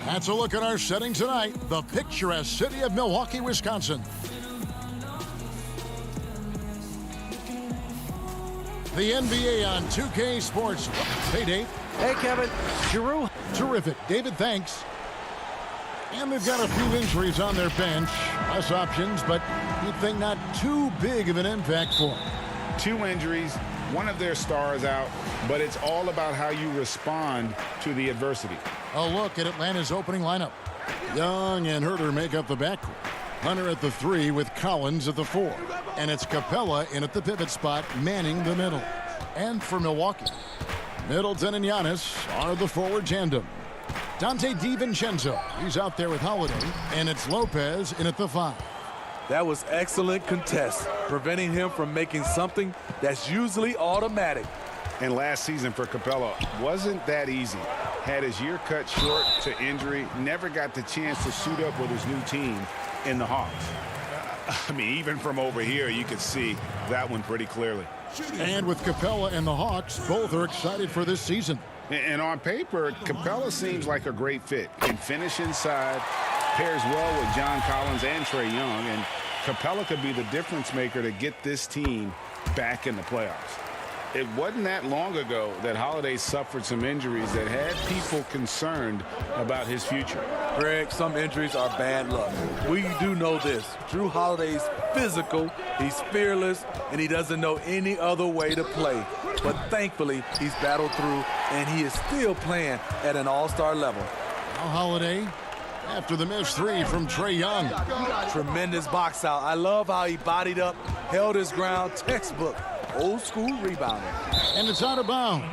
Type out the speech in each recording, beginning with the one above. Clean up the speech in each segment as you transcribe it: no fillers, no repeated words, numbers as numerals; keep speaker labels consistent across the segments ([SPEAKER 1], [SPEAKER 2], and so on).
[SPEAKER 1] That's a look at our setting tonight, the picturesque city of Milwaukee, Wisconsin. The NBA on 2K Sports. Hey, Dave.
[SPEAKER 2] Hey, Kevin. Giroux.
[SPEAKER 1] Terrific. David, thanks. And they've got a few injuries on their bench. Less options, but you'd think not too big of an impact for them.
[SPEAKER 3] 2 injuries, one of their stars out, but it's all about how you respond to the adversity.
[SPEAKER 1] A look at Atlanta's opening lineup. Young and Herter make up the backcourt. Hunter at the 3 with Collins at the 4. And it's Capella in at the pivot spot, manning the middle. And for Milwaukee, Middleton and Giannis are the forward tandem. Dante DiVincenzo, he's out there with Holiday, and it's Lopez in at the 5.
[SPEAKER 4] That was excellent contest, preventing him from making something that's usually automatic.
[SPEAKER 3] And last season for Capella wasn't that easy. Had his year cut short to injury, never got the chance to suit up with his new team in the Hawks. I mean, even from over here, you could see that one pretty clearly.
[SPEAKER 1] And with Capella and the Hawks, both are excited for this season.
[SPEAKER 3] And on paper, Capella seems like a great fit. Can finish inside, pairs well with John Collins and Trae Young, and Capella could be the difference maker to get this team back in the playoffs. It wasn't that long ago that Holiday suffered some injuries that had people concerned about his future.
[SPEAKER 4] Greg, some injuries are bad luck. We do know this. Jrue Holiday's physical, he's fearless, and he doesn't know any other way to play. But thankfully, he's battled through, and he is still playing at an all-star level.
[SPEAKER 1] Now Holiday, after the missed 3 from Trae Young.
[SPEAKER 4] Tremendous box out. I love how he bodied up, held his ground, textbook. Old school rebounding.
[SPEAKER 1] And it's out of bounds.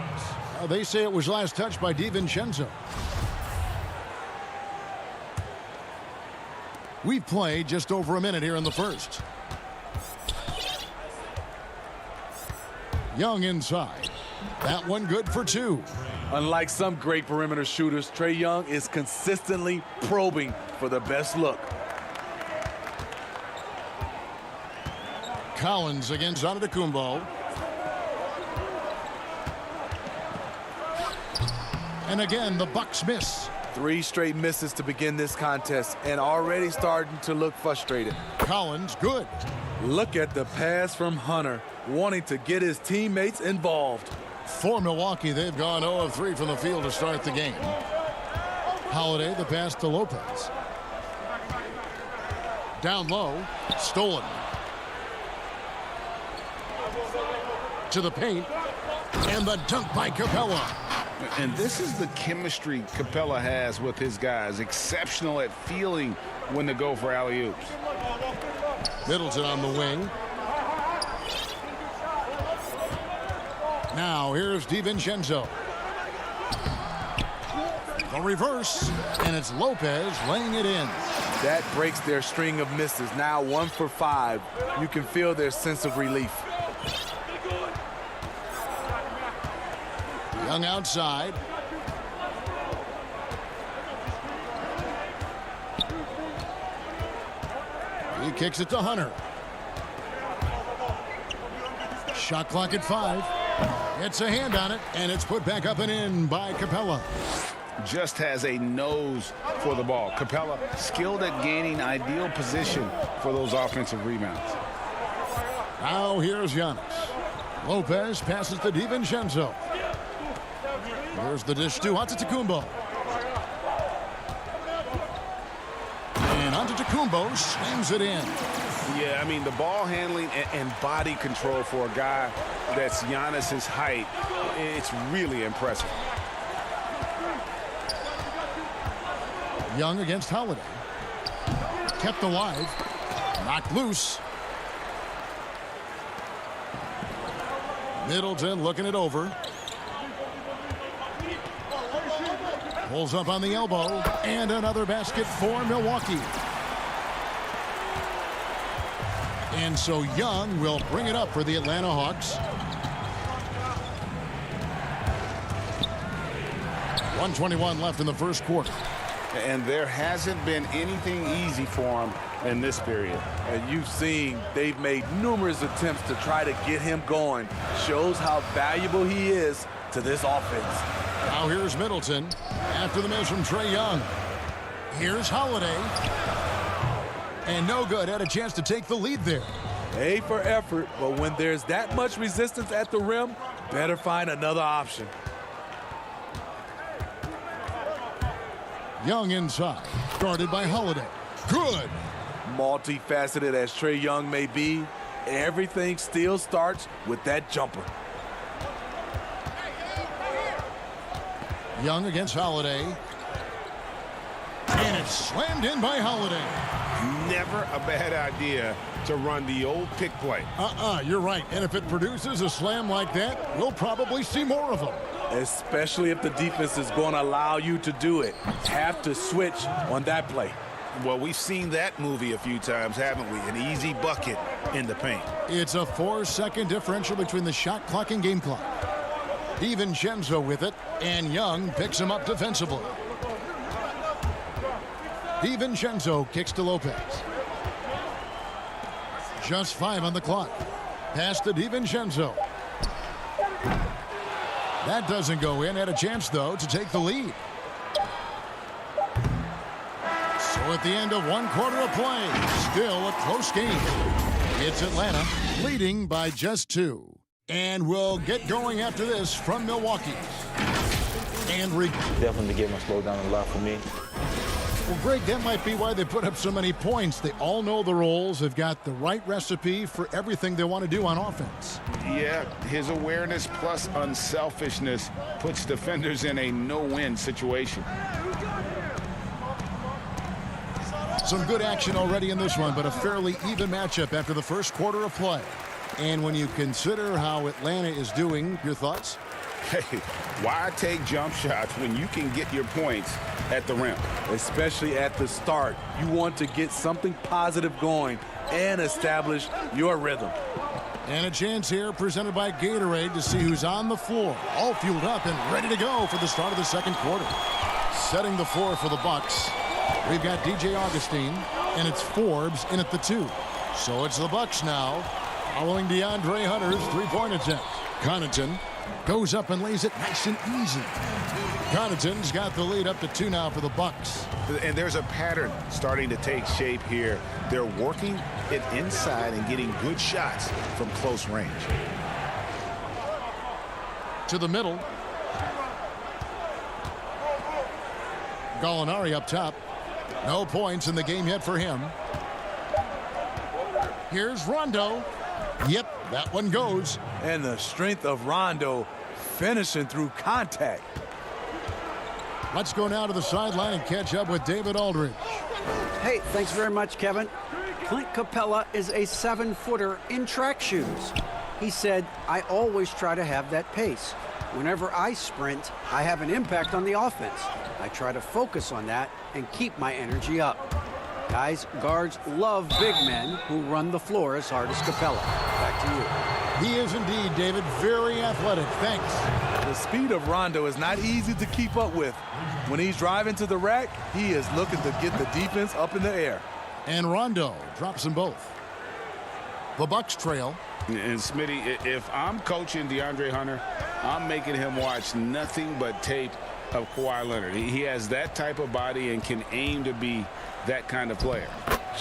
[SPEAKER 1] They say it was last touched by DiVincenzo. We've played just over a minute here in the first. Young inside. That one good for 2.
[SPEAKER 4] Unlike some great perimeter shooters, Trae Young is consistently probing for the best look.
[SPEAKER 1] Collins against Antetokounmpo. And again, the Bucks miss.
[SPEAKER 4] 3 straight misses to begin this contest and already starting to look frustrated.
[SPEAKER 1] Collins, good.
[SPEAKER 4] Look at the pass from Hunter, wanting to get his teammates involved.
[SPEAKER 1] For Milwaukee, they've gone 0 of 3 from the field to start the game. Holiday, the pass to Lopez. Down low, stolen. To the paint, and the dunk by Capella.
[SPEAKER 3] And this is the chemistry Capella has with his guys. Exceptional at feeling when to go for alley-oops.
[SPEAKER 1] Middleton on the wing. Now here's DiVincenzo. The reverse, and it's Lopez laying it in.
[SPEAKER 4] That breaks their string of misses. Now 1 for 5. You can feel their sense of relief.
[SPEAKER 1] Young outside. He kicks it to Hunter. Shot clock at 5. It's a hand on it, and it's put back up and in by Capella.
[SPEAKER 3] Just has a nose for the ball. Capella skilled at gaining ideal position for those offensive rebounds.
[SPEAKER 1] Now here's Giannis. Lopez passes to DiVincenzo. There's the dish to Antetokounmpo. And Antetokounmpo slams it in.
[SPEAKER 3] Yeah, I mean, the ball handling and body control for a guy that's Giannis's height, it's really impressive.
[SPEAKER 1] Young against Holiday. Kept alive. Knocked loose. Middleton looking it over. Pulls up on the elbow. And another basket for Milwaukee. And so Young will bring it up for the Atlanta Hawks. 1:21 left in the first quarter.
[SPEAKER 3] And there hasn't been anything easy for him in this period.
[SPEAKER 4] And you've seen they've made numerous attempts to try to get him going. Shows how valuable he is to this offense.
[SPEAKER 1] Now here's Middleton after the miss from Trae Young. Here's Holiday. And no good. Had a chance to take the lead there.
[SPEAKER 4] A for effort, but when there's that much resistance at the rim, better find another option.
[SPEAKER 1] Young inside. Guarded by Holiday. Good.
[SPEAKER 4] Multifaceted as Trae Young may be, everything still starts with that jumper.
[SPEAKER 1] Young against Holiday. And it's slammed in by Holiday.
[SPEAKER 3] Never a bad idea to run the old pick play.
[SPEAKER 1] You're right. And if it produces a slam like that, we'll probably see more of them.
[SPEAKER 4] Especially if the defense is going to allow you to do it. Have to switch on that play.
[SPEAKER 3] Well, we've seen that movie a few times, haven't we? An easy bucket in the paint.
[SPEAKER 1] It's a 4-second differential between the shot clock and game clock. DiVincenzo with it, and Young picks him up defensively. DiVincenzo kicks to Lopez. Just 5 on the clock. Pass to DiVincenzo. That doesn't go in. Had a chance, though, to take the lead. So at the end of 1 quarter of play, still a close game. It's Atlanta leading by just 2. And we'll get going after this from Milwaukee. And
[SPEAKER 5] definitely getting slow down a lot for me.
[SPEAKER 1] Well, Greg, that might be why they put up so many points. They all know the roles. They've got the right recipe for everything they want to do on offense.
[SPEAKER 3] Yeah, his awareness plus unselfishness puts defenders in a no-win situation.
[SPEAKER 1] Some good action already in this one, but a fairly even matchup after the first quarter of play. And when you consider how Atlanta is doing, your thoughts?
[SPEAKER 3] Hey, why take jump shots when you can get your points at the rim?
[SPEAKER 4] Especially at the start. You want to get something positive going and establish your rhythm.
[SPEAKER 1] And a chance here presented by Gatorade to see who's on the floor. All fueled up and ready to go for the start of the second quarter. Setting the floor for the Bucks. We've got DJ Augustine, and it's Forbes in at the 2. So it's the Bucks now, following DeAndre Hunter's three-point attempt. Connaughton goes up and lays it nice and easy. Connaughton's got the lead up to 2 now for the Bucks.
[SPEAKER 3] And there's a pattern starting to take shape here. They're working it inside and getting good shots from close range.
[SPEAKER 1] To the middle. Gallinari up top. No points in the game yet for him. Here's Rondo. Yep, that one goes.
[SPEAKER 4] And the strength of Rondo finishing through contact.
[SPEAKER 1] Let's go now to the sideline and catch up with David Aldridge.
[SPEAKER 2] Hey, thanks very much, Kevin. Clint Capella is a 7-footer in track shoes. He said, I always try to have that pace. Whenever I sprint, I have an impact on the offense. I try to focus on that and keep my energy up. Guys, guards love big men who run the floor as hard as Capella. Back to you.
[SPEAKER 1] He is indeed, David, very athletic. Thanks.
[SPEAKER 4] The speed of Rondo is not easy to keep up with. When he's driving to the rack, he is looking to get the defense up in the air.
[SPEAKER 1] And Rondo drops them both. The Bucks trail.
[SPEAKER 3] And Smitty, if I'm coaching DeAndre Hunter, I'm making him watch nothing but tape of Kawhi Leonard. He has that type of body and can aim to be that kind of player.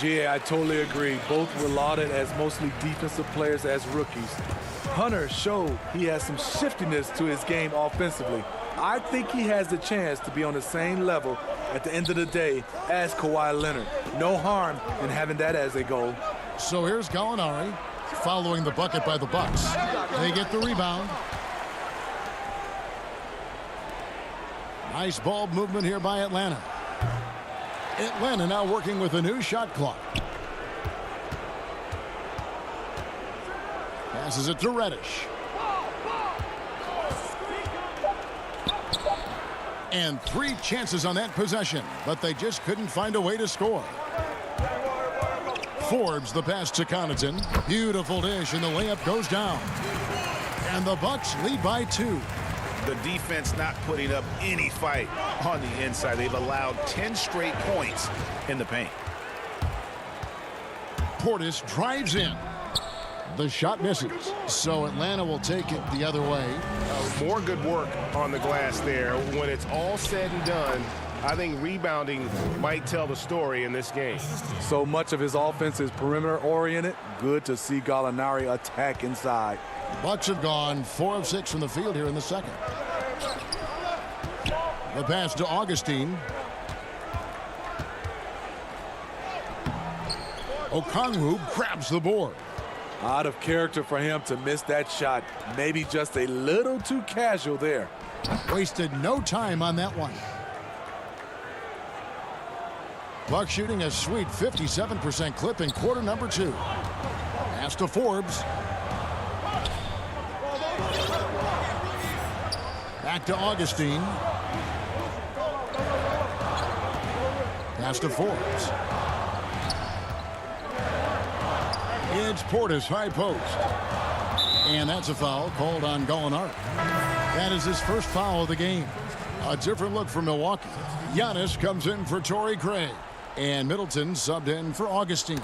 [SPEAKER 4] Yeah, I totally agree. Both were lauded as mostly defensive players as rookies. Hunter showed he has some shiftiness to his game offensively. I think he has the chance to be on the same level at the end of the day as Kawhi Leonard. No harm in having that as a goal.
[SPEAKER 1] So here's Gallinari following the bucket by the Bucks. They get the rebound. Nice ball movement here by Atlanta. Atlanta now working with a new shot clock. Passes it to Reddish. And 3 chances on that possession, but they just couldn't find a way to score. Forbes the pass to Connaughton. Beautiful dish, and the layup goes down. And the Bucks lead by 2.
[SPEAKER 3] The defense not putting up any fight on the inside. They've allowed 10 straight points in the paint.
[SPEAKER 1] Portis drives in. The shot misses. So Atlanta will take it the other way.
[SPEAKER 3] More good work on the glass there. When it's all said and done,
[SPEAKER 6] I think rebounding might tell the story in this game.
[SPEAKER 4] So much of his offense is perimeter-oriented. Good to see Gallinari attack inside.
[SPEAKER 1] Bucks have gone 4 of 6 from the field here in the second. The pass to Augustine. Okongwu grabs the board.
[SPEAKER 4] Out of character for him to miss that shot. Maybe just a little too casual there.
[SPEAKER 1] Wasted no time on that one. Bucks shooting a sweet 57% clip in quarter number 2. Pass to Forbes. Back to Augustine. Pass to Forbes. It's Portis, high post. And that's a foul called on Gallinari. That is his first foul of the game. A different look for Milwaukee. Giannis comes in for Torrey Craig. And Middleton subbed in for Augustine.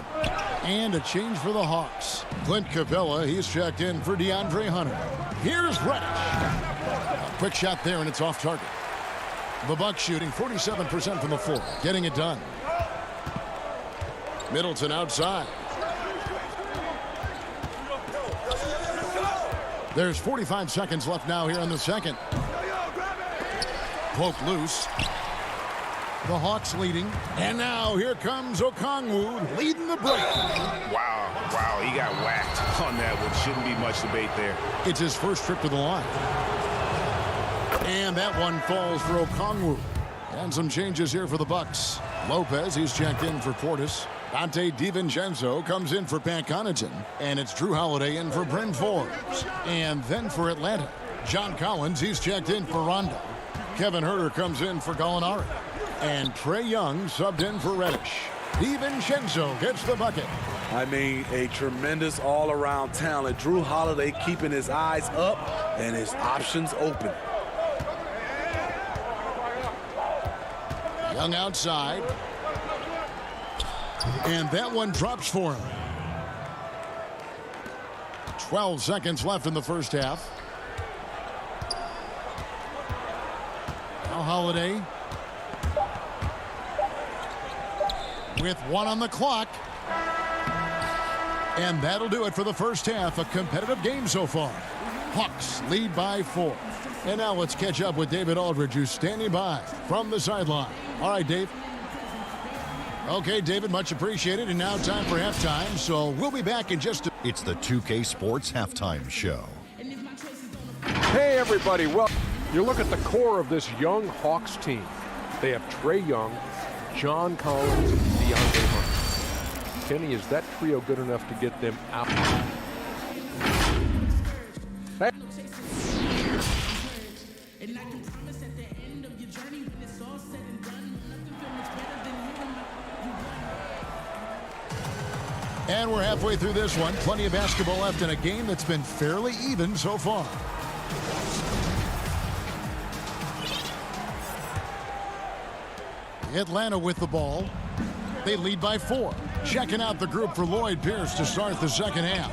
[SPEAKER 1] And a change for the Hawks. Clint Capella, he's checked in for DeAndre Hunter. Here's Reddish. A quick shot there, and it's off target. The Bucks shooting 47% from the floor, getting it done. Middleton outside. There's 45 seconds left now here in the second. Poke loose. The Hawks leading. And now here comes Okongwu leading the break.
[SPEAKER 3] Wow, he got whacked on that one. Shouldn't be much debate there.
[SPEAKER 1] It's his first trip to the line. And that one falls for Okongwu. And some changes here for the Bucks. Lopez, he's checked in for Portis. Dante DiVincenzo comes in for Pat Connaughton. And it's Drew Holiday in for Bryn Forbes. And then for Atlanta, John Collins, he's checked in for Rondo. Kevin Huerter comes in for Gallinari. And Trae Young subbed in for Reddish. DiVincenzo gets the bucket.
[SPEAKER 4] I mean, a tremendous all-around talent. Drew Holiday keeping his eyes up and his options open.
[SPEAKER 1] Young outside. And that one drops for him. 12 seconds left in the first half. Now Holiday. With 1 on the clock. And that'll do it for the first half. A competitive game so far. Hawks lead by 4. And now let's catch up with David Aldridge, who's standing by from the sideline. All right, Dave. Okay, David, much appreciated. And now time for halftime. So we'll be back in just a...
[SPEAKER 7] It's the 2K Sports Halftime Show.
[SPEAKER 8] Hey, everybody. Well, you look at the core of this young Hawks team. They have Trae Young, John Collins, and DeAndre Hunter. Kenny, is that trio good enough to get them out? Hey.
[SPEAKER 1] And we're halfway through this one. Plenty of basketball left in a game that's been fairly even so far. Atlanta with the ball. They lead by 4. Checking out the group for Lloyd Pierce to start the second half.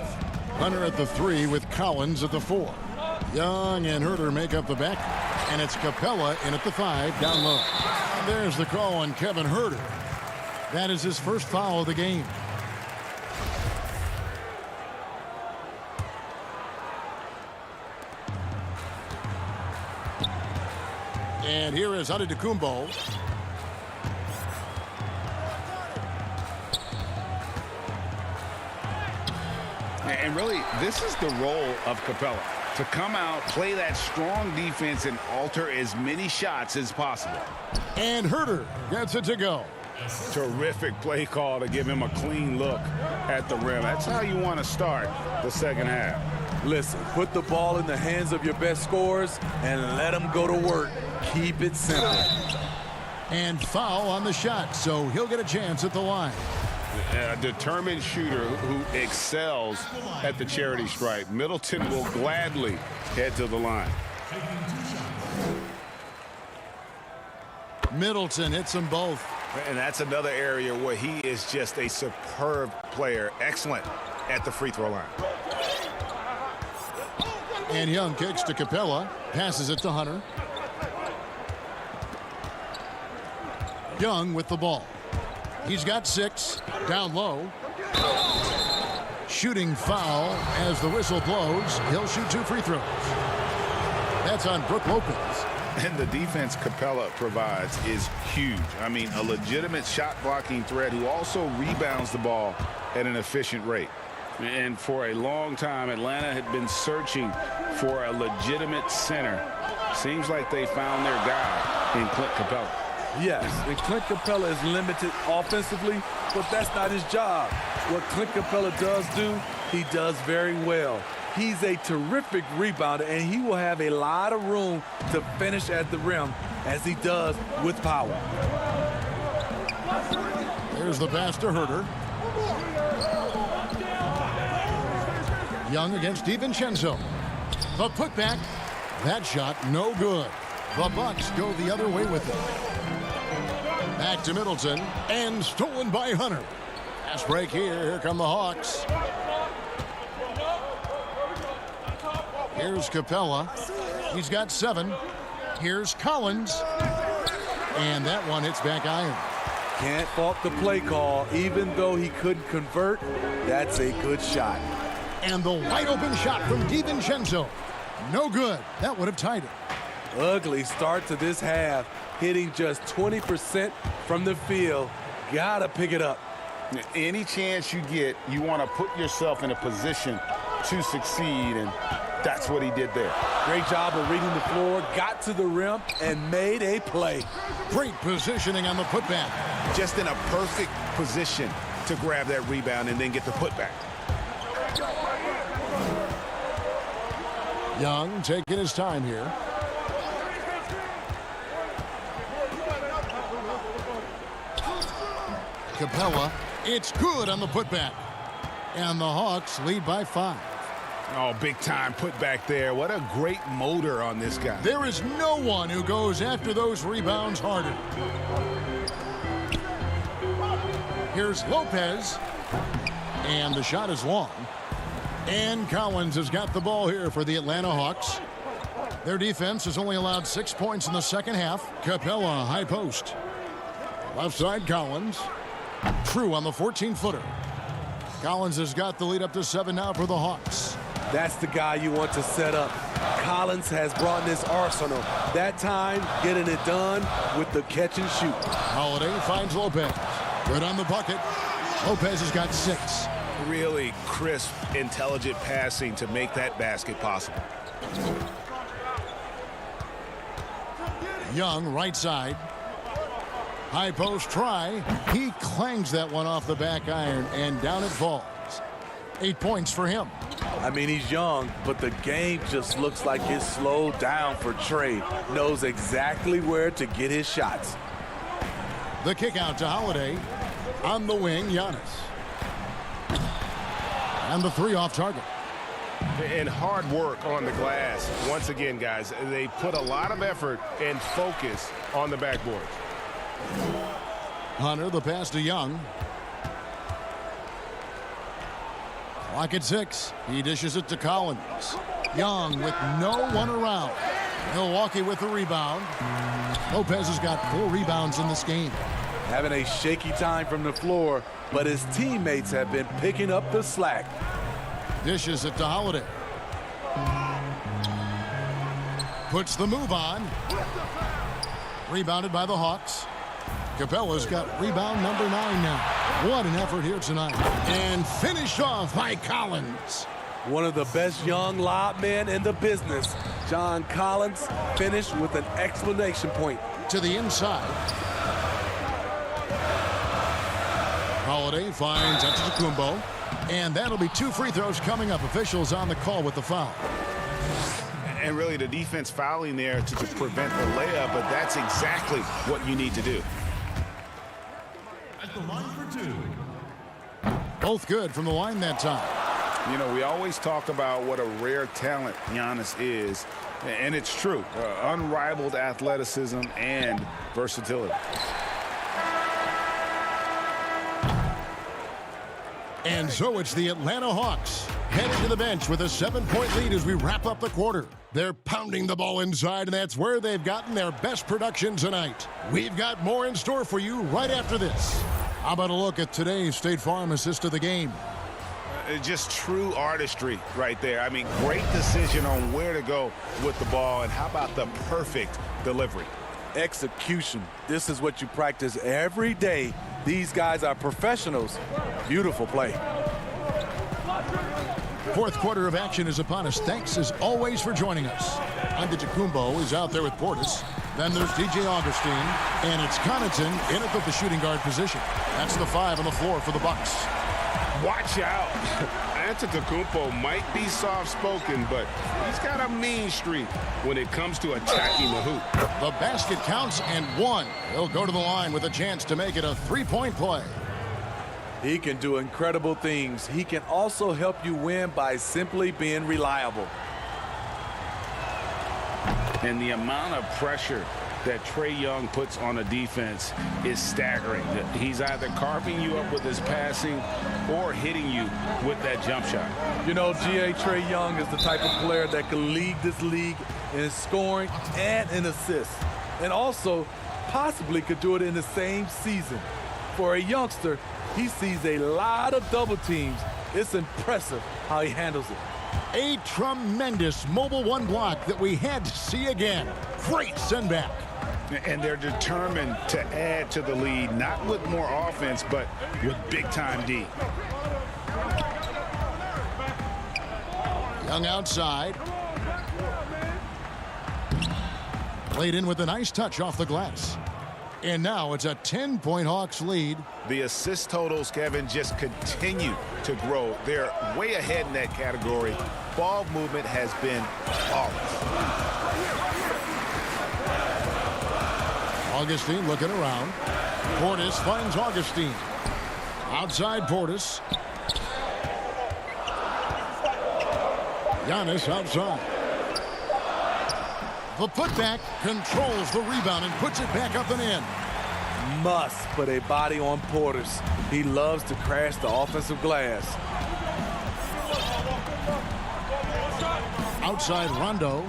[SPEAKER 1] Hunter at the 3 with Collins at the 4. Young and Huerter make up the back. And it's Capella in at the 5 down low. And there's the call on Kevin Huerter. That is his first foul of the game. And here is Antetokounmpo.
[SPEAKER 3] And really, this is the role of Capella. To come out, play that strong defense, and alter as many shots as possible.
[SPEAKER 1] And Huerter gets it to go.
[SPEAKER 3] Terrific play call to give him a clean look at the rim. That's how you want to start the second half.
[SPEAKER 4] Listen, put the ball in the hands of your best scorers and let them go to work. Keep it simple.
[SPEAKER 1] And foul on the shot, so he'll get a chance at the line.
[SPEAKER 3] A determined shooter who excels at the charity stripe. Middleton will gladly head to the line.
[SPEAKER 1] Middleton hits them both.
[SPEAKER 3] And that's another area where he is just a superb player. Excellent at the free throw line.
[SPEAKER 1] And Young kicks to Capella. Passes it to Hunter. Young with the ball. He's got 6. Down low. Shooting foul as the whistle blows. He'll shoot 2 free throws. That's on Brook Lopez.
[SPEAKER 3] And the defense Capella provides is huge. I mean, a legitimate shot blocking threat who also rebounds the ball at an efficient rate. And for a long time, Atlanta had been searching for a legitimate center. Seems like they found their guy in Clint Capella.
[SPEAKER 4] Yes, and Clint Capella is limited offensively, but that's not his job. What Clint Capella does do, he does very well. He's a terrific rebounder, and he will have a lot of room to finish at the rim, as he does with power.
[SPEAKER 1] There's the pass to Herter. Young against DiVincenzo. The putback. That shot no good. The Bucks go the other way with it. Back to Middleton, and stolen by Hunter. Fast break here. Here come the Hawks. Here's Capella. He's got 7. Here's Collins. And that one hits back iron.
[SPEAKER 4] Can't fault the play call. Even though he couldn't convert, that's a good shot.
[SPEAKER 1] And the wide open shot from DiVincenzo. No good. That would have tied it.
[SPEAKER 4] Ugly start to this half. Hitting just 20% from the field. Gotta pick it up.
[SPEAKER 3] Any chance you get, you want to put yourself in a position to succeed, and that's what he did there.
[SPEAKER 4] Great job of reading the floor, got to the rim, and made a play.
[SPEAKER 1] Great positioning on the putback.
[SPEAKER 3] Just in a perfect position to grab that rebound and then get the putback.
[SPEAKER 1] Young taking his time here. Capella, it's good on the putback. And the Hawks lead by 5.
[SPEAKER 3] Oh, big time putback there. What a great motor on this guy.
[SPEAKER 1] There is no one who goes after those rebounds harder. Here's Lopez. And the shot is long. And Collins has got the ball here for the Atlanta Hawks. Their defense has only allowed 6 points in the second half. Capella, high post. Left side, Collins. True on the 14-footer. Collins has got the lead up to 7 now for the Hawks.
[SPEAKER 4] That's the guy you want to set up. Collins has brought this arsenal. That time, getting it done with the catch and shoot.
[SPEAKER 1] Holiday finds Lopez. Good on the bucket. Lopez has got 6.
[SPEAKER 3] Really crisp, intelligent passing to make that basket possible.
[SPEAKER 1] Young, right side. High post try. He clangs that one off the back iron, and down it falls. 8 points for him.
[SPEAKER 4] I mean, he's young, but the game just looks like it's slowed down for Trey. Knows exactly where to get his shots.
[SPEAKER 1] The kick out to Holiday. On the wing, Giannis. And the 3 off target.
[SPEAKER 6] And hard work on the glass. Once again, guys, they put a lot of effort and focus on the backboard.
[SPEAKER 1] Hunter, the pass to Young. Clock at 6. He dishes it to Collins. Young with no one around. Milwaukee with the rebound. Lopez has got 4 rebounds in this game.
[SPEAKER 4] Having a shaky time from the floor, but his teammates have been picking up the slack.
[SPEAKER 1] Dishes it to Holiday. Puts the move on. Rebounded by the Hawks. Capella's got rebound number 9 now. What an effort here tonight. And finished off by Collins.
[SPEAKER 4] One of the best young lob men in the business. John Collins finished with an exclamation point.
[SPEAKER 1] To the inside. Holiday finds Antetokounmpo. And that'll be 2 free throws coming up. Officials on the call with the foul.
[SPEAKER 3] And really the defense fouling there to prevent the layup, but that's exactly what you need to do.
[SPEAKER 7] At the line for 2.
[SPEAKER 1] Both good from the line that time.
[SPEAKER 3] You know, we always talk about what a rare talent Giannis is, and it's true. Unrivaled athleticism and versatility.
[SPEAKER 1] And so it's the Atlanta Hawks heading to the bench with a 7-point lead as we wrap up the quarter. They're pounding the ball inside, and that's where they've gotten their best production tonight. We've got more in store for you right after this. How about a look at today's State Farm assist of the game?
[SPEAKER 3] Just true artistry right there. I mean, great decision on where to go with the ball, and how about the perfect delivery?
[SPEAKER 4] Execution. This is what you practice every day. These guys are professionals. Beautiful play.
[SPEAKER 1] Fourth quarter of action is upon us. Thanks, as always, for joining us. Antetokounmpo is out there with Portis. Then there's DJ Augustine, and it's Connaughton in at the shooting guard position. That's the 5 on the floor for the Bucks.
[SPEAKER 6] Watch out. Antetokounmpo might be soft-spoken, but he's got a mean streak when it comes to attacking the hoop.
[SPEAKER 1] The basket counts and one. He'll go to the line with a chance to make it a 3-point play.
[SPEAKER 4] He can do incredible things. He can also help you win by simply being reliable.
[SPEAKER 3] And the amount of pressure that Trae Young puts on a defense is staggering. He's either carving you up with his passing or hitting you with that jump shot.
[SPEAKER 4] You know, Trae Young is the type of player that can lead this league in scoring and in assists, and also possibly could do it in the same season. For a youngster, he sees a lot of double teams. It's impressive how he handles it.
[SPEAKER 1] A tremendous mobile one block that we had to see again. Great send back.
[SPEAKER 3] And they're determined to add to the lead, not with more offense, but with big-time D.
[SPEAKER 1] Young outside. Played in with a nice touch off the glass. And now it's a 10-point Hawks lead.
[SPEAKER 3] The assist totals, Kevin, just continue to grow. They're way ahead in that category. Ball movement has been flawless.
[SPEAKER 1] Augustine looking around. Portis finds Augustine. Outside Portis. Giannis outside. The putback controls the rebound and puts it back up and in.
[SPEAKER 4] Must put a body on Portis. He loves to crash the offensive glass.
[SPEAKER 1] Outside Rondo.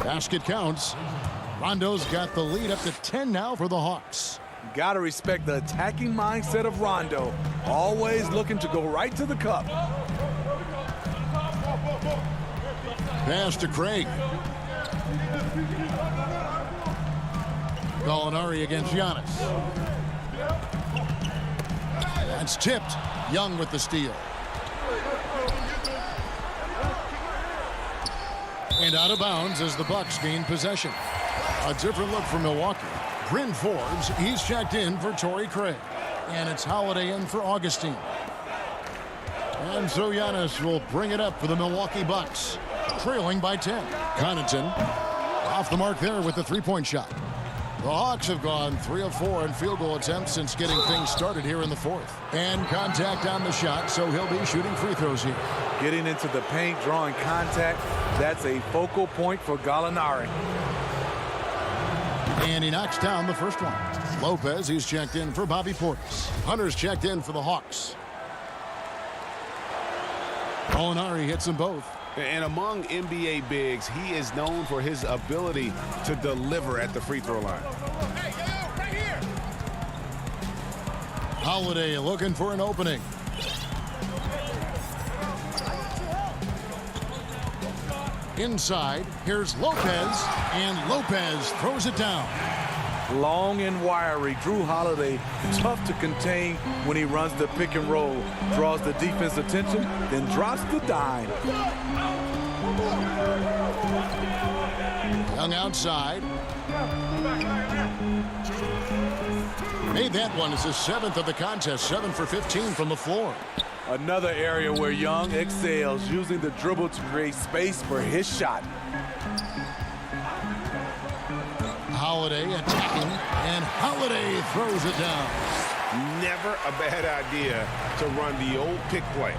[SPEAKER 1] Basket counts. Rondo's got the lead up to 10 now for the Hawks.
[SPEAKER 4] Got to respect the attacking mindset of Rondo. Always looking to go right to the cup.
[SPEAKER 1] Pass to Craig. Gallinari against Giannis. That's tipped. Young with the steal. And out of bounds as the Bucks gain possession. A different look for Milwaukee. Bryn Forbes, he's checked in for Torrey Craig. And it's Holiday in for Augustine. And so Giannis will bring it up for the Milwaukee Bucks. Trailing by 10. Connaughton off the mark there with the three-point shot. The Hawks have gone 3 of 4 in field goal attempts since getting things started here in the fourth. And contact on the shot, so he'll be shooting free throws here.
[SPEAKER 4] Getting into the paint, drawing contact, that's a focal point for Gallinari.
[SPEAKER 1] And he knocks down the first one. Lopez, he's checked in for Bobby Portis. Hunter's checked in for the Hawks. Gallinari hits them both.
[SPEAKER 3] And among NBA bigs, he is known for his ability to deliver at the free throw line.
[SPEAKER 1] Holiday looking for an opening. Inside, here's Lopez, and Lopez throws it down.
[SPEAKER 4] Long and wiry. Drew Holiday, tough to contain when he runs the pick and roll. Draws the defense attention, then drops the dime.
[SPEAKER 1] Young outside. Made that one as his 7th of the contest, 7 for 15 from the floor.
[SPEAKER 4] Another area where Young excels, using the dribble to create space for his shot.
[SPEAKER 1] Holiday attacking, and Holiday throws it down.
[SPEAKER 6] never a bad idea to run the old pick play.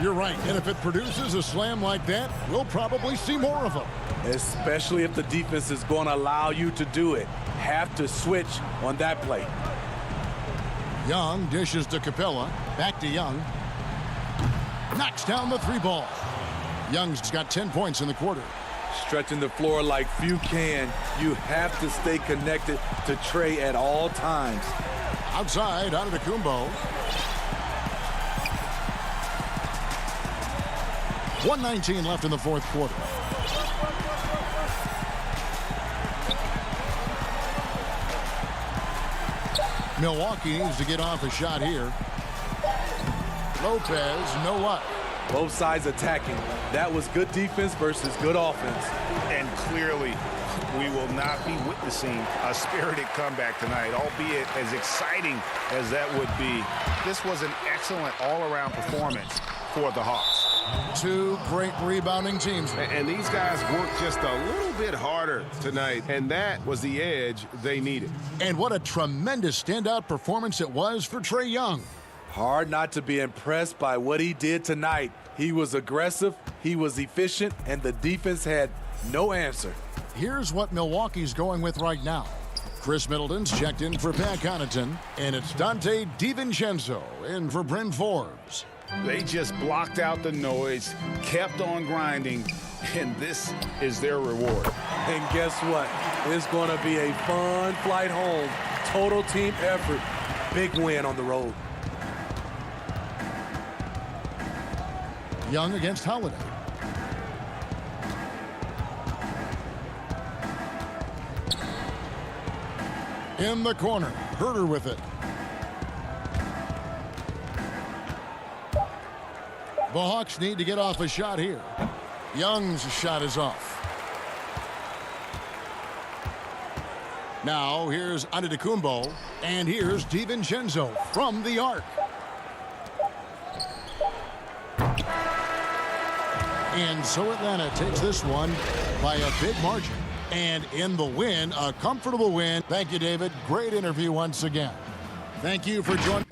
[SPEAKER 1] You're right. And if it produces a slam like that, we'll probably see more of them.
[SPEAKER 4] Especially if the defense is going to allow you to do it. Have to switch on that play.
[SPEAKER 1] Young dishes to Capella. Back to Young. Knocks down the three ball. Young's got 10 points in the quarter.
[SPEAKER 4] Stretching the floor like few can. You have to stay connected to Trey at all times.
[SPEAKER 1] Outside, Antetokounmpo. 1:19 left in the fourth quarter. Milwaukee needs to get off a shot here. Lopez, no luck.
[SPEAKER 4] Both sides attacking. That was good defense versus good offense.
[SPEAKER 6] And clearly, we will not be witnessing a spirited comeback tonight, albeit as exciting as that would be. This was an excellent all-around performance for the Hawks.
[SPEAKER 1] Two great rebounding teams.
[SPEAKER 6] And these guys worked just a little bit harder tonight, and that was the edge they needed.
[SPEAKER 1] And what a tremendous standout performance it was for Trae Young.
[SPEAKER 4] Hard not to be impressed by what he did tonight. He was aggressive, he was efficient, and the defense had no answer.
[SPEAKER 1] Here's what Milwaukee's going with right now. Chris Middleton's checked in for Pat Connaughton, and it's Dante DiVincenzo in for Bryn Forbes.
[SPEAKER 3] They just blocked out the noise, kept on grinding, and this is their reward.
[SPEAKER 4] And guess what? It's going to be a fun flight home. Total team effort. Big win on the road.
[SPEAKER 1] Young against Holiday. In the corner, Herter with it. The Hawks need to get off a shot here. Young's shot is off. Now here's Antetokounmpo, and here's DiVincenzo from the arc. And so Atlanta takes this one by a big margin. And in the win, a comfortable win. Thank you, David. Great interview once again. Thank you for joining.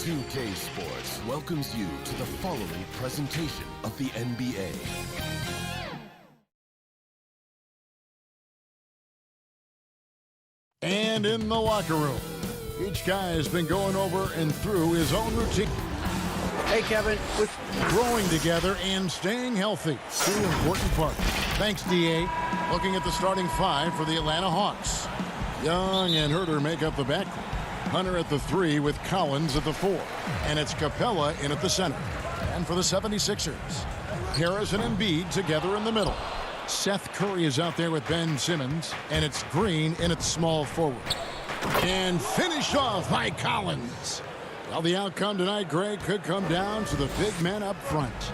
[SPEAKER 9] 2K Sports welcomes you to the following presentation of the NBA.
[SPEAKER 1] And in the locker room, each guy has been going over and through his own routine.
[SPEAKER 2] Hey, Kevin. With
[SPEAKER 1] growing together and staying healthy, two important parts. Thanks, D.A. Looking at the starting five for the Atlanta Hawks. Young and Herter make up the backcourt. Hunter at the 3 with Collins at the 4. And it's Capella in at the center. And for the 76ers, Harris and Embiid together in the middle. Seth Curry is out there with Ben Simmons. And it's Green in at small forward. And finished off by Collins. Well, the outcome tonight, Greg, could come down to the big men up front.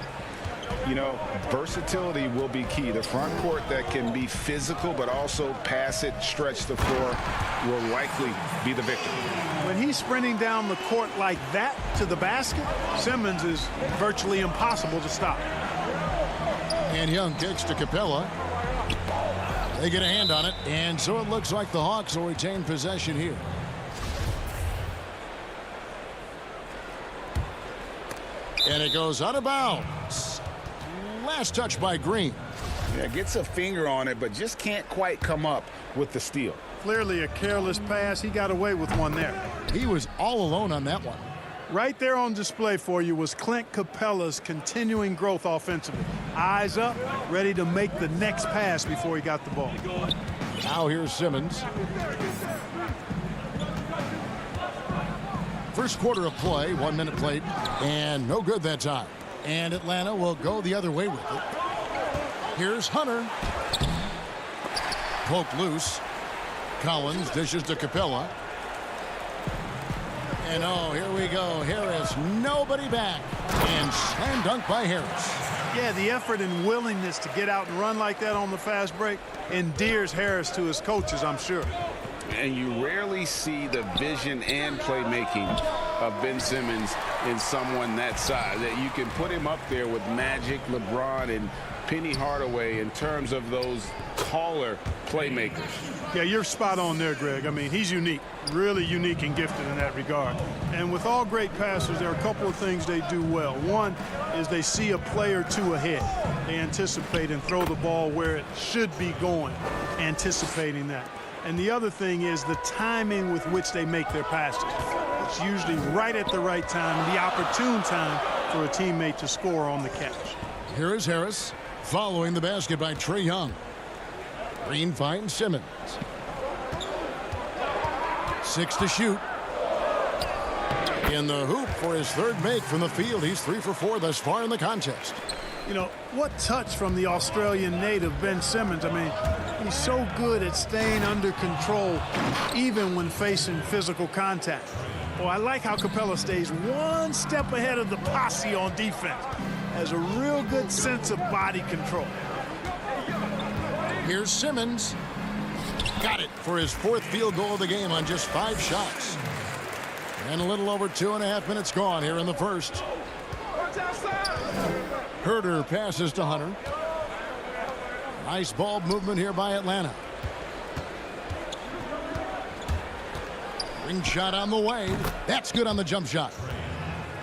[SPEAKER 3] You know, versatility will be key. The front court that can be physical but also pass it, stretch the floor will likely be the victor.
[SPEAKER 10] When he's sprinting down the court like that to the basket, Simmons is virtually impossible to stop.
[SPEAKER 1] And Young kicks to Capella. They get a hand on it, and so it looks like the Hawks will retain possession here. And it goes out of bounds. Last touch by Green.
[SPEAKER 3] Yeah, gets a finger on it, but just can't quite come up with the steal.
[SPEAKER 10] Clearly a careless pass. He got away with one there.
[SPEAKER 1] He was all alone on that one.
[SPEAKER 10] Right there on display for you was Clint Capella's continuing growth offensively. Eyes up, ready to make the next pass before he got the ball.
[SPEAKER 1] Now here's Simmons. First quarter of play, 1 minute played, and no good that time. And Atlanta will go the other way with it. Here's Hunter. Poked loose. Collins dishes to Capella. And oh, here we go. Harris, nobody back. And slam dunk by Harris.
[SPEAKER 10] Yeah, the effort and willingness to get out and run like that on the fast break endears Harris to his coaches, I'm sure.
[SPEAKER 3] And you rarely see the vision and playmaking of Ben Simmons in someone that size. That you can put him up there with Magic, LeBron, and Penny Hardaway in terms of those taller playmakers.
[SPEAKER 10] Yeah, you're spot on there, Greg. I mean, he's unique, really unique and gifted in that regard. And with all great passers, there are a couple of things they do well. One is they see a play or two ahead. They anticipate and throw the ball where it should be going, anticipating that. And the other thing is the timing with which they make their passes. It's usually right at the right time, the opportune time for a teammate to score on the catch.
[SPEAKER 1] Here is Harris following the basket by Trae Young. Green finds Simmons. 6 to shoot. In the hoop for his third make from the field. He's 3 for 4 thus far in the contest.
[SPEAKER 10] You know, what touch from the Australian native, Ben Simmons. I mean, he's so good at staying under control even when facing physical contact. Well, I like how Capella stays one step ahead of the posse on defense. Has a real good sense of body control.
[SPEAKER 1] Here's Simmons. Got it for his 4th field goal of the game on just 5 shots. And a little over 2.5 minutes gone here in the first. Herter passes to Hunter. Nice ball movement here by Atlanta. Ring shot on the way. That's good on the jump shot.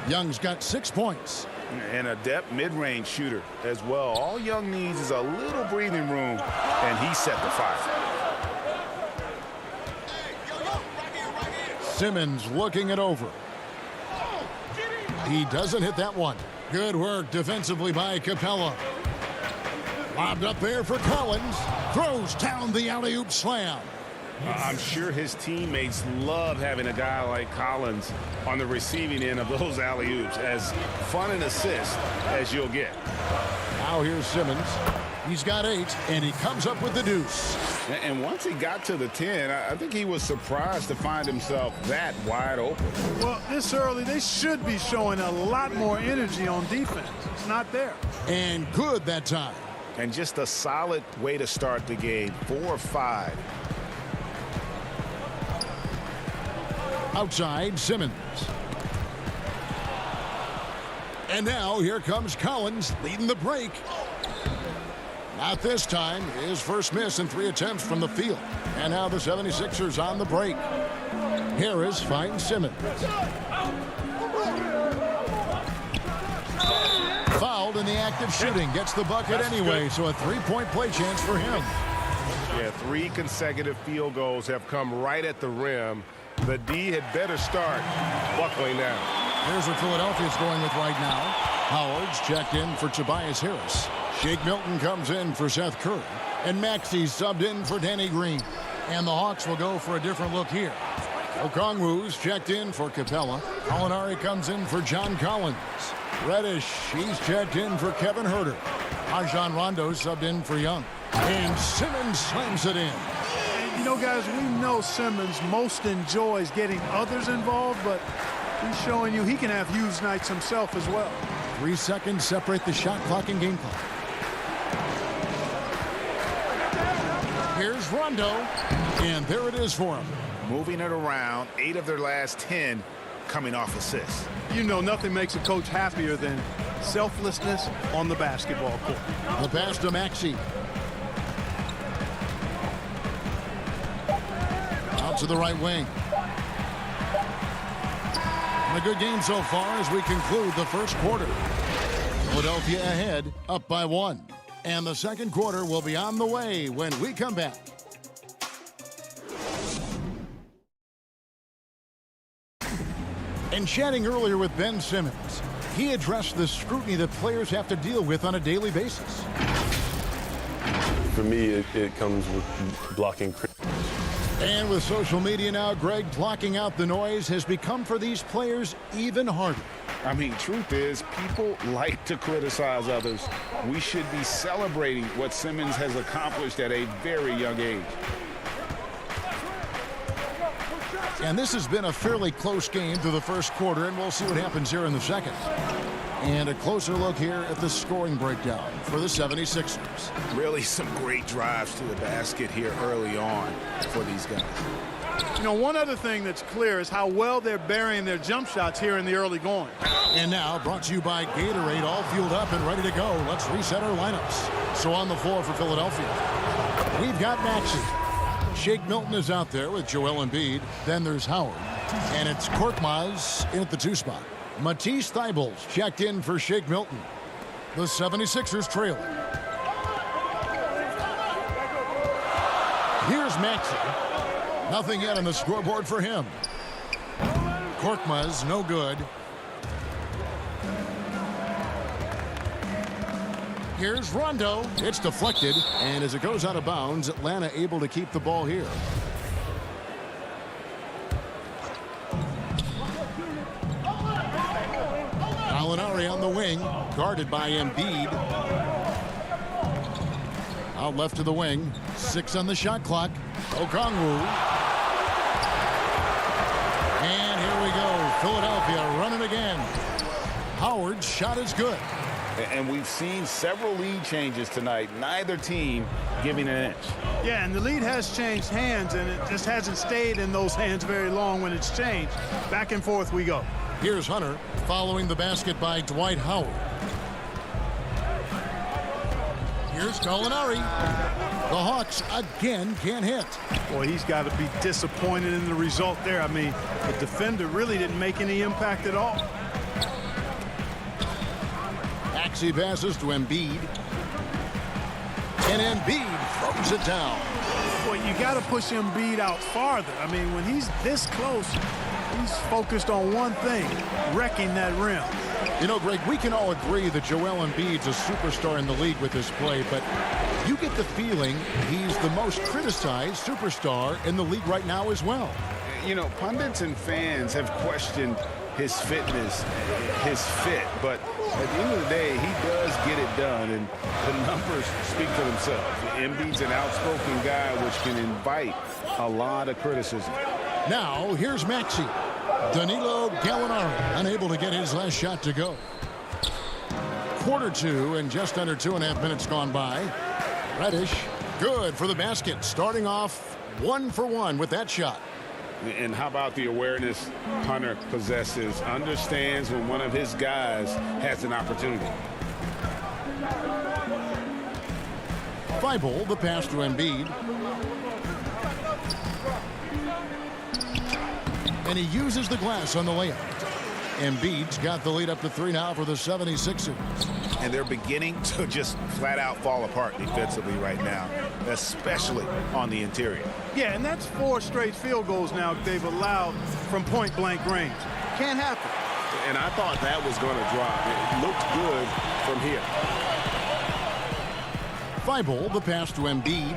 [SPEAKER 1] Young's got 6 points.
[SPEAKER 3] And a depth mid-range shooter as well. All Young needs is a little breathing room, and he set the fire.
[SPEAKER 1] Simmons looking it over. He doesn't hit that one. Good work defensively by Capella. Lobbed up there for Collins. Throws down the alley-oop slam.
[SPEAKER 3] I'm sure his teammates love having a guy like Collins on the receiving end of those alley-oops. As fun an assist as you'll get.
[SPEAKER 1] Now here's Simmons. He's got 8, and he comes up with the deuce.
[SPEAKER 3] And once he got to the 10, I think he was surprised to find himself that wide open.
[SPEAKER 10] Well, this early, they should be showing a lot more energy on defense. It's not there.
[SPEAKER 1] And good that time.
[SPEAKER 3] And just a solid way to start the game. 4-5.
[SPEAKER 1] Outside, Simmons. And now here comes Collins leading the break. Not this time. His first miss in 3 attempts from the field. And now the 76ers on the break. Harris finds Simmons. Fouled in the act of shooting. Gets the bucket anyway, so a 3-point play chance for him.
[SPEAKER 11] Yeah, 3 consecutive field goals have come right at the rim. The D had better start buckling down.
[SPEAKER 1] Here's what Philadelphia's going with right now. Howard's checked in for Tobias Harris. Shake Milton comes in for Seth Curry. And Maxey's subbed in for Danny Green. And the Hawks will go for a different look here. Okongwu's checked in for Capella. Molinari comes in for John Collins. Reddish, he's checked in for Kevin Herter. Rajon Rondo's subbed in for Young. And Simmons slams it in.
[SPEAKER 10] You know, guys, we know Simmons most enjoys getting others involved, but he's showing you he can have huge nights himself as well.
[SPEAKER 1] 3 seconds separate the shot clock and game clock. Here's Rondo, and there it is for him.
[SPEAKER 6] Moving it around, 8 of their last 10 coming off assists.
[SPEAKER 10] You know, nothing makes a coach happier than selflessness on the basketball court.
[SPEAKER 1] The pass to Maxey. Out to the right wing. And a good game so far as we conclude the first quarter. Philadelphia ahead, up by 1. And the second quarter will be on the way when we come back. And chatting earlier with Ben Simmons, he addressed the scrutiny that players have to deal with on a daily basis.
[SPEAKER 12] For me, it comes with blocking.
[SPEAKER 1] And with social media now, Greg, blocking out the noise has become for these players even harder.
[SPEAKER 3] I mean, truth is, people like to criticize others. We should be celebrating what Simmons has accomplished at a very young age.
[SPEAKER 1] And this has been a fairly close game through the first quarter, and we'll see what happens here in the second. And a closer look here at the scoring breakdown for the 76ers.
[SPEAKER 6] Really some great drives to the basket here early on for these guys.
[SPEAKER 10] You know, one other thing that's clear is how well they're burying their jump shots here in the early going.
[SPEAKER 1] And now, brought to you by Gatorade, all fueled up and ready to go. Let's reset our lineups. So on the floor for Philadelphia, we've got Maxey. Shake Milton is out there with Joel Embiid. Then there's Howard. And it's Korkmaz in at the 2 spot. Matisse Thybulle's checked in for Shake Milton. The 76ers trailing. Here's Maxey. Nothing yet on the scoreboard for him. Korkmaz, no good. Here's Rondo. It's deflected, and as it goes out of bounds, Atlanta able to keep the ball here. Gallinari on the wing, guarded by Embiid. Out left to the wing, 6 on the shot clock. Okongwu. And here we go, Philadelphia running again. Howard's shot is good.
[SPEAKER 3] And we've seen several lead changes tonight. Neither team giving an inch.
[SPEAKER 10] Yeah, and the lead has changed hands, and it just hasn't stayed in those hands very long when it's changed. Back and forth we go.
[SPEAKER 1] Here's Hunter following the basket by Dwight Howard. Here's Gallinari. The Hawks again can't hit.
[SPEAKER 10] Boy, he's got to be disappointed in the result there. I mean, the defender really didn't make any impact at all.
[SPEAKER 1] Maxey passes to Embiid. And Embiid throws it down.
[SPEAKER 10] Boy, you got to push Embiid out farther. I mean, when he's this close, he's focused on one thing, wrecking that rim.
[SPEAKER 1] You know, Greg, we can all agree that Joel Embiid's a superstar in the league with this play, but you get the feeling he's the most criticized superstar in the league right now as well.
[SPEAKER 3] You know, pundits and fans have questioned his fitness, his fit, but at the end of the day, he does get it done, and the numbers speak for themselves. Embiid's an outspoken guy, which can invite a lot of criticism.
[SPEAKER 1] Now, here's Maxey. Danilo Gallinari unable to get his last shot to go. Quarter 2 and just under 2.5 minutes gone by. Reddish, good for the basket. Starting off 1 for 1 with that shot.
[SPEAKER 3] And how about the awareness Hunter possesses, understands when one of his guys has an opportunity.
[SPEAKER 1] Thibault, the pass to Embiid. And he uses the glass on the layup. Embiid's got the lead up to 3 now for the 76ers.
[SPEAKER 6] And they're beginning to just flat out fall apart defensively right now, especially on the interior.
[SPEAKER 10] Yeah, and that's 4 straight field goals now they've allowed from point-blank range. Can't happen.
[SPEAKER 3] And I thought that was going to drop. It looked good from here.
[SPEAKER 1] Thibault, the pass to Embiid.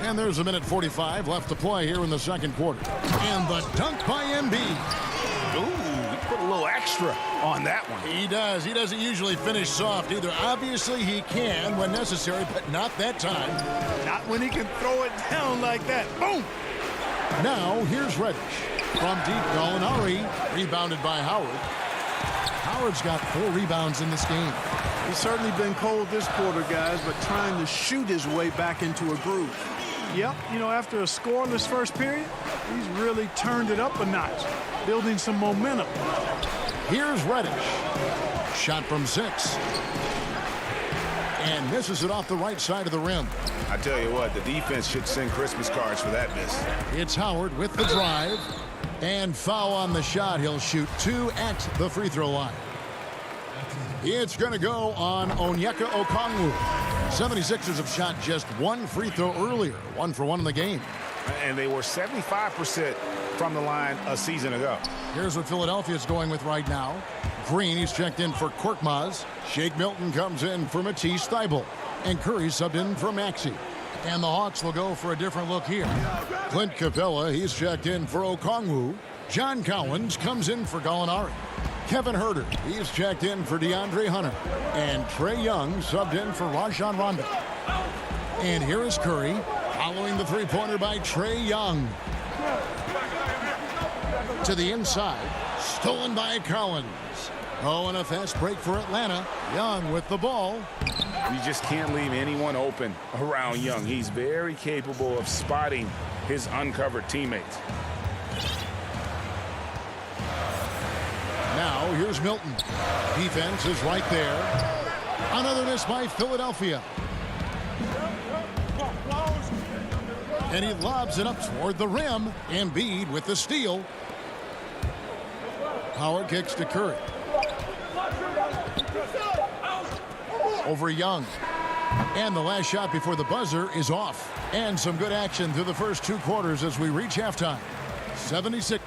[SPEAKER 1] And there's 1:45 left to play here in the second quarter. And the dunk by Embiid.
[SPEAKER 6] Ooh, he put a little extra on that one.
[SPEAKER 1] He does. He doesn't usually finish soft either. Obviously, he can when necessary, but not that time.
[SPEAKER 10] Not when he can throw it down like that. Boom!
[SPEAKER 1] Now, here's Reddish. From deep, Gallinari, rebounded by Howard. Howard's got 4 rebounds in this game.
[SPEAKER 10] He's certainly been cold this quarter, guys, but trying to shoot his way back into a groove. Yep, you know, after a scoreless first period, he's really turned it up a notch, building some momentum.
[SPEAKER 1] Here's Reddish. Shot from 6. And misses it off the right side of the rim.
[SPEAKER 6] I tell you what, the defense should send Christmas cards for that miss.
[SPEAKER 1] It's Howard with the drive. And foul on the shot. He'll shoot 2 at the free throw line. It's going to go on Onyeka Okongwu. 76ers have shot just 1 free throw earlier. 1 for 1 in the game.
[SPEAKER 6] And they were 75% from the line a season ago.
[SPEAKER 1] Here's what Philadelphia's going with right now. Green, he's checked in for Korkmaz. Shake Milton comes in for Matisse Thybulle. And Curry subbed in for Maxey. And the Hawks will go for a different look here. Clint Capella, he's checked in for Okongwu. John Collins comes in for Gallinari. Kevin Huerter, he's checked in for DeAndre Hunter. And Trae Young subbed in for Rajon Rondo. And here is Curry, following the three-pointer by Trae Young. To the inside, stolen by Collins. Oh, and a fast break for Atlanta. Young with the ball.
[SPEAKER 6] You just can't leave anyone open around Young. He's very capable of spotting his uncovered teammates.
[SPEAKER 1] Now, here's Milton. Defense is right there. Another miss by Philadelphia. And he lobs it up toward the rim. Embiid with the steal. Howard kicks to Curry. Over Young. And the last shot before the buzzer is off. And some good action through the first 2 quarters as we reach halftime. 76.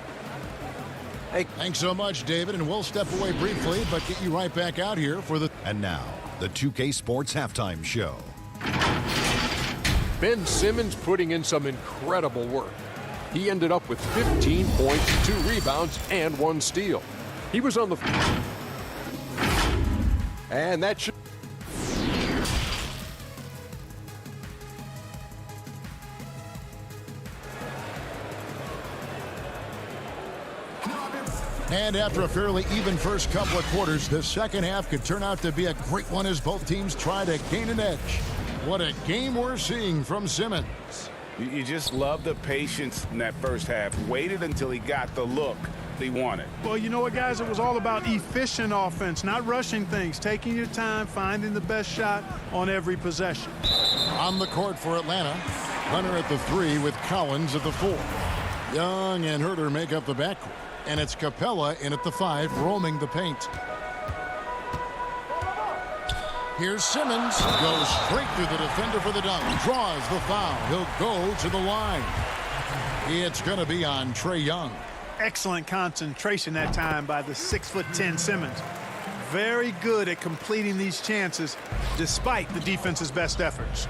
[SPEAKER 1] Hey, thanks so much, David, and we'll step away briefly, but get you right back out here for the...
[SPEAKER 13] And now, the 2K Sports Halftime Show.
[SPEAKER 8] Ben Simmons putting in some incredible work. He ended up with 15 points, 2 rebounds, and 1 steal. He was on the... And that should...
[SPEAKER 1] And after a fairly even first couple of quarters, the second half could turn out to be a great one as both teams try to gain an edge. What a game we're seeing from Simmons.
[SPEAKER 6] You just love the patience in that first half. Waited until he got the look he wanted.
[SPEAKER 10] Well, you know what, guys? It was all about efficient offense, not rushing things, taking your time, finding the best shot on every possession.
[SPEAKER 1] On the court for Atlanta, Hunter at the 3 with Collins at the 4. Young and Huerter make up the backcourt. And it's Capella in at the 5, roaming the paint. Here's Simmons. Goes straight through the defender for the dunk. Draws the foul. He'll go to the line. It's going to be on Trae Young.
[SPEAKER 10] Excellent concentration that time by the 6'10" Simmons. Very good at completing these chances despite the defense's best efforts.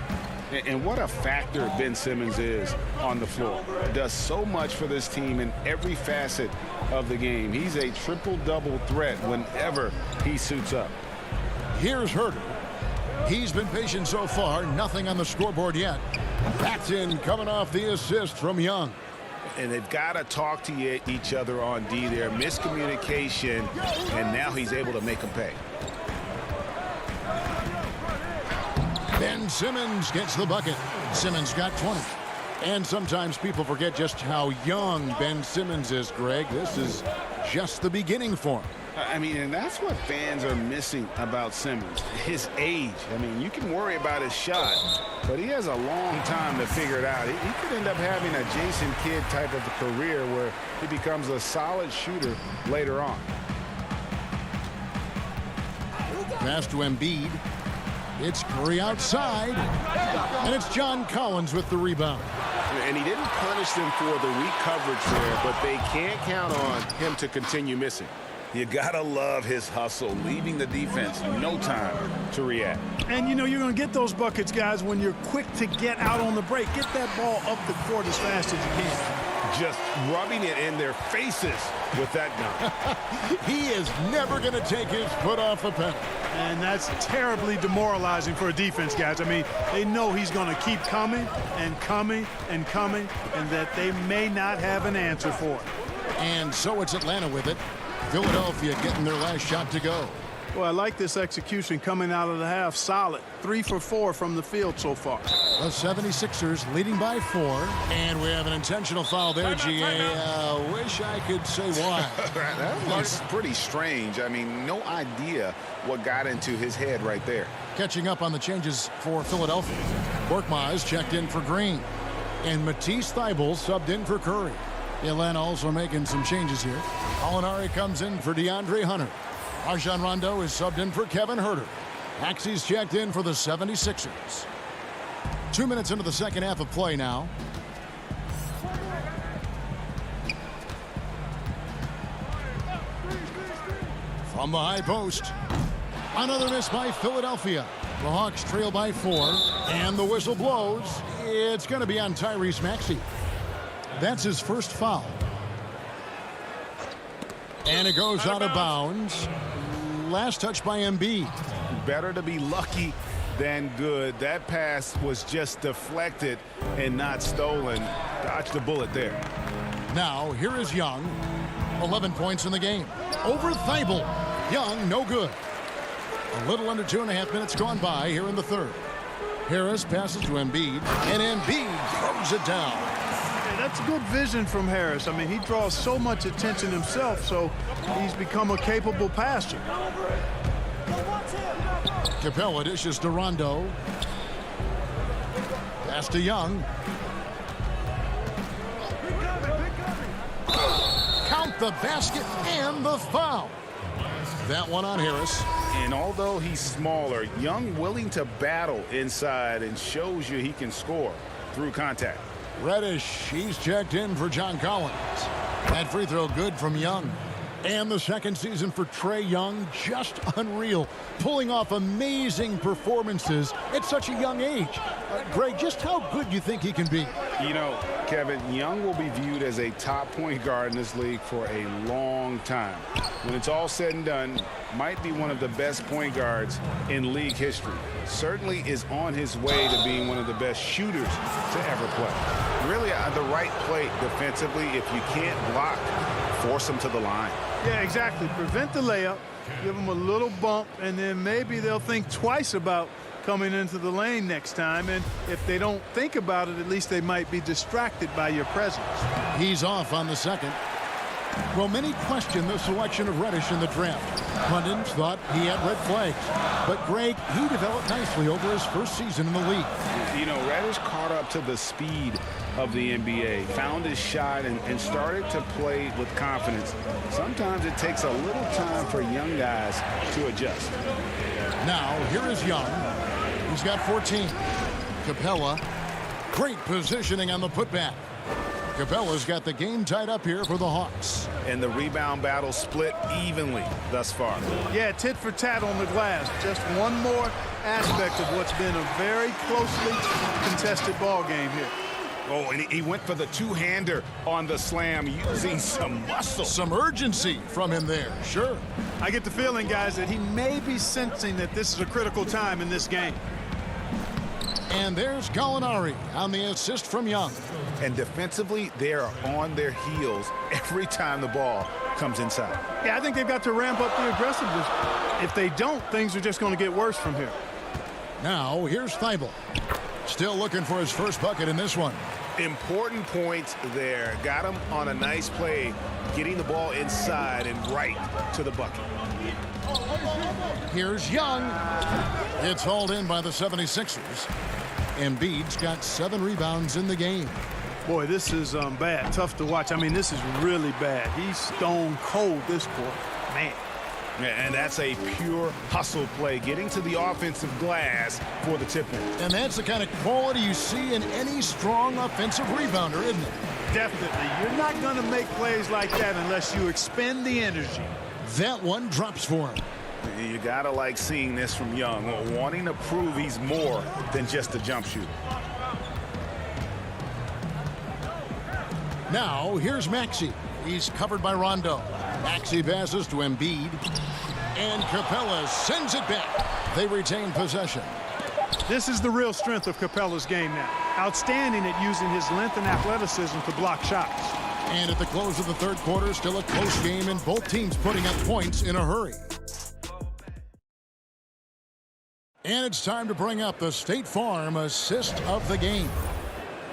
[SPEAKER 6] And what a factor Ben Simmons is on the floor. Does so much for this team in every facet of the game. He's a triple-double threat whenever he suits up.
[SPEAKER 1] Here's Huerter. He's been patient so far. Nothing on the scoreboard yet. Paxton coming off the assist from Young.
[SPEAKER 6] And they've got to talk to each other on D there. Miscommunication, and now he's able to make them pay.
[SPEAKER 1] Ben Simmons gets the bucket. Simmons got 20. And sometimes people forget just how young Ben Simmons is, Greg. This is just the beginning for him.
[SPEAKER 6] I mean, and that's what fans are missing about Simmons, his age. I mean, you can worry about his shot, but he has a long time to figure it out. He could end up having a Jason Kidd type of a career where he becomes a solid shooter later on.
[SPEAKER 1] Pass to Embiid. It's Curry outside, and it's John Collins with the rebound.
[SPEAKER 11] And he didn't punish them for the weak coverage there, but they can't count on him to continue missing.
[SPEAKER 6] You gotta love his hustle, leaving the defense no time to react.
[SPEAKER 10] And you know you're going to get those buckets, guys, when you're quick to get out on the break. Get that ball up the court as fast as you can.
[SPEAKER 11] Just rubbing it in their faces with that gun.
[SPEAKER 1] He is never going to take his foot off the pedal.
[SPEAKER 10] And that's terribly demoralizing for a defense, guys. I mean, they know he's going to keep coming and coming and coming, and that they may not have an answer for it.
[SPEAKER 1] And so it's Atlanta with it. Philadelphia getting their last shot to go.
[SPEAKER 10] Well, I like this execution coming out of the half. Solid. 3 for 4 from the field so far.
[SPEAKER 1] The 76ers leading by 4. And we have an intentional foul there, GA. Wish I could say why.
[SPEAKER 3] That was pretty strange. I mean, no idea what got into his head right there.
[SPEAKER 1] Catching up on the changes for Philadelphia. Korkmaz checked in for Green. And Matisse Thybulle subbed in for Curry. Atlanta also making some changes here. Gallinari comes in for DeAndre Hunter. Rajon Rondo is subbed in for Kevin Huerter. Maxey's checked in for the 76ers. 2 minutes into the second half of play now. From the high post. Another miss by Philadelphia. The Hawks trail by 4. And the whistle blows. It's going to be on Tyrese Maxey. That's his first foul. And it goes out of bounds. Last touch by Embiid.
[SPEAKER 3] Better to be lucky than good. That pass was just deflected and not stolen. Dodged the bullet there.
[SPEAKER 1] Now, here is Young. 11 points in the game. Over Thybulle. Young, no good. A little under 2.5 minutes gone by here in the third. Harris passes to Embiid, and Embiid throws it down.
[SPEAKER 10] That's good vision from Harris. I mean, he draws so much attention himself, so he's become a capable passer.
[SPEAKER 1] Capella dishes to Rondo. Pass to Young. Count the basket and the foul. That one on Harris.
[SPEAKER 3] And although he's smaller, Young willing to battle inside and shows you he can score through contact.
[SPEAKER 1] Reddish, he's checked in for John Collins. That free throw good from Young. And the second season for Trae Young, just unreal. Pulling off amazing performances at such a young age. Greg, just how good do you think he can be?
[SPEAKER 3] You know, Kevin, Young will be viewed as a top point guard in this league for a long time. When it's all said and done, might be one of the best point guards in league history. Certainly is on his way to being one of the best shooters to ever play. Really, at the right play defensively, if you can't block, force him to the line.
[SPEAKER 10] Yeah, exactly. Prevent the layup, give them a little bump, and then maybe they'll think twice about coming into the lane next time. And if they don't think about it, at least they might be distracted by your presence.
[SPEAKER 1] He's off on the second. Well, many question the selection of Reddish in the draft. Pundits thought he had red flags. But, Greg, he developed nicely over his first season in the league.
[SPEAKER 3] You know, Reddish caught up to the speed of the NBA, found his shot, and started to play with confidence. Sometimes it takes a little time for young guys to adjust.
[SPEAKER 1] Now, here is Young. He's got 14. Capella, great positioning on the putback. Capella's got the game tied up here for the Hawks.
[SPEAKER 3] And the rebound battle split evenly thus far.
[SPEAKER 10] Yeah, tit for tat on the glass. Just one more aspect of what's been a very closely contested ball game here.
[SPEAKER 3] Oh, and he went for the two-hander on the slam using some muscle.
[SPEAKER 1] Some urgency from him there, sure.
[SPEAKER 10] I get the feeling, guys, that he may be sensing that this is a critical time in this game.
[SPEAKER 1] And there's Gallinari on the assist from Young.
[SPEAKER 3] And defensively, they are on their heels every time the ball comes inside.
[SPEAKER 10] Yeah, I think they've got to ramp up the aggressiveness. If they don't, things are just going to get worse from here.
[SPEAKER 1] Now, here's Thybulle. Still looking for his first bucket in this one.
[SPEAKER 3] Important points there. Got him on a nice play, getting the ball inside and right to the bucket.
[SPEAKER 1] Here's Young. It's hauled in by the 76ers. Embiid's got 7 rebounds in the game.
[SPEAKER 10] Boy, this is bad. Tough to watch. I mean, this is really bad. He's stone cold this quarter. Man.
[SPEAKER 3] And that's a pure hustle play, getting to the offensive glass for the tip-in.
[SPEAKER 1] And that's the kind of quality you see in any strong offensive rebounder, isn't it?
[SPEAKER 10] Definitely. You're not going to make plays like that unless you expend the energy.
[SPEAKER 1] That one drops for him.
[SPEAKER 3] You gotta like seeing this from Young, wanting to prove he's more than just a jump shooter.
[SPEAKER 1] Now, here's Maxey. He's covered by Rondo. Maxey passes to Embiid. And Capella sends it back. They retain possession.
[SPEAKER 10] This is the real strength of Capella's game now. Outstanding at using his length and athleticism to block shots.
[SPEAKER 1] And at the close of the third quarter, still a close game and both teams putting up points in a hurry. And it's time to bring up the State Farm assist of the game.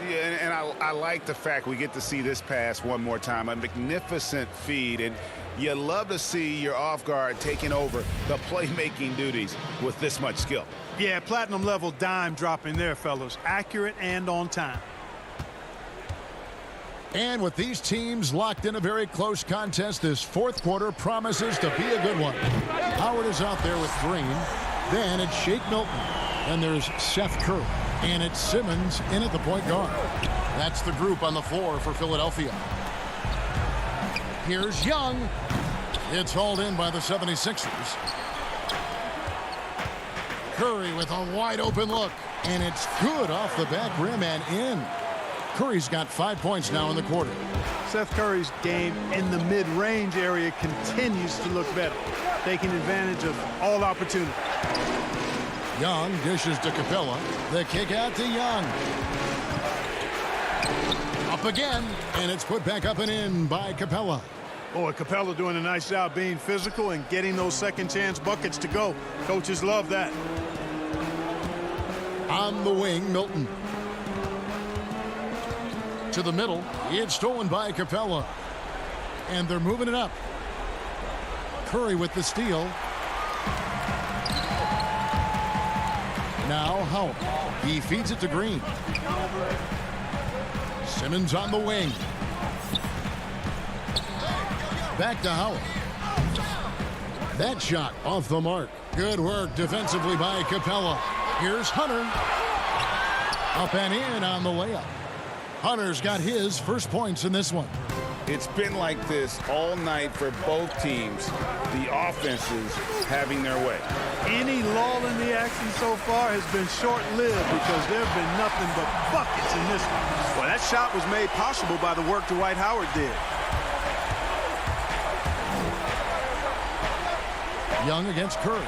[SPEAKER 3] Yeah, and I like the fact we get to see this pass one more time. A magnificent feed, and you love to see your off guard taking over the playmaking duties with this much skill.
[SPEAKER 10] Yeah, platinum level dime dropping there, fellas. Accurate and on time.
[SPEAKER 1] And with these teams locked in a very close contest, this fourth quarter promises to be a good one. Howard is out there with Green. Then it's Shake Milton. And there's Seth Curry. And it's Simmons in at the point guard. That's the group on the floor for Philadelphia. Here's Young. It's hauled in by the 76ers. Curry with a wide open look. And it's good off the back rim and in. Curry's got 5 points now in the quarter.
[SPEAKER 10] Seth Curry's game in the mid-range area continues to look better, taking advantage of all opportunity.
[SPEAKER 1] Young dishes to Capella. The kick out to Young. Up again, and it's put back up and in by Capella.
[SPEAKER 10] Boy, Capella doing a nice job being physical and getting those second chance buckets to go. Coaches love that.
[SPEAKER 1] On the wing, Milton. To the middle, it's stolen by Capella. And they're moving it up. Curry with the steal. Now Howard. He feeds it to Green. Simmons on the wing. Back to Howard. That shot off the mark. Good work defensively by Capella. Here's Hunter. Up and in on the layup. Hunter's got his first points in this one.
[SPEAKER 3] It's been like this all night for both teams. The offenses having their way.
[SPEAKER 10] Any lull in the action so far has been short-lived because there have been nothing but buckets in this one. Well, that shot was made possible by the work Dwight Howard did.
[SPEAKER 1] Young against Curry.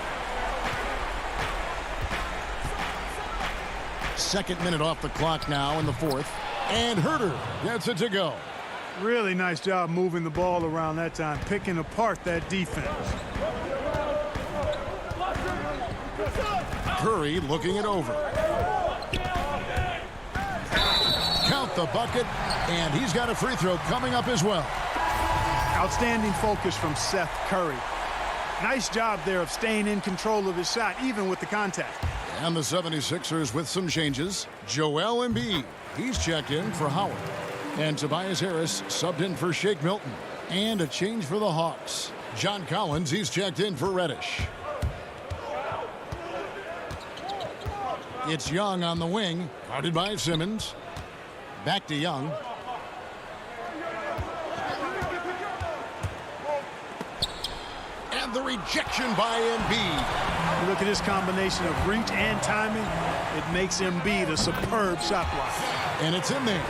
[SPEAKER 1] Second minute off the clock now in the fourth. And Herter gets it to go.
[SPEAKER 10] Really nice job moving the ball around that time, picking apart that defense.
[SPEAKER 1] Curry looking it over. Count the bucket, and he's got a free throw coming up as well.
[SPEAKER 10] Outstanding focus from Seth Curry. Nice job there of staying in control of his shot, even with the contact.
[SPEAKER 1] And the 76ers with some changes. Joel Embiid, he's checked in for Howard. And Tobias Harris subbed in for Shake Milton. And a change for the Hawks. John Collins, he's checked in for Reddish. It's Young on the wing, guarded by Simmons. Back to Young. And the rejection by Embiid.
[SPEAKER 10] You look at this combination of reach and timing, it makes Embiid a superb shot blocker.
[SPEAKER 1] And it's in there.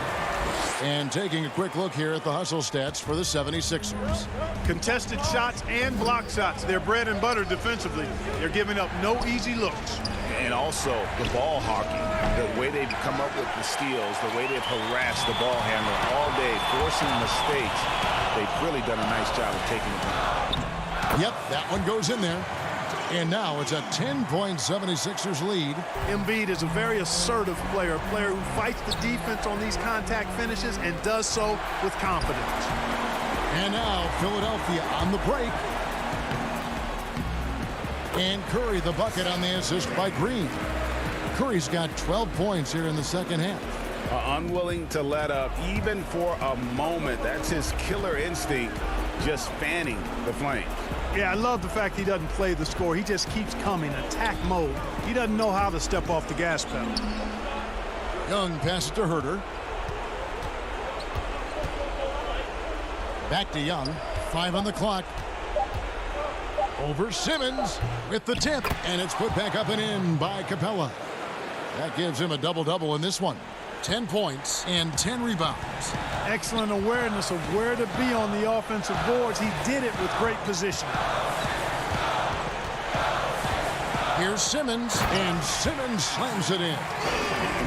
[SPEAKER 1] And taking a quick look here at the hustle stats for the 76ers.
[SPEAKER 10] Contested shots and block shots. They're bread and butter defensively. They're giving up no easy looks.
[SPEAKER 3] And also the ball hawking, the way they've come up with the steals, the way they've harassed the ball handler all day, forcing mistakes. They've really done a nice job of taking it down.
[SPEAKER 1] Yep, that one goes in there. And now it's a 10-point 76ers lead.
[SPEAKER 10] Embiid is a very assertive player, a player who fights the defense on these contact finishes and does so with confidence.
[SPEAKER 1] And now Philadelphia on the break. And Curry the bucket on the assist by Green. Curry's got 12 points here in the second half.
[SPEAKER 3] Unwilling to let up even for a moment. That's his killer instinct, just fanning the flames.
[SPEAKER 10] Yeah, I love the fact he doesn't play the score. He just keeps coming, attack mode. He doesn't know how to step off the gas pedal.
[SPEAKER 1] Young passes to Herter. Back to Young. 5 on the clock. Over Simmons with the tip, and it's put back up and in by Capella. That gives him a double-double in this one. 10 points and 10 rebounds.
[SPEAKER 10] Excellent awareness of where to be on the offensive boards. He did it with great position.
[SPEAKER 1] Here's Simmons, and Simmons slams it in.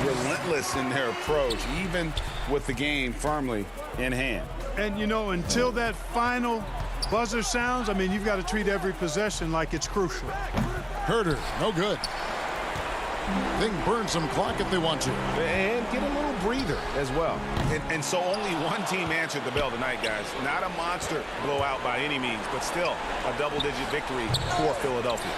[SPEAKER 3] Relentless in their approach, even with the game firmly in hand.
[SPEAKER 10] And, you know, until that final buzzer sounds, I mean, you've got to treat every possession like it's crucial.
[SPEAKER 1] Herder, no good. They can burn some clock if they want to.
[SPEAKER 3] And get a little breather as well.
[SPEAKER 6] And so only one team answered the bell tonight, guys. Not a monster blowout by any means, but still a double-digit victory for Philadelphia.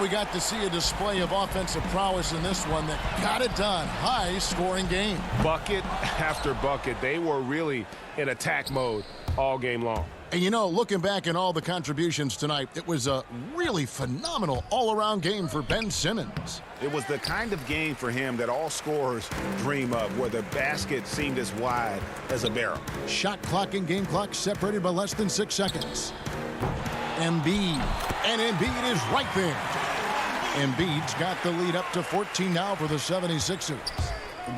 [SPEAKER 1] We got to see a display of offensive prowess in this one that got it done. High-scoring game.
[SPEAKER 11] Bucket after bucket. They were really in attack mode all game long.
[SPEAKER 1] And, you know, looking back at all the contributions tonight, it was a really phenomenal all-around game for Ben Simmons.
[SPEAKER 6] It was the kind of game for him that all scorers dream of, where the basket seemed as wide as a barrel.
[SPEAKER 1] Shot clock and game clock separated by less than 6 seconds. Embiid. And Embiid is right there. Embiid's got the lead up to 14 now for the 76ers.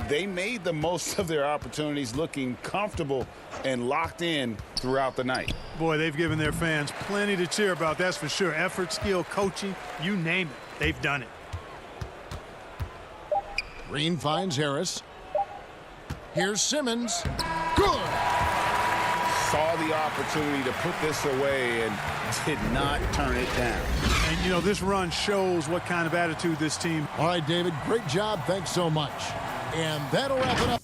[SPEAKER 3] They made the most of their opportunities, looking comfortable and locked in throughout the night.
[SPEAKER 10] Boy, they've given their fans plenty to cheer about, that's for sure. Effort, skill, coaching, you name it, they've done it.
[SPEAKER 1] Green finds Harris. Here's Simmons. Good.
[SPEAKER 3] Saw the opportunity to put this away and did not turn it down.
[SPEAKER 10] And, you know, this run shows what kind of attitude this team.
[SPEAKER 1] All right, David, great job. Thanks so much. And that'll wrap it up.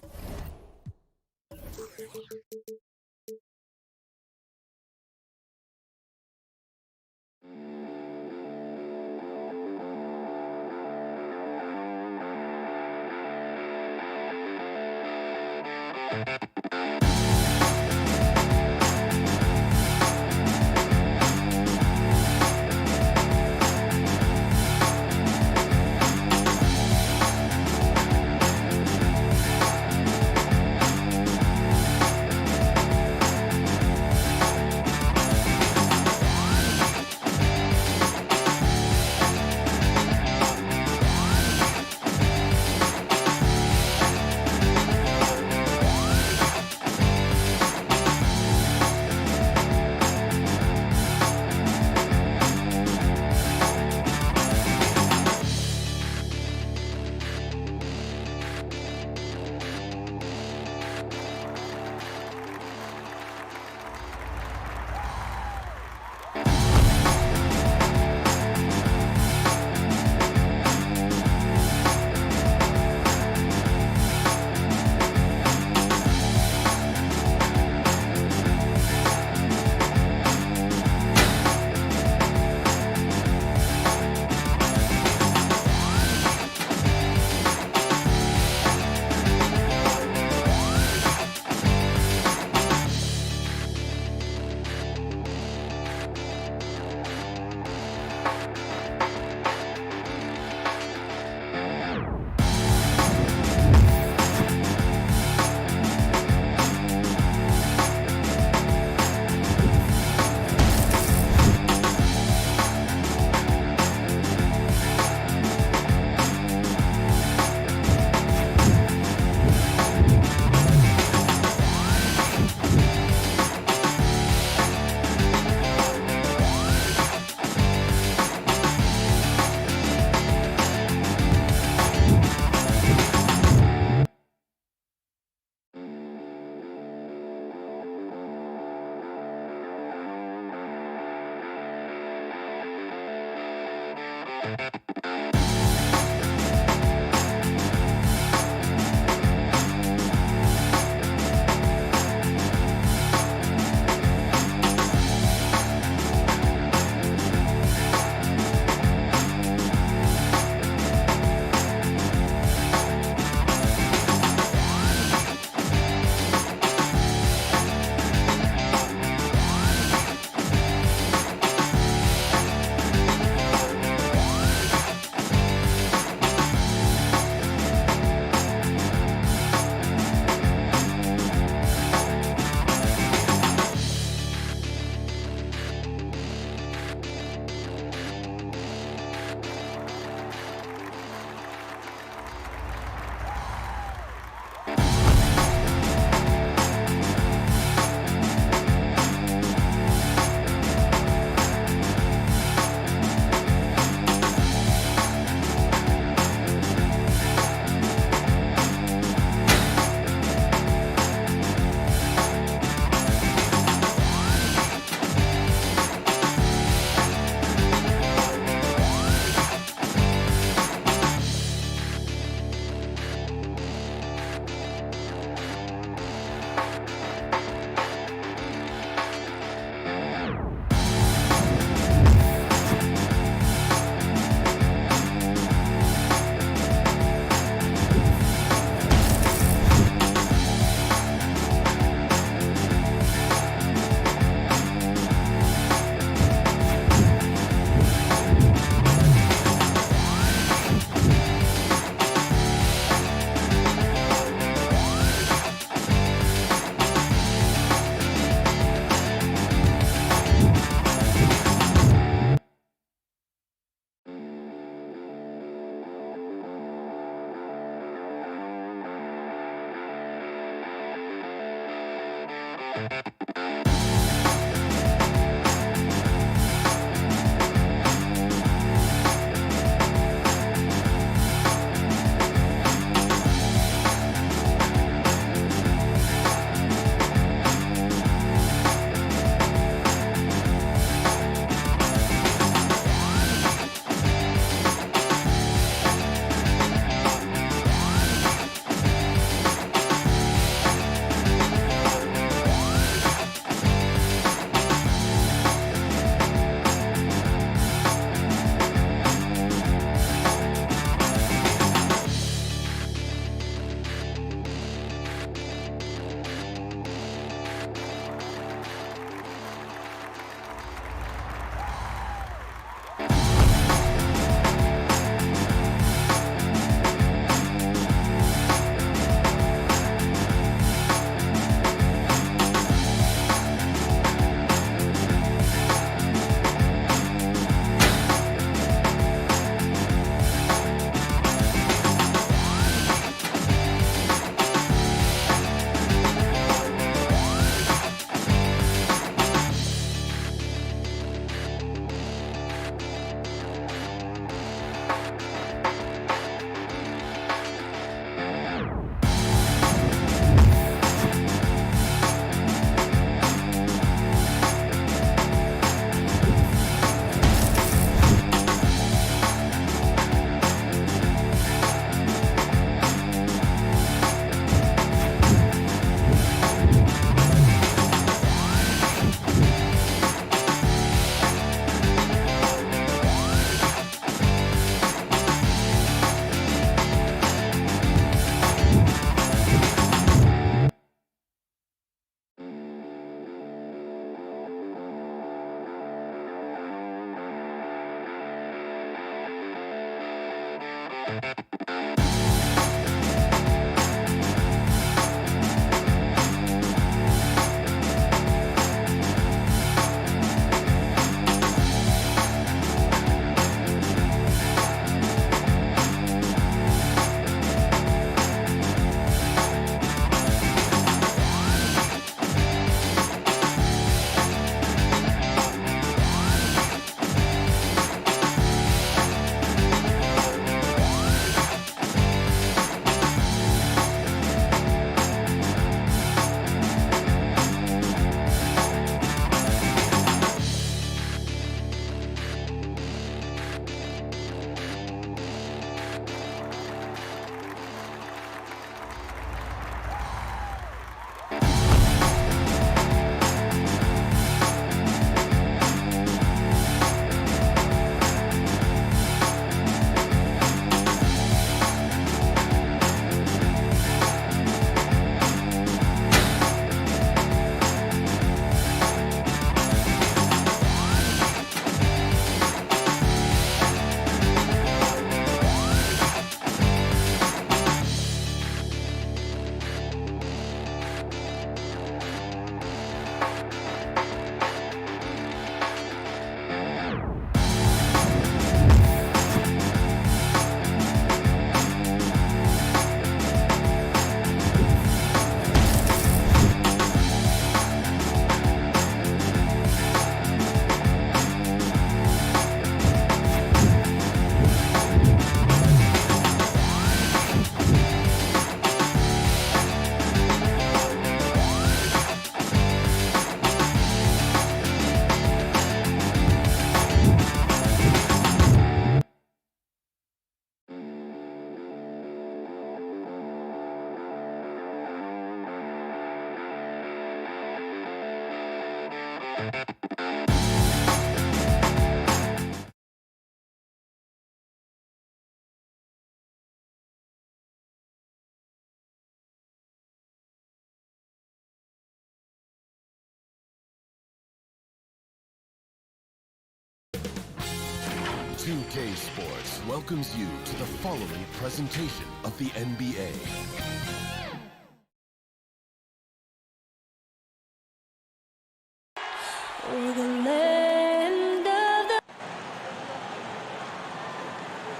[SPEAKER 9] 2K Sports welcomes you to the following presentation of the NBA.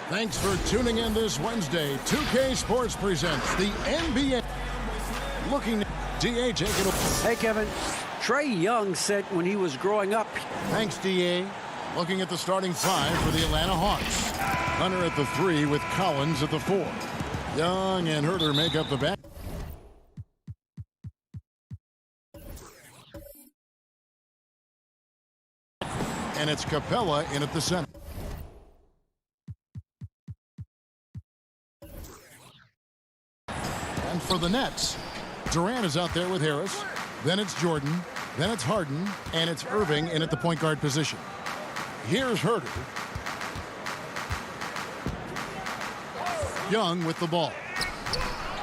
[SPEAKER 1] Thanks for tuning in this Wednesday. 2K Sports presents the NBA. Looking D.A. take it.
[SPEAKER 2] Hey, Kevin. Trae Young said when he was growing up.
[SPEAKER 1] Thanks, D.A. Looking at the starting five for the Atlanta Hawks. Hunter at the 3 with Collins at the 4. Young and Herter make up the back. And it's Capella in at the center. And for the Nets, Durant is out there with Harris. Then it's Jordan. Then it's Harden. And it's Irving in at the point guard position. Here's Herter. Young with the ball.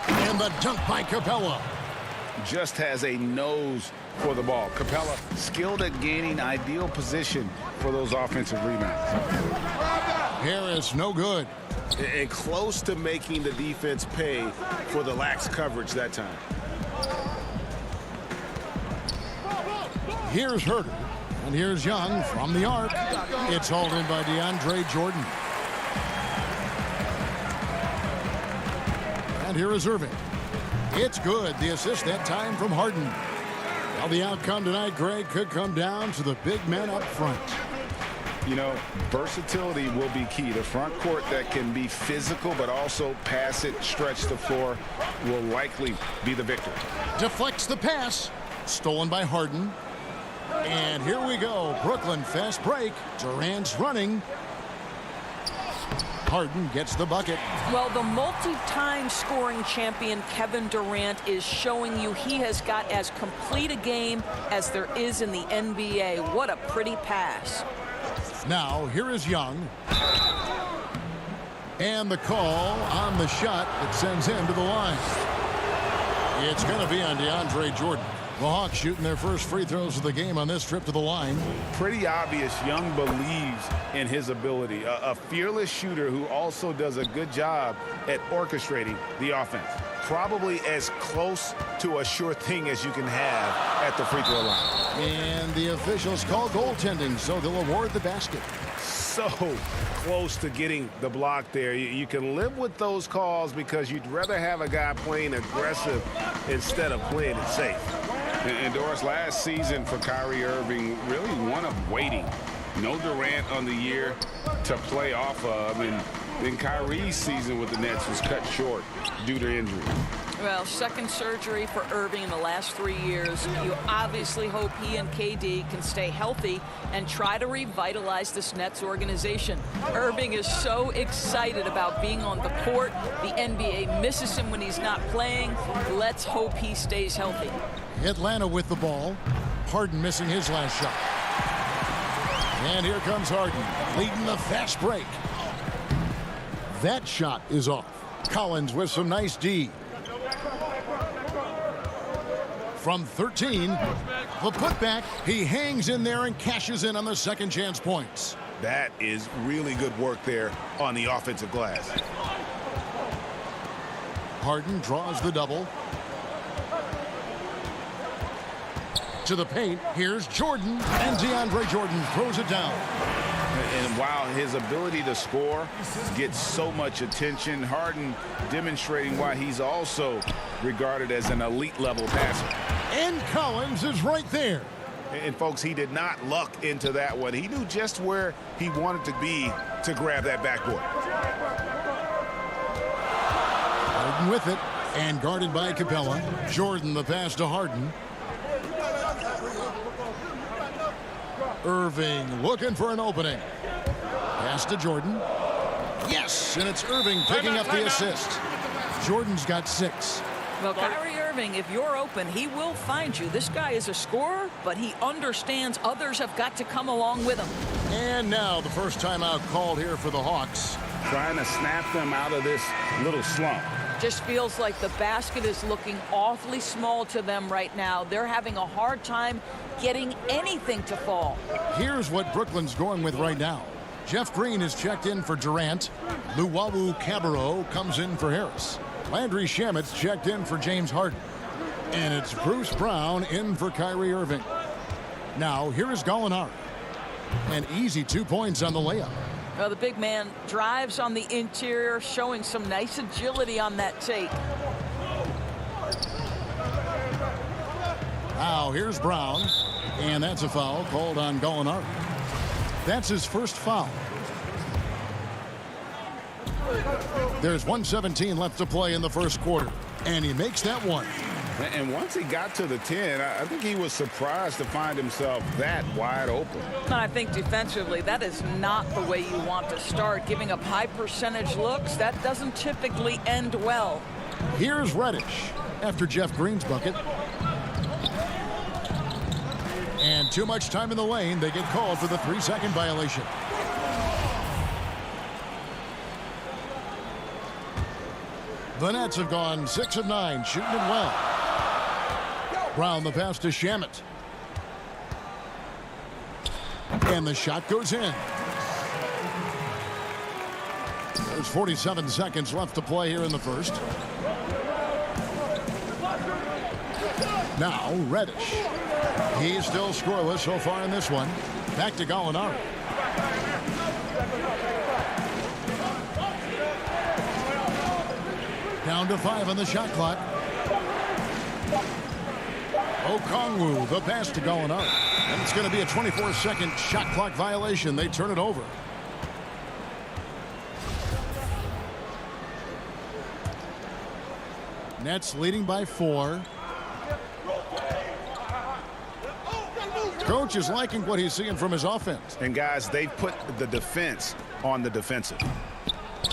[SPEAKER 1] And the dunk by Capella.
[SPEAKER 3] Just has a nose for the ball. Capella skilled at gaining ideal position for those offensive rebounds.
[SPEAKER 1] Harris, no good.
[SPEAKER 11] And close to making the defense pay for the lax coverage that time.
[SPEAKER 1] Here's Herter. And here's Young from the arc. It's hauled in by DeAndre Jordan. And here is Irving. It's good. The assist that time from Harden. Well, the outcome tonight, Greg, could come down to the big men up front.
[SPEAKER 3] You know, versatility will be key. The front court that can be physical but also pass it, stretch the floor will likely be the victor.
[SPEAKER 1] Deflects the pass. Stolen by Harden. And here we go. Brooklyn fast break. Durant's running. Harden gets the bucket.
[SPEAKER 14] Well, the multi-time scoring champion Kevin Durant is showing you he has got as complete a game as there is in the NBA. What a pretty pass.
[SPEAKER 1] Now, here is Young. And the call on the shot that sends him to the line. It's going to be on DeAndre Jordan. The Hawks shooting their first free throws of the game on this trip to the line.
[SPEAKER 3] Pretty obvious Young believes in his ability. A fearless shooter who also does a good job at orchestrating the offense. Probably as close to a sure thing as you can have at the free throw line.
[SPEAKER 1] And the officials call goaltending, so they'll award the basket.
[SPEAKER 3] So close to getting the block there. You can live with those calls because you'd rather have a guy playing aggressive instead of playing it safe. And Doris, last season for Kyrie Irving, really one of waiting. No Durant on the year to play off of, and then Kyrie's season with the Nets was cut short due to injury.
[SPEAKER 14] Well, second surgery for Irving in the last 3 years. You obviously hope he and KD can stay healthy and try to revitalize this Nets organization. Irving is so excited about being on the court. The NBA misses him when he's not playing. Let's hope he stays healthy.
[SPEAKER 1] Atlanta with the ball. Harden missing his last shot. And here comes Harden, leading the fast break. That shot is off. Collins with some nice D. From 13, the putback. He hangs in there and cashes in on the second chance points.
[SPEAKER 3] That is really good work there on the offensive glass.
[SPEAKER 1] Harden draws the double. To the paint, here's Jordan, and DeAndre Jordan throws it down.
[SPEAKER 3] And while his ability to score gets so much attention, Harden demonstrating why he's also regarded as an elite level passer.
[SPEAKER 1] And Collins is right there.
[SPEAKER 3] And folks, he did not luck into that one. He knew just where he wanted to be to grab that backboard.
[SPEAKER 1] Harden with it, and guarded by Capella. Jordan the pass to Harden. Irving looking for an opening. Pass to Jordan. Yes, and it's Irving picking up the assist. Jordan's got 6.
[SPEAKER 14] Well, Kyrie Irving, if you're open, he will find you. This guy is a scorer, but he understands others have got to come along with him.
[SPEAKER 1] And now the first timeout called here for the Hawks.
[SPEAKER 3] Trying to snap them out of this little slump.
[SPEAKER 14] Just feels like the basket is looking awfully small to them right now. They're having a hard time getting anything to fall.
[SPEAKER 1] Here's what Brooklyn's going with right now. Jeff Green is checked in for Durant. Luwawu Cabarrot comes in for Harris. Landry Shamet's checked in for James Harden. And it's Bruce Brown in for Kyrie Irving. Now, here is Gallinari. An easy 2 points on the layup.
[SPEAKER 14] Well, the big man drives on the interior, showing some nice agility on that take.
[SPEAKER 1] Now here's Brown, and that's a foul called on Gallinari. That's his first foul. There's 1:17 left to play in the first quarter, and he makes that one.
[SPEAKER 3] And once he got to the 10, I think he was surprised to find himself that wide open.
[SPEAKER 14] I think defensively, that is not the way you want to start. Giving up high percentage looks, that doesn't typically end well.
[SPEAKER 1] Here's Reddish after Jeff Green's bucket. And too much time in the lane. They get called for the 3-second violation. The Nets have gone 6 of 9, shooting it well. Brown the pass to Shamet. And the shot goes in. There's 47 seconds left to play here in the first. Now Reddish. He's still scoreless so far in this one. Back to Gallinari. Down to 5 on the shot clock. Okongwu, the pass to Gallinari. And it's going to be a 24-second shot clock violation. They turn it over. Nets leading by 4. Coach is liking what he's seeing from his offense.
[SPEAKER 3] And guys, they put the defense on the defensive.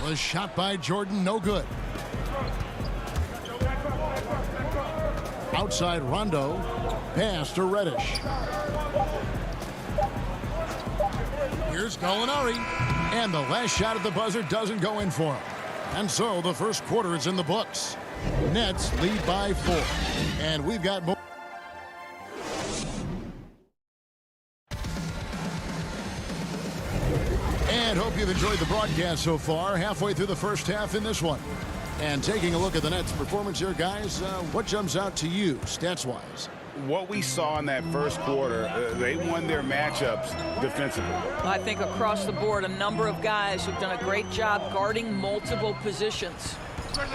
[SPEAKER 1] Was shot by Jordan, no good. Outside Rondo, pass to Reddish. Here's Gallinari, and the last shot at the buzzer doesn't go in for him. And so the first quarter is in the books. Nets lead by 4, and we've got more. And hope you've enjoyed the broadcast so far. Halfway through the first half in this one. And taking a look at the Nets' performance here, guys, what jumps out to you, stats-wise?
[SPEAKER 3] What we saw in that first quarter, they won their matchups defensively.
[SPEAKER 14] I think across the board, a number of guys who've done a great job guarding multiple positions.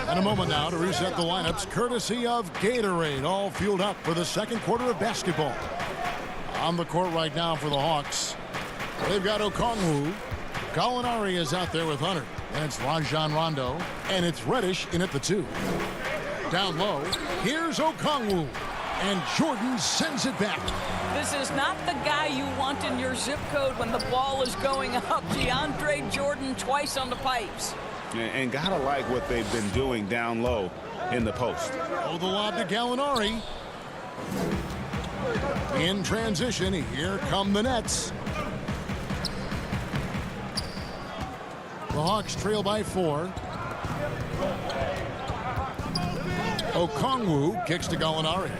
[SPEAKER 1] And a moment now to reset the lineups, courtesy of Gatorade, all fueled up for the second quarter of basketball. On the court right now for the Hawks, they've got Okongwu. Gallinari is out there with Hunter. And it's Rajon Rondo. And it's Reddish in at the 2. Down low, here's Okongwu. And Jordan sends it back.
[SPEAKER 14] This is not the guy you want in your zip code when the ball is going up. DeAndre Jordan twice on the pipes.
[SPEAKER 3] And gotta like what they've been doing down low in the post.
[SPEAKER 1] Oh, the lob to Gallinari. In transition, here come the Nets. The Hawks trail by 4. Okongwu kicks to Gallinari.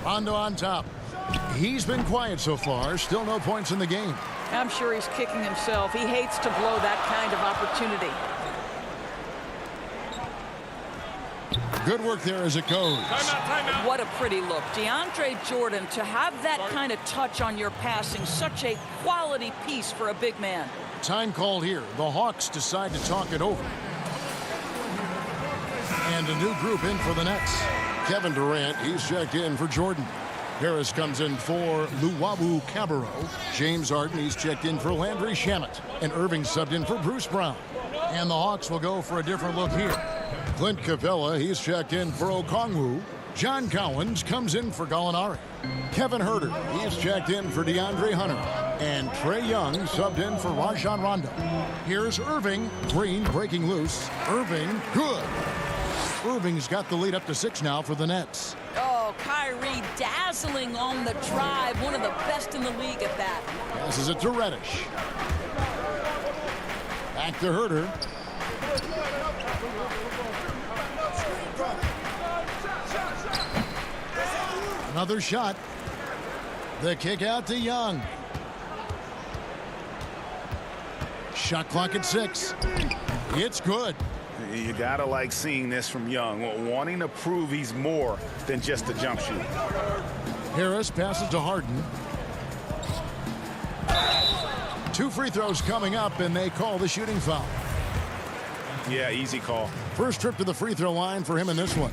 [SPEAKER 1] Rondo on top. He's been quiet so far. Still no points in the game.
[SPEAKER 14] I'm sure he's kicking himself. He hates to blow that kind of opportunity.
[SPEAKER 1] Good work there as it goes.
[SPEAKER 14] Timeout. What a pretty look. DeAndre Jordan, to have that kind of touch on your passing, such a quality piece for a big man.
[SPEAKER 1] Time called here. The Hawks decide to talk it over. And a new group in for the Nets. Kevin Durant, he's checked in for Jordan. Harris comes in for Luwawu Cabarro. James Harden, he's checked in for Landry Shamet. And Irving subbed in for Bruce Brown. And the Hawks will go for a different look here. Clint Capella, he's checked in for Okongwu. John Collins comes in for Gallinari. Kevin Huerter, he's checked in for DeAndre Hunter. And Trae Young subbed in for Rajon Rondo. Here's Irving. Green breaking loose. Irving, good. Irving's got the lead up to 6 now for the Nets.
[SPEAKER 14] Oh, Kyrie dazzling on the drive. One of the best in the league at that.
[SPEAKER 1] Passes it to Reddish. Back to Huerter. Another shot. The kick out to Young. Shot clock at 6. It's good.
[SPEAKER 3] You gotta like seeing this from Young, wanting to prove he's more than just a jump shooter.
[SPEAKER 1] Harris passes to Harden. 2 free throws coming up, and they call the shooting foul.
[SPEAKER 3] Yeah, easy call.
[SPEAKER 1] First trip to the free throw line for him in this one.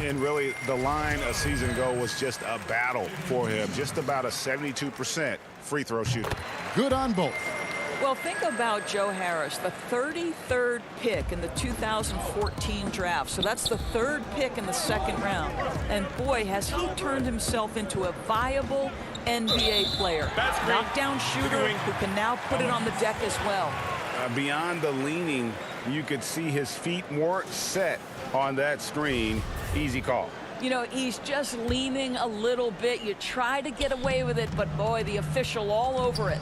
[SPEAKER 6] And really, the line a season ago was just a battle for him. Just about a 72% free throw shooter.
[SPEAKER 1] Good on both.
[SPEAKER 14] Well, think about Joe Harris, the 33rd pick in the 2014 draft. So that's the 3rd pick in the 2nd round. And boy, has he turned himself into a viable NBA player. Knockdown shooter who can now put it on the deck as well.
[SPEAKER 3] Beyond the leaning, you could see his feet more set on that screen. Easy call.
[SPEAKER 14] You know, he's just leaning a little bit. You try to get away with it, but boy, the official all over it.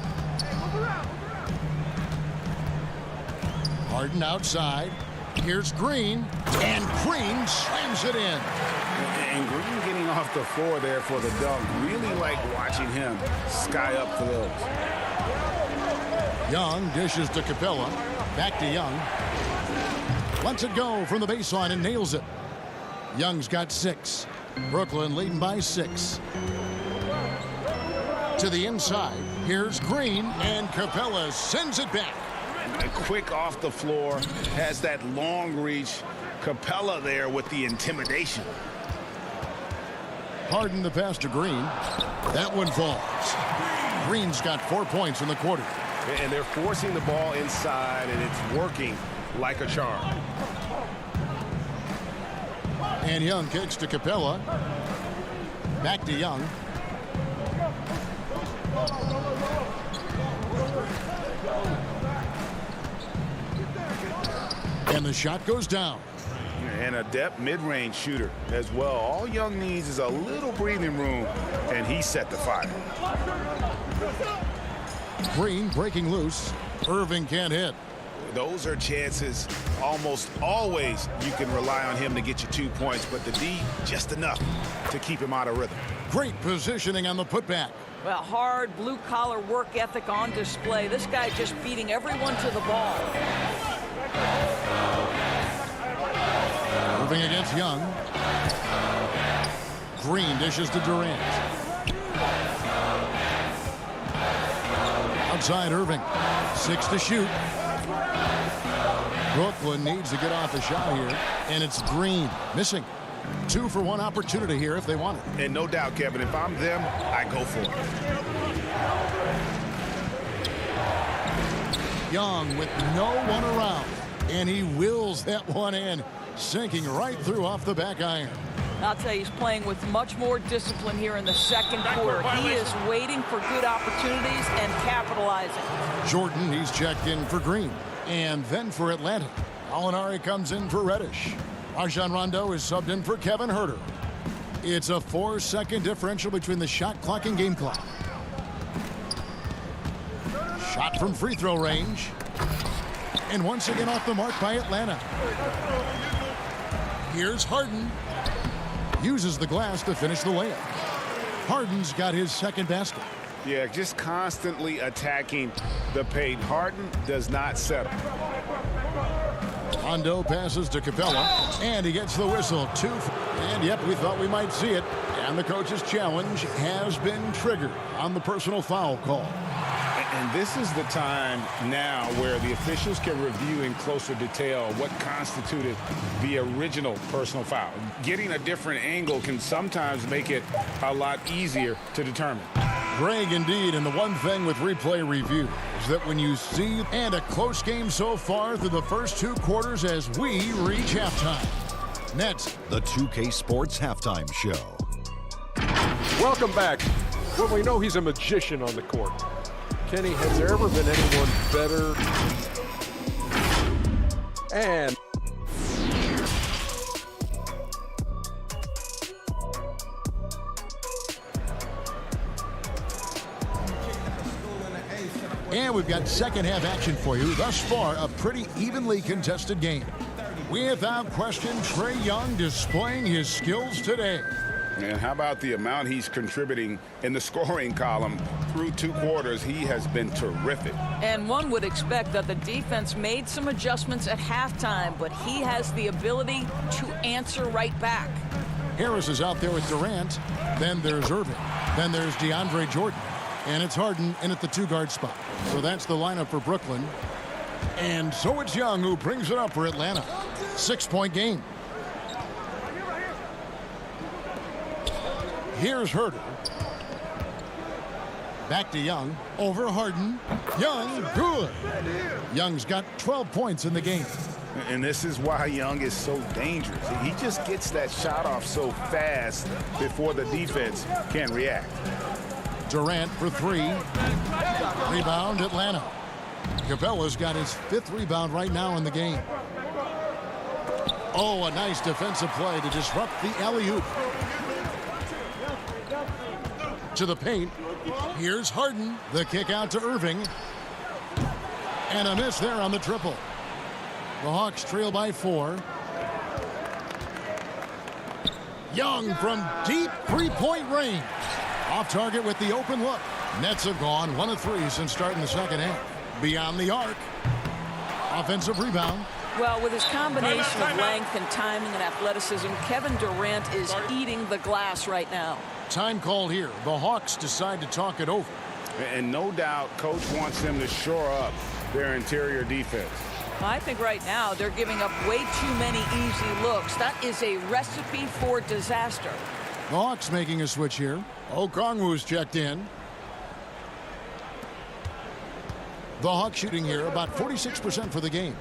[SPEAKER 1] Harden outside. Here's Green, and Green slams it in.
[SPEAKER 3] And Green getting off the floor there for the dunk. Really like watching him sky up for those.
[SPEAKER 1] Young dishes to Capella. Back to Young. Lets it go from the baseline and nails it. Young's got 6. Brooklyn leading by 6. To the inside. Here's Green, and Capella sends it back.
[SPEAKER 3] Quick off the floor, has that long reach. Capella there with the intimidation.
[SPEAKER 1] Harden the pass to Green. That one falls. Green's got 4 points in the quarter.
[SPEAKER 11] And they're forcing the ball inside, and it's working like a charm.
[SPEAKER 1] And Young kicks to Capella. Back to Young. And the shot goes down.
[SPEAKER 3] And a depth mid-range shooter as well. All Young needs is a little breathing room, and he set the fire.
[SPEAKER 1] Green breaking loose. Irving can't hit.
[SPEAKER 3] Those are chances almost always you can rely on him to get you 2 points, but the D just enough to keep him out of rhythm.
[SPEAKER 1] Great positioning on the putback.
[SPEAKER 14] Well, hard blue-collar work ethic on display. This guy just beating everyone to the ball.
[SPEAKER 1] Irving against Young. Green dishes to Durant. Outside Irving. 6 to shoot. Brooklyn needs to get off a shot here, and it's Green missing. 2 for 1 opportunity here if they want it.
[SPEAKER 3] And no doubt, Kevin, if I'm them, I go for it.
[SPEAKER 1] Young with no one around, and he wills that one in, sinking right through off the back iron.
[SPEAKER 14] I'll tell you, he's playing with much more discipline here in the 2nd quarter. He is waiting for good opportunities and capitalizing.
[SPEAKER 1] Jordan, he's checked in for Green. And then for Atlanta, Alinari comes in for Reddish. Rajon Rondo is subbed in for Kevin Huerter. It's a 4-second differential between the shot clock and game clock. Shot from free throw range. And once again off the mark by Atlanta. Here's Harden. Uses the glass to finish the layup. Harden's got his 2nd basket.
[SPEAKER 3] Yeah, just constantly attacking the paint. Harden does not settle.
[SPEAKER 1] Rondo passes to Capella, and he gets the whistle. 2. And yep, we thought we might see it. And the coach's challenge has been triggered on the personal foul call.
[SPEAKER 3] And this is the time now where the officials can review in closer detail what constituted the original personal foul. Getting a different angle can sometimes make it a lot easier to determine.
[SPEAKER 1] Greg, indeed, and the one thing with replay review is that when you see and a close game so far through the first 2 quarters as we reach halftime. Next,
[SPEAKER 13] the 2K Sports Halftime Show.
[SPEAKER 8] Welcome back. Well, we know he's a magician on the court. Kenny, has there ever been anyone better? And
[SPEAKER 1] we've got second half action for you. Thus far, a pretty evenly contested game. Without question, Trae Young displaying his skills today.
[SPEAKER 3] And how about the amount he's contributing in the scoring column through 2 quarters? He has been terrific.
[SPEAKER 14] And one would expect that the defense made some adjustments at halftime, but he has the ability to answer right back.
[SPEAKER 1] Harris is out there with Durant. Then there's Irving. Then there's DeAndre Jordan. And it's Harden in at the 2-guard spot. So that's the lineup for Brooklyn. And so it's Young who brings it up for Atlanta. 6-point game. Here's Herder. Back to Young. Over Harden. Young, good. Young's got 12 points in the game.
[SPEAKER 3] And this is why Young is so dangerous. He just gets that shot off so fast before the defense can react.
[SPEAKER 1] Durant for 3. Rebound, Atlanta. Capella's got his 5th rebound right now in the game. Oh, a nice defensive play to disrupt the alley-oop. To the paint. Here's Harden. The kick out to Irving. And a miss there on the triple. The Hawks trail by 4. Young from deep three-point range. Off target with the open look. Nets have gone 1 of 3 since starting the second half. Beyond the arc. Offensive rebound.
[SPEAKER 14] Well, with his combination of length and timing and athleticism, Kevin Durant is eating the glass right now.
[SPEAKER 1] Time called here. The Hawks decide to talk it over.
[SPEAKER 3] And no doubt, Coach wants them to shore up their interior defense.
[SPEAKER 14] I think right now they're giving up way too many easy looks. That is a recipe for disaster.
[SPEAKER 1] The Hawks making a switch here. Okongwu's checked in. The Hawks shooting here about 46% for the game.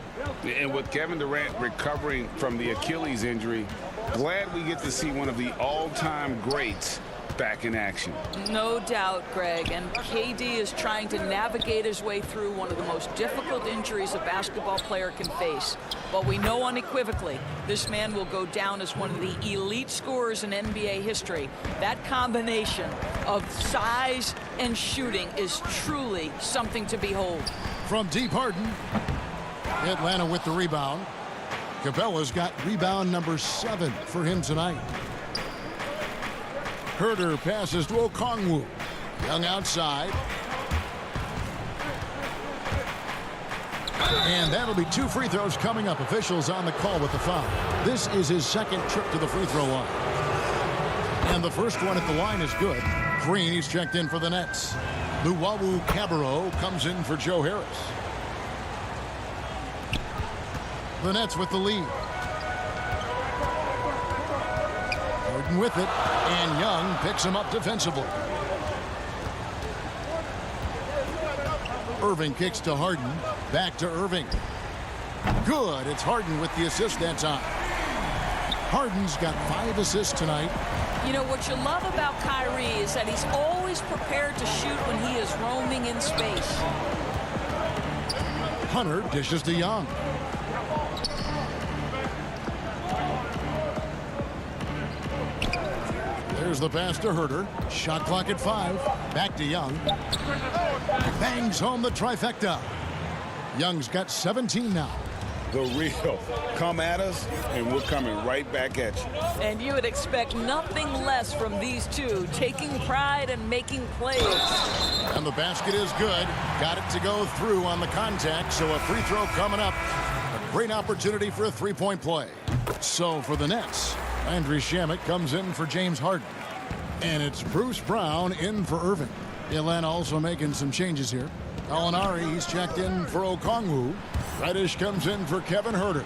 [SPEAKER 3] And with Kevin Durant recovering from the Achilles injury, glad we get to see one of the all-time greats back in action.
[SPEAKER 14] No doubt, Greg. And KD is trying to navigate his way through one of the most difficult injuries a basketball player can face. But we know unequivocally this man will go down as one of the elite scorers in NBA history. That combination of size and shooting is truly something to behold.
[SPEAKER 1] From deep, Harden. Atlanta with the rebound. Capella's got rebound number 7 for him tonight. Herder passes to Okongwu. Young outside. And that'll be 2 free throws coming up. Officials on the call with the foul. This is his 2nd trip to the free throw line. And the first one at the line is good. Green, he's checked in for the Nets. Luwawu Cabarro comes in for Joe Harris. The Nets with the lead. Harden with it, and Young picks him up defensively. Irving kicks to Harden. Back to Irving. Good. It's Harden with the assist that time. Harden's got 5 assists tonight.
[SPEAKER 14] You know, what you love about Kyrie is that he's always prepared to shoot when he is roaming in space.
[SPEAKER 1] Hunter dishes to Young. There's the pass to Herder. Shot clock at 5. Back to Young. Bangs home the trifecta. Young's got 17 now.
[SPEAKER 3] The real. Come at us, and we're coming right back at you.
[SPEAKER 14] And you would expect nothing less from these two, taking pride and making plays.
[SPEAKER 1] And the basket is good. Got it to go through on the contact, so a free throw coming up. A great opportunity for a three-point play. So for the Nets, Landry Shamet comes in for James Harden. And it's Bruce Brown in for Irving. Atlanta also making some changes here. Gallinari, he's checked in for Okongwu. Reddish comes in for Kevin Herder.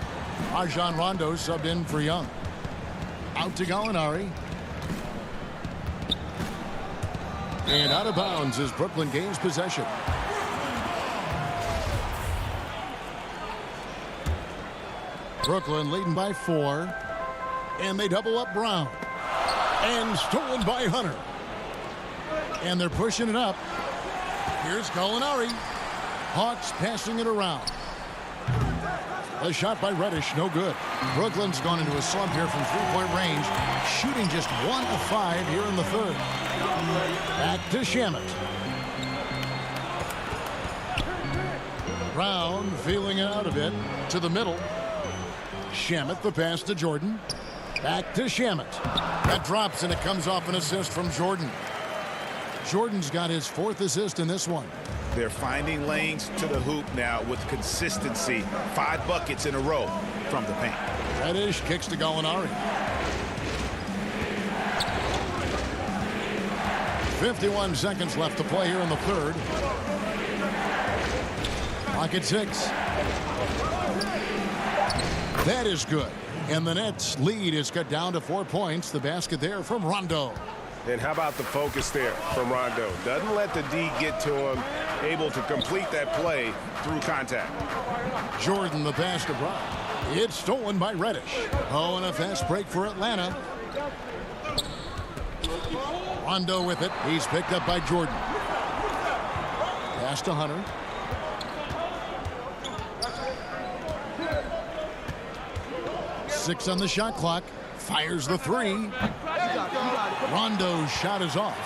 [SPEAKER 1] Rajon Rondo subbed in for Young. Out to Gallinari. And out of bounds as Brooklyn gains possession. Brooklyn leading by 4. And they double up Brown. And stolen by Hunter. And they're pushing it up. Here's Gallinari. Hawks passing it around. A shot by Reddish, no good. Brooklyn's gone into a slump here from three-point range, shooting just 1 of 5 here in the third. Back to Shamet. Brown feeling it out a bit to the middle. Shamet, the pass to Jordan. Back to Shamet. That drops, and it comes off an assist from Jordan. Jordan's got his 4th assist in this one.
[SPEAKER 6] They're finding lanes to the hoop now with consistency. 5 buckets in a row from the paint.
[SPEAKER 1] Reddish kicks to Gallinari. 51 seconds left to play here in the third. Clock at 6. That is good. And the Nets' lead is cut down to 4 points. The basket there from Rondo.
[SPEAKER 11] And how about the focus there from Rondo? Doesn't let the D get to him, able to complete that play through contact.
[SPEAKER 1] Jordan the pass to Brown. It's stolen by Reddish. Oh, and a fast break for Atlanta. Rondo with it. He's picked up by Jordan. Pass to Hunter. Six on the shot clock. Fires the three. Rondo's shot is off.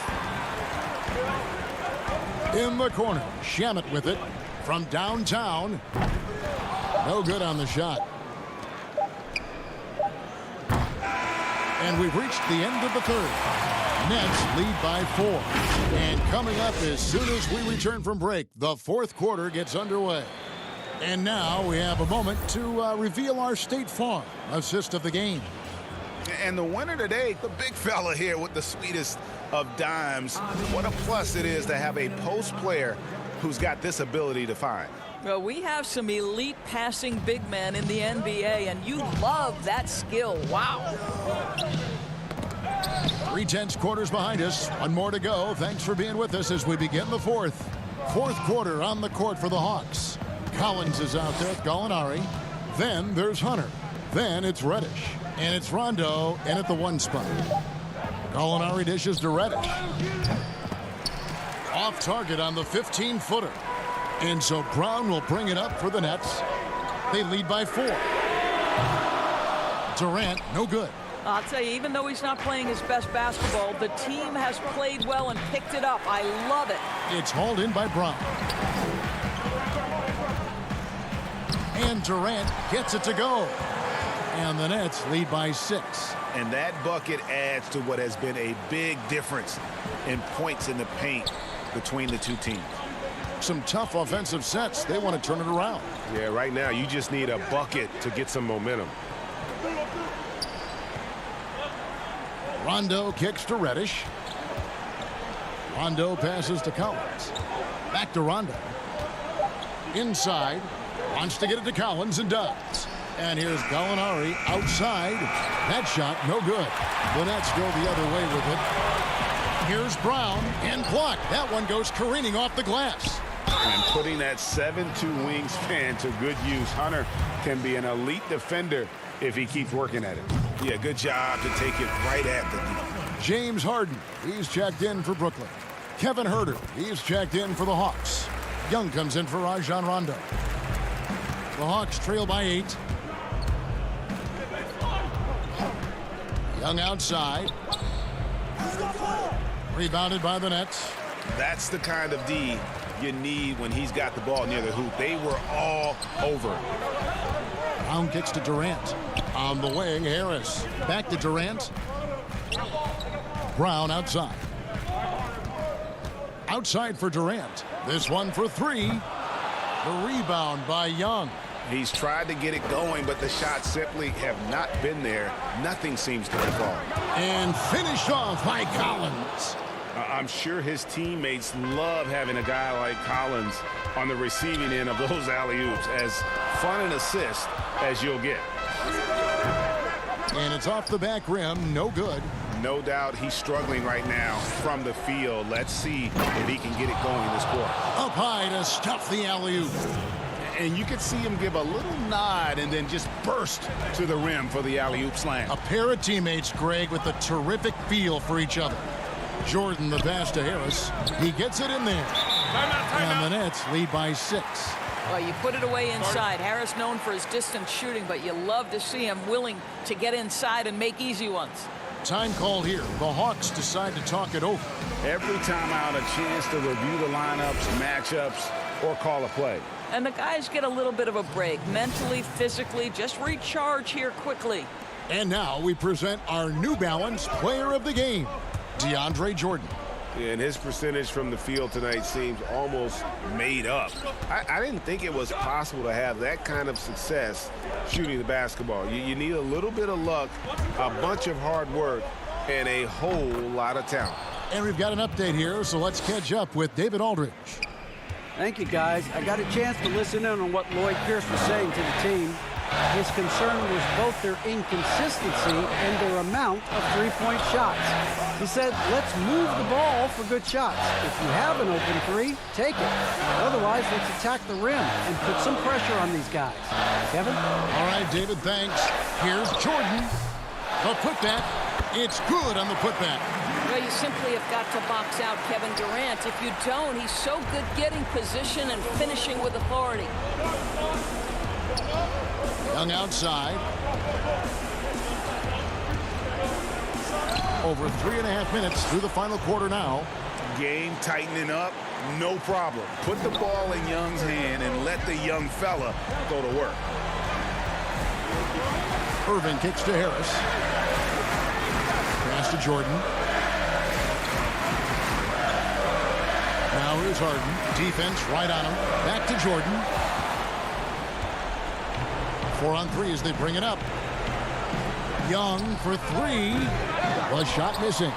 [SPEAKER 1] In the corner. Shamet with it from downtown. No good on the shot. And we've reached the end of the third. Nets lead by 4. And coming up as soon as we return from break, the fourth quarter gets underway. And now we have a moment to reveal our State Farm assist of the game.
[SPEAKER 6] And the winner today, the big fella here with the sweetest of dimes. What a plus it is to have a post player who's got this ability to find.
[SPEAKER 14] Well, we have some elite passing big men in the NBA, and you love that skill. Wow.
[SPEAKER 1] 3/10 quarters behind us. One more to go. Thanks for being with us as we begin the fourth. Fourth quarter on the court for the Hawks. Collins is out there with Gallinari. Then there's Hunter. Then it's Reddish. And it's Rondo in at the 1 spot. Gallinari dishes to Reddish. Off target on the 15-footer. And so Brown will bring it up for the Nets. They lead by 4. Durant, no good.
[SPEAKER 14] I'll tell you, even though he's not playing his best basketball, the team has played well and picked it up. I love it.
[SPEAKER 1] It's hauled in by Brown. And Durant gets it to go. And the Nets lead by 6.
[SPEAKER 6] And that bucket adds to what has been a big difference in points in the paint between the two teams.
[SPEAKER 1] Some tough offensive sets. They want to turn it around.
[SPEAKER 11] Yeah, right now you just need a bucket to get some momentum.
[SPEAKER 1] Rondo kicks to Reddish. Rondo passes to Collins. Back to Rondo. Inside. Wants to get it to Collins and does. And here's Gallinari outside. That shot no good. The Nets go the other way with it. Here's Brown and blocked. That one goes careening off the glass.
[SPEAKER 3] And putting that 7'2" wingspan to good use. Hunter can be an elite defender if he keeps working at it.
[SPEAKER 6] Yeah, good job to take it right at the D.
[SPEAKER 1] James Harden, he's checked in for Brooklyn. Kevin Huerter, he's checked in for the Hawks. Young comes in for Rajon Rondo. The Hawks trail by 8. Young outside. Rebounded by the Nets.
[SPEAKER 6] That's the kind of D you need when he's got the ball near the hoop. They were all over.
[SPEAKER 1] Brown kicks to Durant. On the wing, Harris. Back to Durant. Brown outside. Outside for Durant. This one for 3. The rebound by Young.
[SPEAKER 6] He's tried to get it going, but the shots simply have not been there. Nothing seems to have fallen.
[SPEAKER 1] And finished off by Collins.
[SPEAKER 3] I'm sure his teammates love having a guy like Collins on the receiving end of those alley-oops. As fun an assist as you'll get.
[SPEAKER 1] And it's off the back rim. No good.
[SPEAKER 6] No doubt he's struggling right now from the field. Let's see if he can get it going this quarter.
[SPEAKER 1] Up high to stuff the alley-oop.
[SPEAKER 6] And you could see him give a little nod and then just burst to the rim for the alley-oop slam.
[SPEAKER 1] A pair of teammates, Greg, with a terrific feel for each other. Jordan the pass to Harris. He gets it in there. And the Nets lead by 6.
[SPEAKER 14] Well, you put it away inside. Harris known for his distance shooting, but you love to see him willing to get inside and make easy ones.
[SPEAKER 1] Time called here. The Hawks decide to talk it over.
[SPEAKER 3] Every time out, a chance to review the lineups, matchups, or call a play.
[SPEAKER 14] And the guys get a little bit of a break, mentally, physically, just recharge here quickly.
[SPEAKER 1] And now we present our New Balance Player of the Game, DeAndre Jordan.
[SPEAKER 11] And his percentage from the field tonight seems almost made up. I didn't think it was possible to have that kind of success shooting the basketball. You need a little bit of luck, a bunch of hard work, and a whole lot of talent.
[SPEAKER 1] And we've got an update here, so let's catch up with David Aldridge.
[SPEAKER 2] Thank you, guys. I got a chance to listen in on what Lloyd Pierce was saying to the team. His concern was both their inconsistency and their amount of three-point shots. He said, let's move the ball for good shots. If you have an open three, take it. Otherwise, let's attack the rim and put some pressure on these guys. Kevin?
[SPEAKER 1] All right, David, thanks. Here's Jordan. The putback. It's good on the putback.
[SPEAKER 14] Well, you simply have got to box out Kevin Durant. If you don't, he's so good getting position and finishing with authority.
[SPEAKER 1] Young outside. Over 3.5 minutes through the final quarter now.
[SPEAKER 3] Game tightening up, no problem. Put the ball in Young's hand and let the young fella go to work.
[SPEAKER 1] Irving kicks to Harris. Pass to Jordan. Now here's Harden. Defense right on him. Back to Jordan. 4 on 3 as they bring it up. Young for 3. Was shot missing.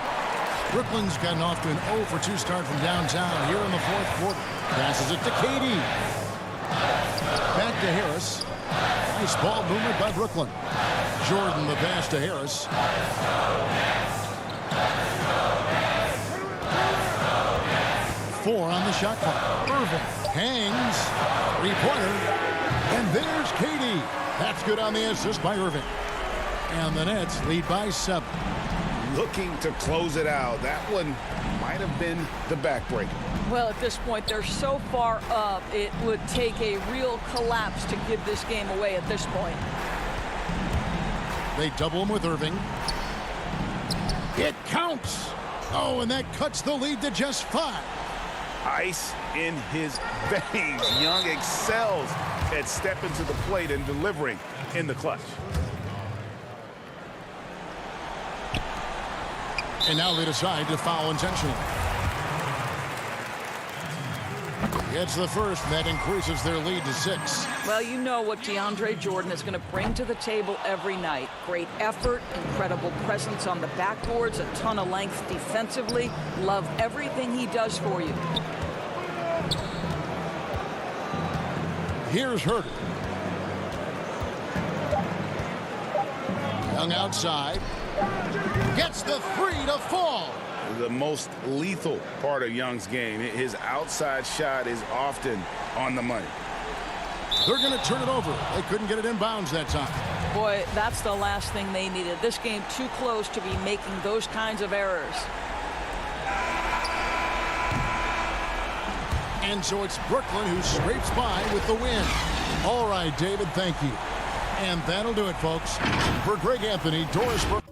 [SPEAKER 1] Brooklyn's gotten off to an 0 for 2 start from downtown here in the fourth quarter. Passes it to KD. Back to Harris. Nice ball movement by Brooklyn. Jordan the pass to Harris. Four on the shot clock. Irving hangs. 3-pointer. And there's KD. That's good on the assist by Irving. And the Nets lead by 7.
[SPEAKER 3] Looking to close it out. That one might have been the backbreaker.
[SPEAKER 14] Well, at this point, they're so far up, it would take a real collapse to give this game away at this point.
[SPEAKER 1] They double him with Irving. It counts. Oh, and that cuts the lead to just 5.
[SPEAKER 3] Ice in his veins. Young excels at stepping to the plate and delivering in the clutch.
[SPEAKER 1] And now they decide to foul intentionally. Gets the first, and that increases their lead to 6.
[SPEAKER 14] Well, you know what DeAndre Jordan is going to bring to the table every night. Great effort, incredible presence on the backboards, a ton of length defensively. Love everything he does for you.
[SPEAKER 1] Here's Herter. Young outside. Gets the 3 to fall.
[SPEAKER 3] The most lethal part of Young's game. His outside shot is often on the money.
[SPEAKER 1] They're going to turn it over. They couldn't get it in bounds that time.
[SPEAKER 14] Boy, that's the last thing they needed. This game too close to be making those kinds of errors.
[SPEAKER 1] And so it's Brooklyn who scrapes by with the win. All right, David, thank you. And that'll do it, folks. For Greg Anthony, Doris Burke.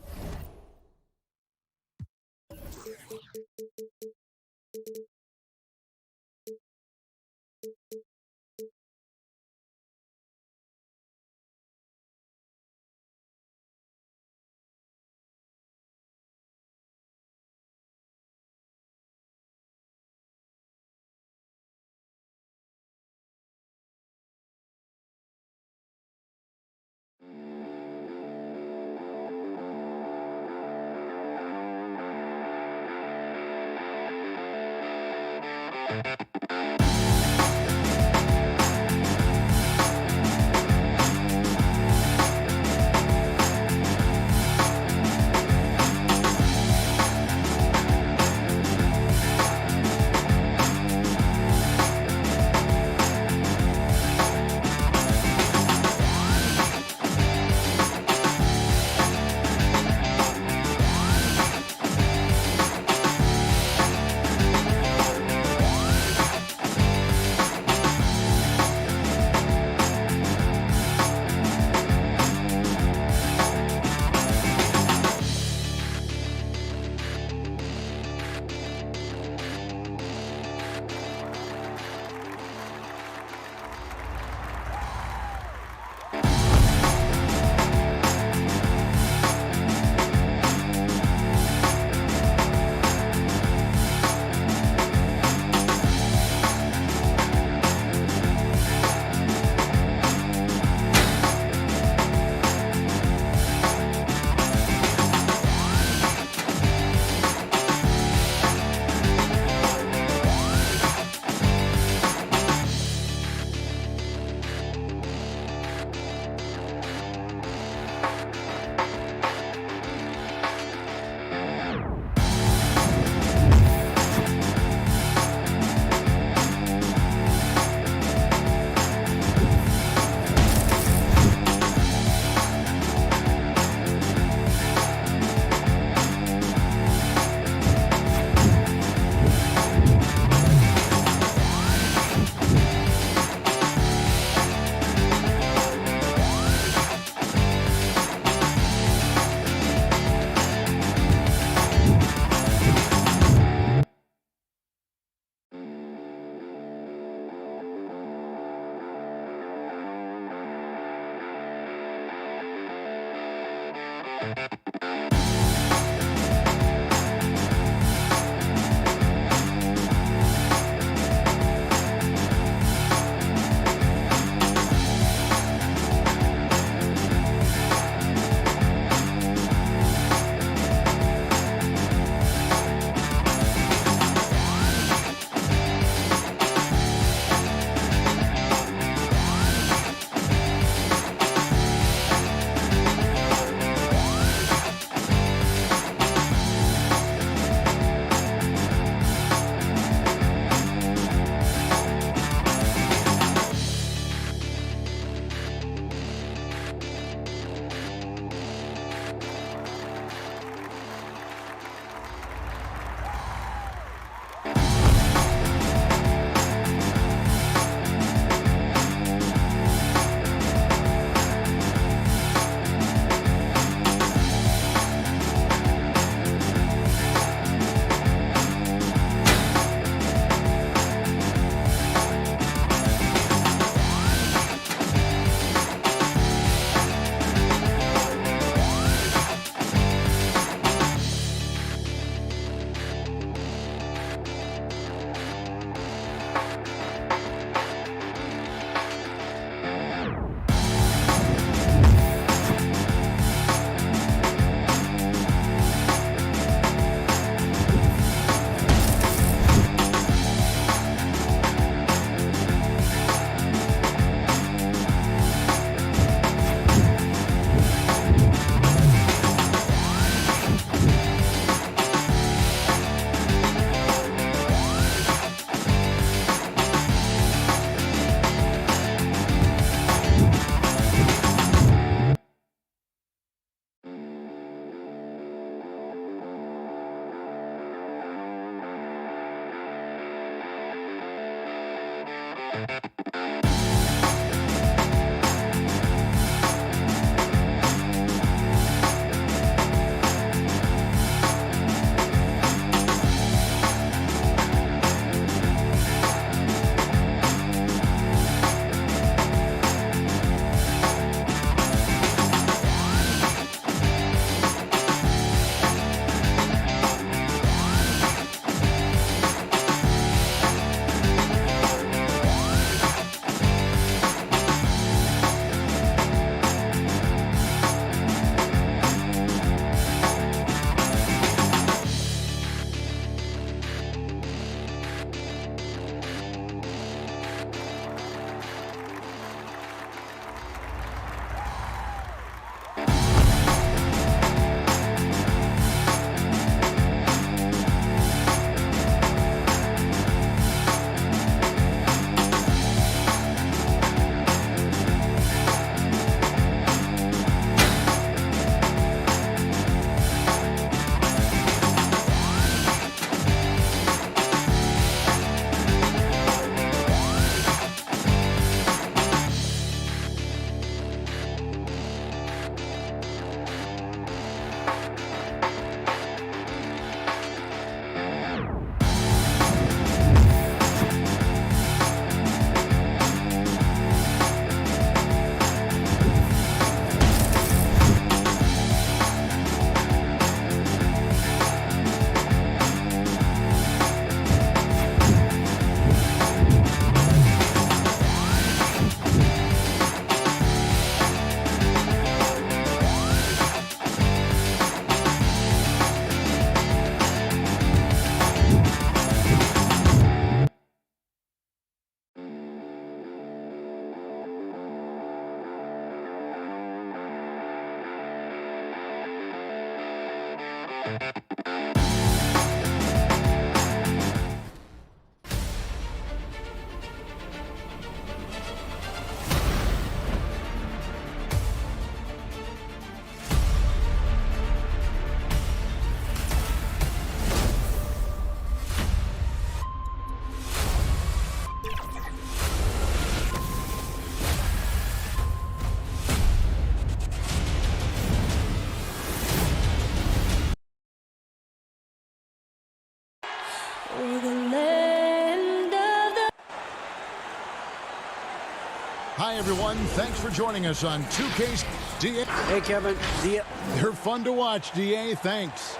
[SPEAKER 1] Hi, everyone. Thanks for joining us on 2K's DA.
[SPEAKER 2] Hey, Kevin.
[SPEAKER 1] They're fun to watch, DA. Thanks.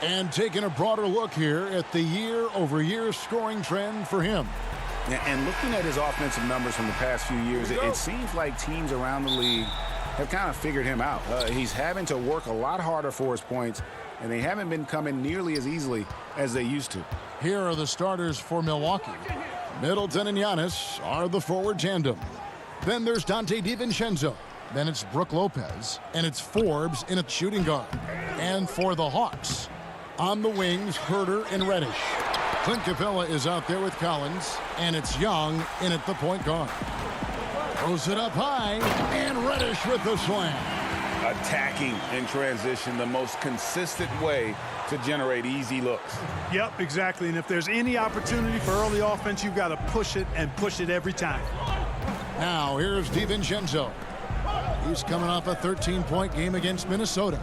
[SPEAKER 1] And taking a broader look here at the year-over-year scoring trend for him.
[SPEAKER 6] And looking at his offensive numbers from the past few years, it seems like teams around the league have kind of figured him out. He's having to work a lot harder for his points, and they haven't been coming nearly as easily as they used to.
[SPEAKER 1] Here are the starters for Milwaukee. Middleton and Giannis are the forward tandem. Then there's Dante DiVincenzo. Then it's Brook Lopez. And it's Forbes in at shooting guard. And for the Hawks, on the wings, Herter and Reddish. Clint Capella is out there with Collins. And it's Young in at the point guard. Throws it up high. And Reddish with the slam.
[SPEAKER 3] Attacking in transition, the most consistent way to generate easy looks.
[SPEAKER 10] Yep, exactly. And if there's any opportunity for early offense, you've got to push it and push it every time.
[SPEAKER 1] Now here's DiVincenzo. He's coming off a 13-point game against Minnesota.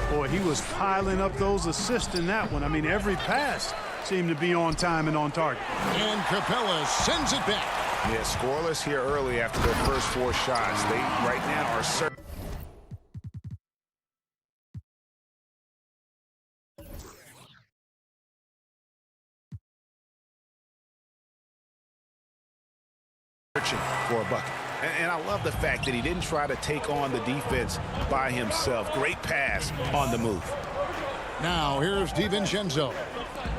[SPEAKER 10] Boy, he was piling up those assists in that one. I mean, every pass seemed to be on time and on target.
[SPEAKER 1] And Capella sends it back.
[SPEAKER 6] Yeah, scoreless here early after their first 4 shots. They right now are certain. For a bucket. And I love the fact that he didn't try to take on the defense by himself. Great pass on the move.
[SPEAKER 1] Now here's DiVincenzo.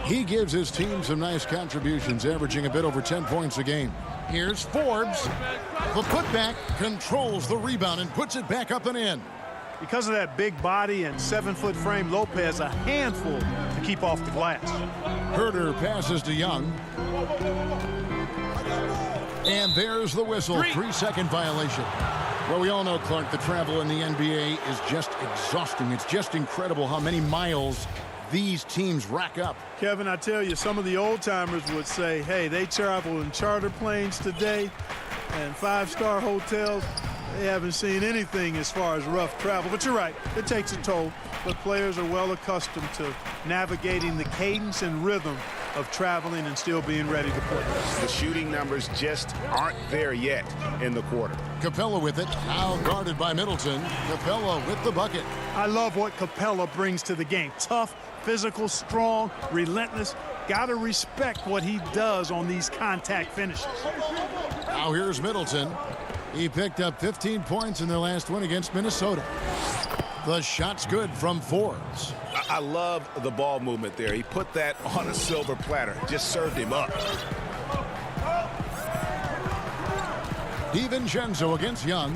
[SPEAKER 1] He gives his team some nice contributions, averaging a bit over 10 points a game. Here's Forbes. The putback controls the rebound and puts it back up and in.
[SPEAKER 10] Because of that big body and 7-foot frame, Lopez a handful to keep off the glass.
[SPEAKER 1] Herter passes to Young. And there's the whistle. 3-second violation. Well, we all know, Clark, the travel in the NBA is just exhausting. It's just incredible how many miles these teams rack up.
[SPEAKER 10] Kevin, I tell you, some of the old-timers would say, hey, they travel in charter planes today and 5-star hotels. They haven't seen anything as far as rough travel. But you're right, it takes a toll. But players are well accustomed to navigating the cadence and rhythm of traveling and still being ready to play.
[SPEAKER 6] The shooting numbers just aren't there yet in the quarter.
[SPEAKER 1] Capella with it, now guarded by Middleton. Capella with the bucket.
[SPEAKER 10] I love what Capella brings to the game. Tough, physical, strong, relentless. Got to respect what he does on these contact finishes.
[SPEAKER 1] Now here's Middleton. He picked up 15 points in their last win against Minnesota. The shot's good from Forbes.
[SPEAKER 6] I love the ball movement there. He put that on a silver platter. Just served him up.
[SPEAKER 1] DiVincenzo against Young.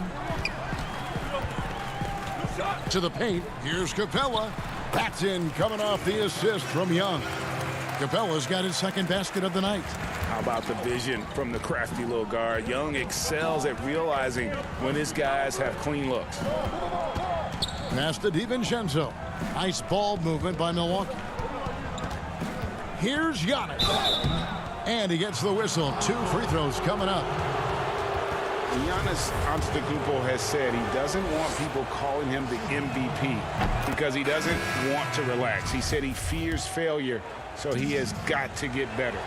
[SPEAKER 1] To the paint. Here's Capella. That's in, coming off the assist from Young. Capella's got his second basket of the night.
[SPEAKER 6] How about the vision from the crafty little guard? Young excels at realizing when his guys have clean looks.
[SPEAKER 1] Pass to DiVincenzo. Nice ball movement by Milwaukee. Here's Giannis. And he gets the whistle. 2 free throws coming up.
[SPEAKER 3] Giannis Antetokounmpo has said he doesn't want people calling him the MVP because he doesn't want to relax. He said he fears failure, so he has got to get better.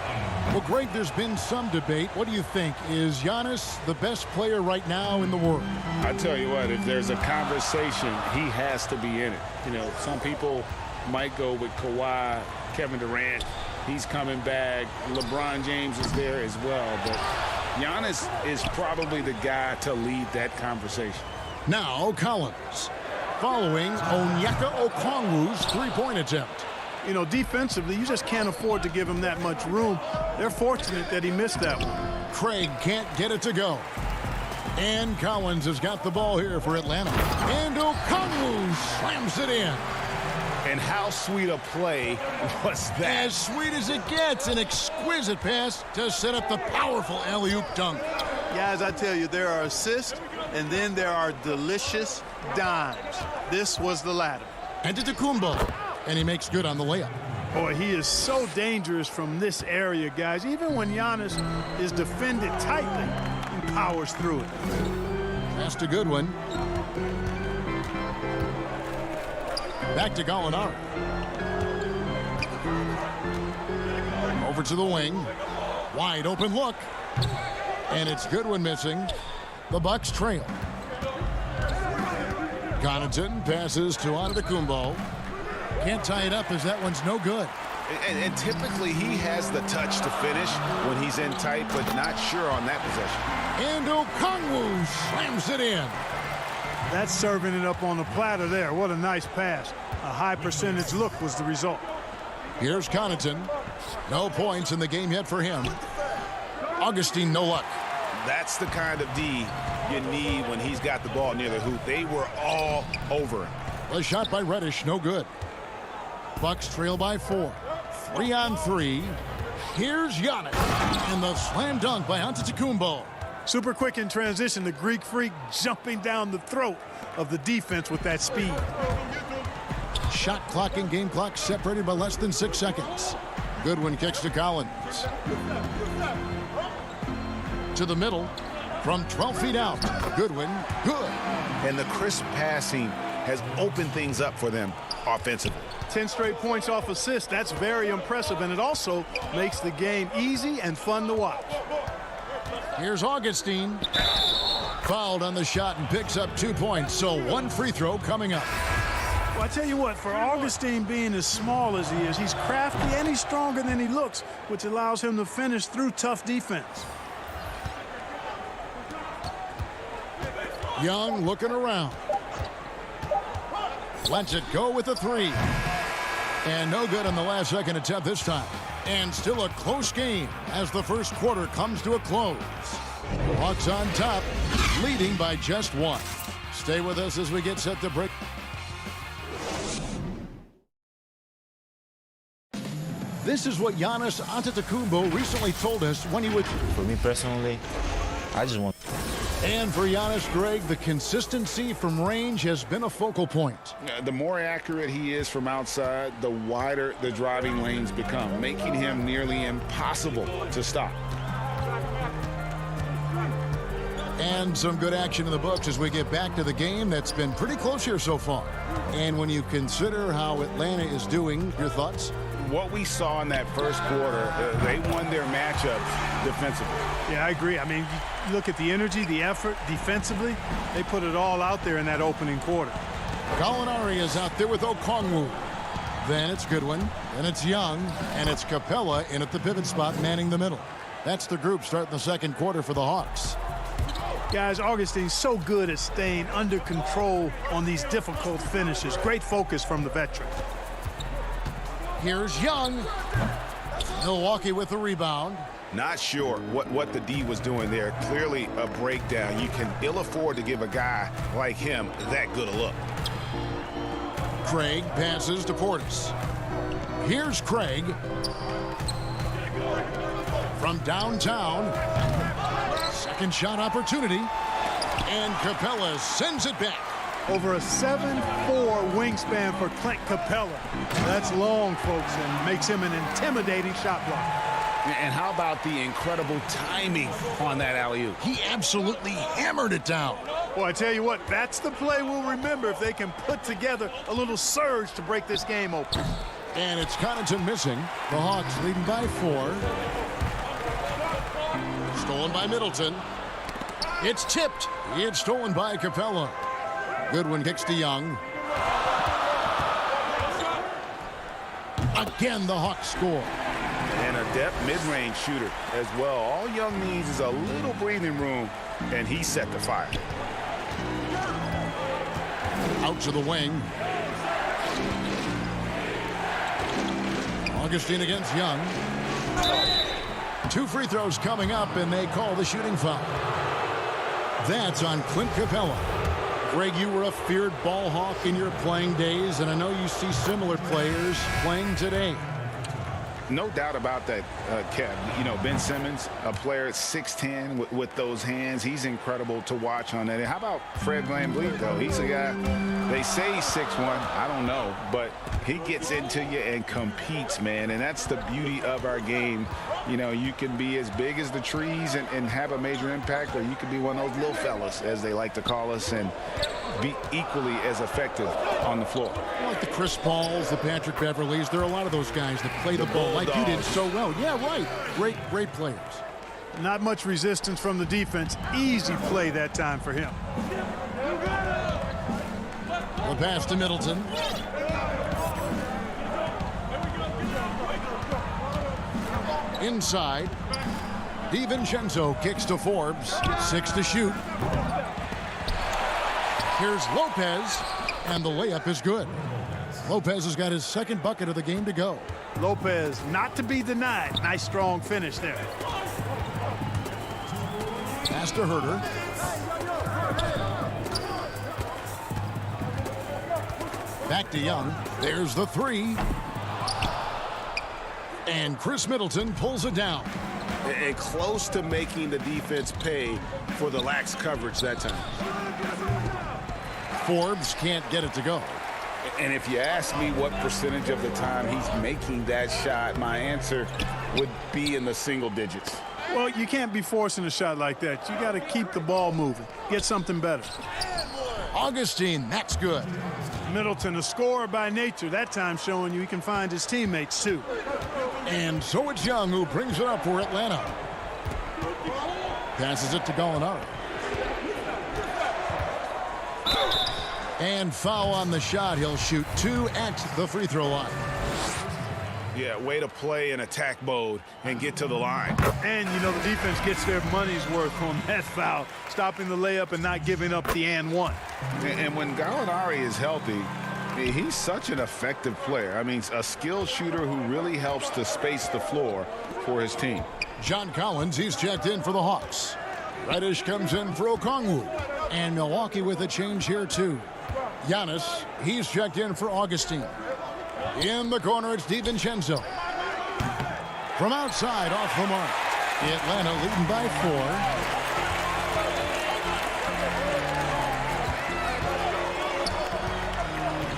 [SPEAKER 1] Well, Greg, there's been some debate. What do you think? Is Giannis the best player right now in the world?
[SPEAKER 3] I tell you what, if there's a conversation, he has to be in it. You know, some people might go with Kawhi, Kevin Durant. He's coming back. LeBron James is there as well. But Giannis is probably the guy to lead that conversation.
[SPEAKER 1] Now Collins, following Onyeka Okongwu's three-point attempt.
[SPEAKER 10] You know, defensively, you just can't afford to give him that much room. They're fortunate that he missed that one.
[SPEAKER 1] Craig can't get it to go. And Collins has got the ball here for Atlanta. And Okongwu slams it in.
[SPEAKER 6] And how sweet a play was that?
[SPEAKER 1] As sweet as it gets, an exquisite pass to set up the powerful alley-oop dunk.
[SPEAKER 10] Guys, I tell you, there are assists, and then there are delicious dimes. This was the latter.
[SPEAKER 1] And to Antetokounmpo, and he makes good on the layup.
[SPEAKER 10] Boy, he is so dangerous from this area, guys. Even when Giannis is defended tightly, he powers through it.
[SPEAKER 1] That's a good one. Back to Gallinari. Over to the wing. Wide open look. And it's Goodwin missing. The Bucks trail. Connaughton passes to Antetokounmpo. Can't tie it up as that one's no good.
[SPEAKER 3] And typically he has the touch to finish when he's in tight, but not sure on that possession.
[SPEAKER 1] And Okongwu slams it in.
[SPEAKER 10] That's serving it up on the platter there. What a nice pass. A high percentage look was the result.
[SPEAKER 1] Here's Connaughton. No points in the game yet for him. Augustine, no luck.
[SPEAKER 3] That's the kind of D you need when he's got the ball near the hoop. They were all over him.
[SPEAKER 1] A shot by Reddish, no good. Bucks trail by 4. 3-on-3. Here's Giannis. And the slam dunk by Antetokounmpo.
[SPEAKER 10] Super quick in transition. The Greek freak jumping down the throat of the defense with that speed.
[SPEAKER 1] Shot clock and game clock separated by less than 6 seconds. Goodwin kicks to Collins. To the middle. From 12 feet out. Goodwin, good.
[SPEAKER 3] And the crisp passing has opened things up for them offensively.
[SPEAKER 10] 10 straight points off assists. That's very impressive, and it also makes the game easy and fun to watch.
[SPEAKER 1] Here's Augustine. Fouled on the shot and picks up 2 points, so 1 free throw coming up.
[SPEAKER 10] Well, I tell you what, for Augustine being as small as he is, he's crafty and he's stronger than he looks, which allows him to finish through tough defense.
[SPEAKER 1] Young looking around. Lets it go with a 3. And no good on the last second attempt this time. And still a close game as the first quarter comes to a close. Hawks on top, leading by just 1. Stay with us as we get set to break. This is what Giannis Antetokounmpo recently told us when he would...
[SPEAKER 5] For me personally, I just want...
[SPEAKER 1] And for Giannis, Greg, the consistency from range has been a focal point.
[SPEAKER 3] The more accurate he is from outside, the wider the driving lanes become, making him nearly impossible to stop.
[SPEAKER 1] And some good action in the books as we get back to the game that's been pretty close here so far. And when you consider how Atlanta is doing, your thoughts?
[SPEAKER 3] What we saw in that first quarter, they won their matchups defensively.
[SPEAKER 10] Yeah, I agree. I mean, you look at the energy, the effort defensively, they put it all out there in that opening quarter.
[SPEAKER 1] Gallinari is out there with Okongwu. Then it's Goodwin, and it's Young, and it's Capella in at the pivot spot manning the middle. That's the group starting the second quarter for the Hawks.
[SPEAKER 10] Guys, Augustine's so good at staying under control on these difficult finishes. Great focus from the veteran.
[SPEAKER 1] Here's Young. Milwaukee with the rebound.
[SPEAKER 3] Not sure what the D was doing there. Clearly a breakdown. You can ill afford to give a guy like him that good a look.
[SPEAKER 1] Craig passes to Portis. Here's Craig. From downtown. Second shot opportunity. And Capella sends it back.
[SPEAKER 10] Over a 7'4" wingspan for Clint Capella. That's long, folks, and makes him an intimidating shot blocker.
[SPEAKER 3] And how about the incredible timing on that alley-oop?
[SPEAKER 1] He absolutely hammered it down.
[SPEAKER 10] Well, I tell you what, that's the play we'll remember if they can put together a little surge to break this game open.
[SPEAKER 1] And it's Connaughton missing. The Hawks leading by 4. Stolen by Middleton. It's tipped. It's stolen by Capella. Goodwin kicks to Young. Again, the Hawks score.
[SPEAKER 3] And a depth mid-range shooter as well. All Young needs is a little breathing room, and he set the fire.
[SPEAKER 1] Out to the wing. Augustine against Young. 2 free throws coming up, and they call the shooting foul. That's on Clint Capella. Greg, you were a feared ball hawk in your playing days, and I know you see similar players playing today.
[SPEAKER 3] No doubt about that, Kev. You know, Ben Simmons, a player at 6'10" with those hands. He's incredible to watch on that. And how about Fred VanVleet, though? He's a guy, they say he's 6'1". I don't know, but he gets into you and competes, man. And that's the beauty of our game. You know, you can be as big as the trees and have a major impact, or you can be one of those little fellas, as they like to call us, and be equally as effective on the floor.
[SPEAKER 1] Like the Chris Pauls, the Patrick Beverleys, there are a lot of those guys that play the ball like you did so well. Yeah, right. Great players.
[SPEAKER 10] Not much resistance from the defense. Easy play that time for him.
[SPEAKER 1] The pass to Middleton. Inside. DiVincenzo kicks to Forbes. 6 to shoot. Here's Lopez, and the layup is good. Lopez has got his second bucket of the game to go.
[SPEAKER 10] Lopez not to be denied. Nice strong finish there.
[SPEAKER 1] Pass to Herter. Back to Young. There's the three. And Chris Middleton pulls it down.
[SPEAKER 11] And close to making the defense pay for the lax coverage that time.
[SPEAKER 1] Forbes can't get it to go.
[SPEAKER 3] And if you ask me what percentage of the time he's making that shot, my answer would be in the single digits.
[SPEAKER 10] Well, you can't be forcing a shot like that. You got to keep the ball moving. Get something better.
[SPEAKER 1] Augustine, that's good.
[SPEAKER 10] Middleton, a scorer by nature, that time showing you he can find his teammates too.
[SPEAKER 1] And so it's Young who brings it up for Atlanta. Passes it to Gallinari. And foul on the shot. He'll shoot 2 at the free throw line.
[SPEAKER 6] Yeah, way to play in attack mode and get to the line.
[SPEAKER 10] And, you know, the defense gets their money's worth on that foul, stopping the layup and not giving up the and one.
[SPEAKER 3] And when Gallinari is healthy, he's such an effective player. I mean, a skilled shooter who really helps to space the floor for his team.
[SPEAKER 1] John Collins, he's checked in for the Hawks. Reddish comes in for Okongwu. And Milwaukee with a change here, too. Giannis, he's checked in for Augustine. In the corner, it's DiVincenzo. From outside, off the mark. Atlanta leading by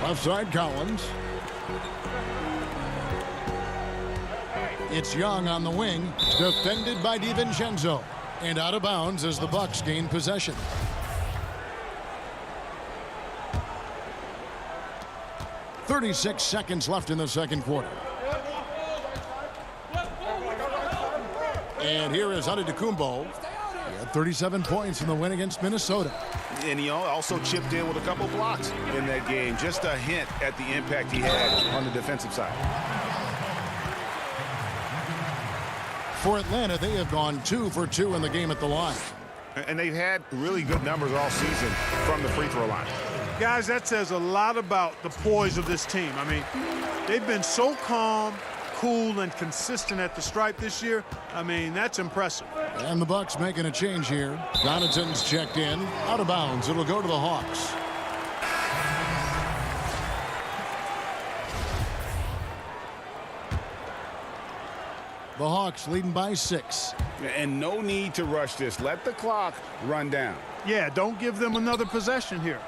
[SPEAKER 1] 4. Left side, Collins. It's Young on the wing, defended by DiVincenzo. And out of bounds as the Bucks gain possession. .36 seconds left in the second quarter. And here is Antetokounmpo. He had 37 points in the win against Minnesota.
[SPEAKER 6] And he also chipped in with a couple blocks in that game. Just a hint at the impact he had on the defensive side.
[SPEAKER 1] For Atlanta, they have gone 2 for 2 in the game at the line.
[SPEAKER 6] And they've had really good numbers all season from the free throw line.
[SPEAKER 10] Guys, that says a lot about the poise of this team. I mean, they've been so calm, cool, and consistent at the stripe this year. I mean, that's impressive.
[SPEAKER 1] And the Bucks making a change here. Donaton's checked in. Out of bounds. It'll go to the Hawks. The Hawks leading by 6.
[SPEAKER 3] And no need to rush this. Let the clock run down.
[SPEAKER 10] Yeah, don't give them another possession here.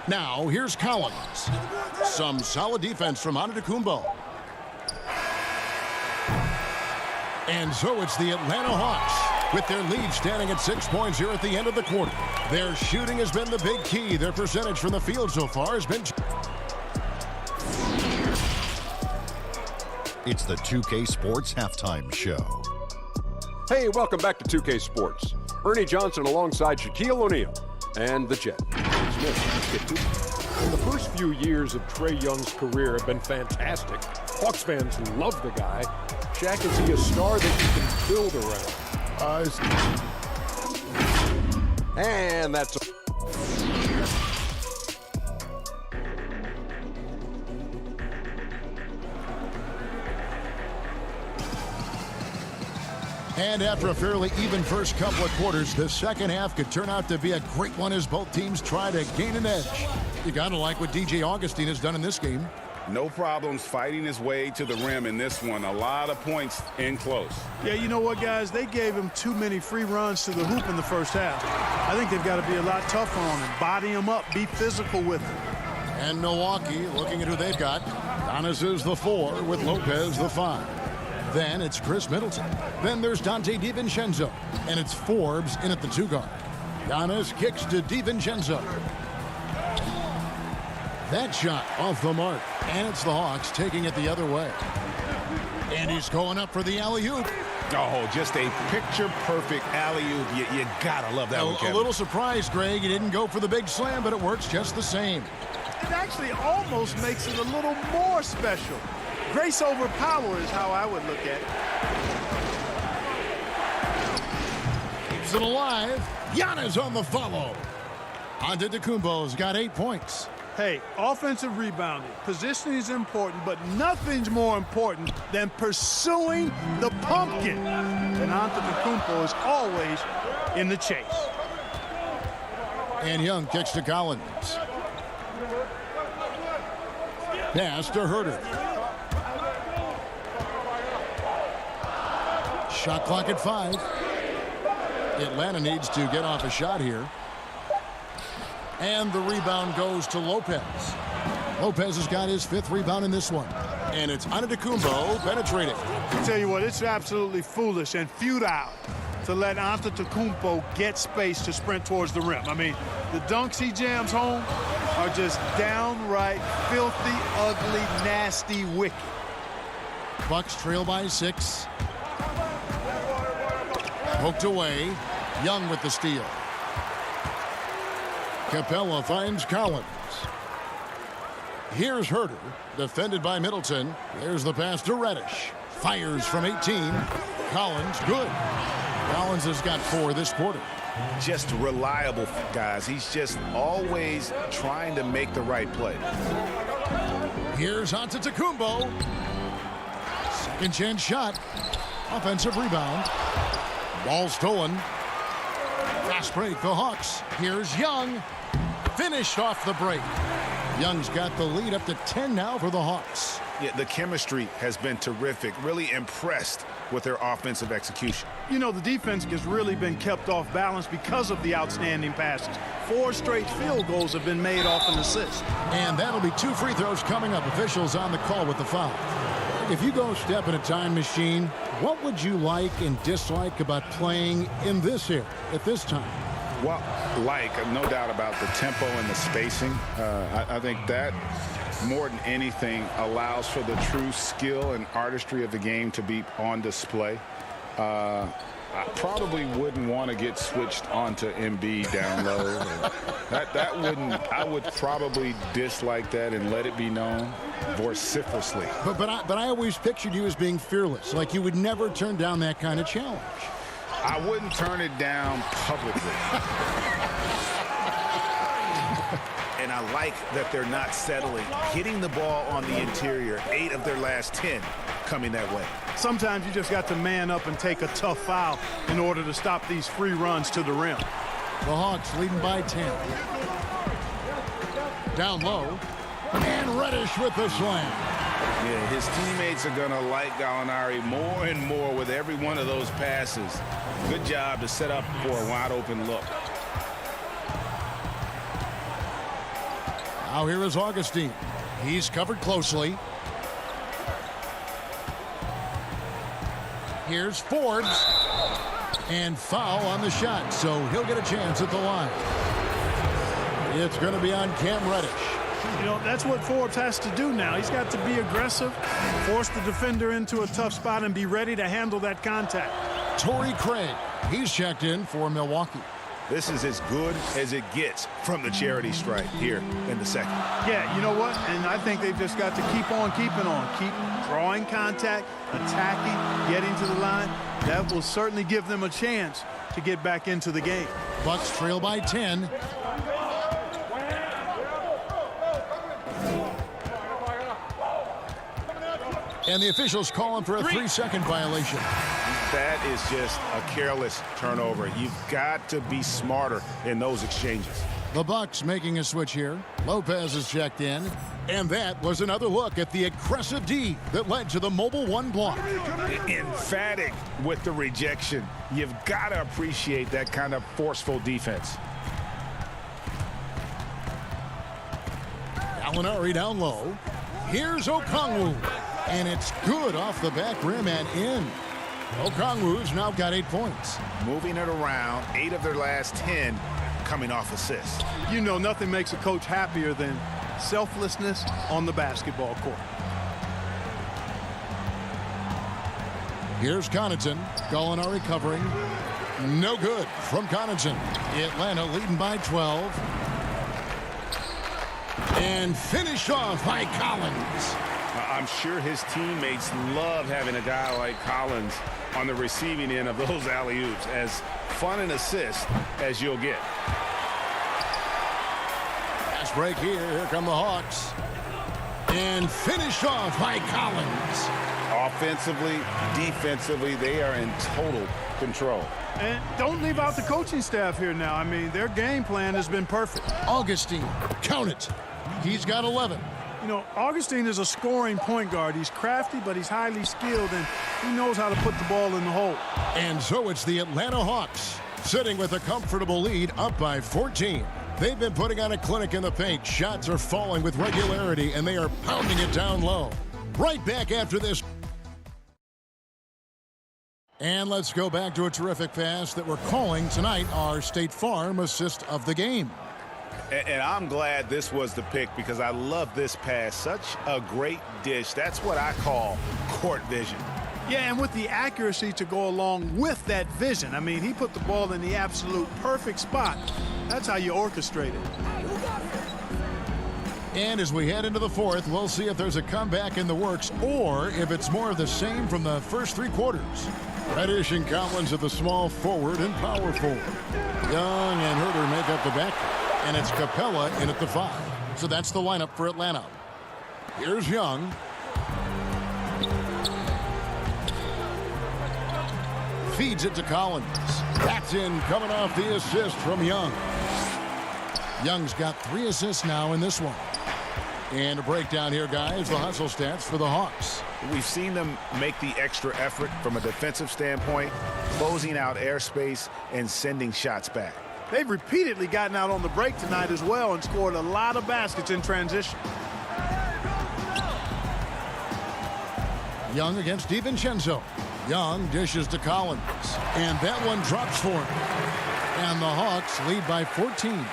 [SPEAKER 1] Now, here's Collins. Some solid defense from Antetokounmpo. And so it's the Atlanta Hawks with their lead standing at 6 points here at the end of the quarter. Their shooting has been the big key. Their percentage from the field so far has been...
[SPEAKER 13] It's the 2K Sports Halftime Show.
[SPEAKER 8] Hey, welcome back to 2K Sports. Ernie Johnson alongside Shaquille O'Neal and the Jet. The first few years of Trae Young's career have been fantastic. Hawks fans love the guy. Shaq, is he a star that you can build around? And that's...
[SPEAKER 1] And after a fairly even first couple of quarters, the second half could turn out to be a great one as both teams try to gain an edge. You gotta like what DJ Augustine has done in this game.
[SPEAKER 3] No problems fighting his way to the rim in this one. A lot of points in close.
[SPEAKER 10] Yeah, you know what, guys? They gave him too many free runs to the hoop in the first half. I think they've got to be a lot tougher on him. Body him up. Be physical with him.
[SPEAKER 1] And Milwaukee, looking at who they've got. Giannis is the 4 with Lopez the 5. Then it's Chris Middleton. Then there's Dante DiVincenzo. And it's Forbes in at the 2 guard. Giannis kicks to DiVincenzo. That shot off the mark. And it's the Hawks taking it the other way. And he's going up for the alley-oop.
[SPEAKER 3] Oh, just a picture-perfect alley-oop. You gotta love that one, Kevin.
[SPEAKER 1] A little surprised, Greg. He didn't go for the big slam, but it works just the same.
[SPEAKER 10] It actually almost makes it a little more special. Grace over power is how I would look at it.
[SPEAKER 1] Keeps it alive. Giannis on the follow. Antetokounmpo's got 8 points.
[SPEAKER 10] Hey, offensive rebounding, positioning is important, but nothing's more important than pursuing the pumpkin. And Antetokounmpo is always in the chase.
[SPEAKER 1] And Young kicks to Collins. Pass to Herter. Shot clock at 5. Atlanta needs to get off a shot here. And the rebound goes to Lopez. Lopez has got his 5th rebound in this one. And it's Antetokounmpo penetrating.
[SPEAKER 10] I tell you what, it's absolutely foolish and futile to let Antetokounmpo get space to sprint towards the rim. I mean, the dunks he jams home are just downright filthy, ugly, nasty, wicked.
[SPEAKER 1] Bucks trail by 6. Poked away. Young with the steal. Capella finds Collins. Here's Herter, defended by Middleton. There's the pass to Reddish. Fires from 18. Collins, good. Collins has got 4 this quarter.
[SPEAKER 3] Just reliable, guys. He's just always trying to make the right play.
[SPEAKER 1] Here's Antetokounmpo. Second chance shot. Offensive rebound. Ball stolen. Fast break, the Hawks. Here's Young. Finished off the break. Young's got the lead up to 10 now for the Hawks.
[SPEAKER 3] Yeah, the chemistry has been terrific. Really impressed with their offensive execution.
[SPEAKER 10] You know, the defense has really been kept off balance because of the outstanding passes. 4 straight field goals have been made off an assist.
[SPEAKER 1] And that'll be 2 free throws coming up. Officials on the call with the foul. If you go step in a time machine, what would you like and dislike about playing in this era at this time?
[SPEAKER 3] Well, no doubt about the tempo and the spacing. I think that more than anything allows for the true skill and artistry of the game to be on display. I probably wouldn't want to get switched onto Embiid down low. That wouldn't. I would probably dislike that and let it be known vociferously.
[SPEAKER 1] But I always pictured you as being fearless, like you would never turn down that kind of challenge.
[SPEAKER 3] I wouldn't turn it down publicly. And I like that they're not settling. Hitting the ball on the interior, 8 of their last 10 coming that way.
[SPEAKER 10] Sometimes you just got to man up and take a tough foul in order to stop these free runs to the rim.
[SPEAKER 1] The Hawks leading by 10. Down low. And Reddish with the slam.
[SPEAKER 3] Yeah, his teammates are going to like Gallinari more and more with every one of those passes. Good job to set up for a wide-open look.
[SPEAKER 1] Now here is Augustine. He's covered closely. Here's Forbes. And foul on the shot, so he'll get a chance at the line. It's going to be on Cam Reddish.
[SPEAKER 10] You know, that's what Forbes has to do now. He's got to be aggressive, force the defender into a tough spot, and be ready to handle that contact.
[SPEAKER 1] Torrey Craig, he's checked in for Milwaukee.
[SPEAKER 3] This is as good as it gets from the charity stripe here in the second.
[SPEAKER 10] Yeah, you know what? And I think they've just got to keep on keeping on. Keep drawing contact, attacking, getting to the line. That will certainly give them a chance to get back into the game.
[SPEAKER 1] Bucks trail by 10. And the officials calling for a 3-second violation.
[SPEAKER 3] That is just a careless turnover. You've got to be smarter in those exchanges.
[SPEAKER 1] The Bucks making a switch here. Lopez is checked in. And that was another look at the aggressive D that led to the Mobile 1 block.
[SPEAKER 3] Emphatic with the rejection. You've got to appreciate that kind of forceful defense.
[SPEAKER 1] Gallinari down low. Here's Okongwu. And it's good off the back rim and in. Okongwu's now got 8 points.
[SPEAKER 3] Moving it around, 8 of their last 10 coming off assists.
[SPEAKER 10] You know, nothing makes a coach happier than selflessness on the basketball court.
[SPEAKER 1] Here's Connaughton. Gallinari covering. No good from Connaughton. Atlanta leading by 12. And finished off by Collins.
[SPEAKER 3] I'm sure his teammates love having a guy like Collins on the receiving end of those alley-oops. As fun an assist as you'll get.
[SPEAKER 1] Fast break here. Here come the Hawks. And finished off by Collins.
[SPEAKER 3] Offensively, defensively, they are in total control.
[SPEAKER 10] And don't leave out the coaching staff here now. I mean, their game plan has been perfect.
[SPEAKER 1] Augustine, count it. He's got 11.
[SPEAKER 10] You know, Augustine is a scoring point guard. He's crafty, but he's highly skilled, and he knows how to put the ball in the hole.
[SPEAKER 1] And so it's the Atlanta Hawks sitting with a comfortable lead, up by 14. They've been putting on a clinic in the paint. Shots are falling with regularity, and they are pounding it down low. Right back after this. And let's go back to a terrific pass that we're calling tonight our State Farm assist of the game.
[SPEAKER 3] And I'm glad this was the pick because I love this pass. Such a great dish. That's what I call court vision.
[SPEAKER 10] Yeah, and with the accuracy to go along with that vision. I mean, he put the ball in the absolute perfect spot. That's how you orchestrate it.
[SPEAKER 1] And as we head into the fourth, we'll see if there's a comeback in the works or if it's more of the same from the first three quarters. Reddish and Collins at the small forward and power forward. Young and Herder make up the back. And it's Capella in at the 5. So that's the lineup for Atlanta. Here's Young. Feeds it to Collins. That's in, coming off the assist from Young. Young's got 3 assists now in this one. And a breakdown here, guys, the hustle stats for the Hawks.
[SPEAKER 3] We've seen them make the extra effort from a defensive standpoint, closing out airspace and sending shots back.
[SPEAKER 10] They've repeatedly gotten out on the break tonight as well and scored a lot of baskets in transition.
[SPEAKER 1] Young against DiVincenzo. Young dishes to Collins. And that one drops for him. And the Hawks lead by 14.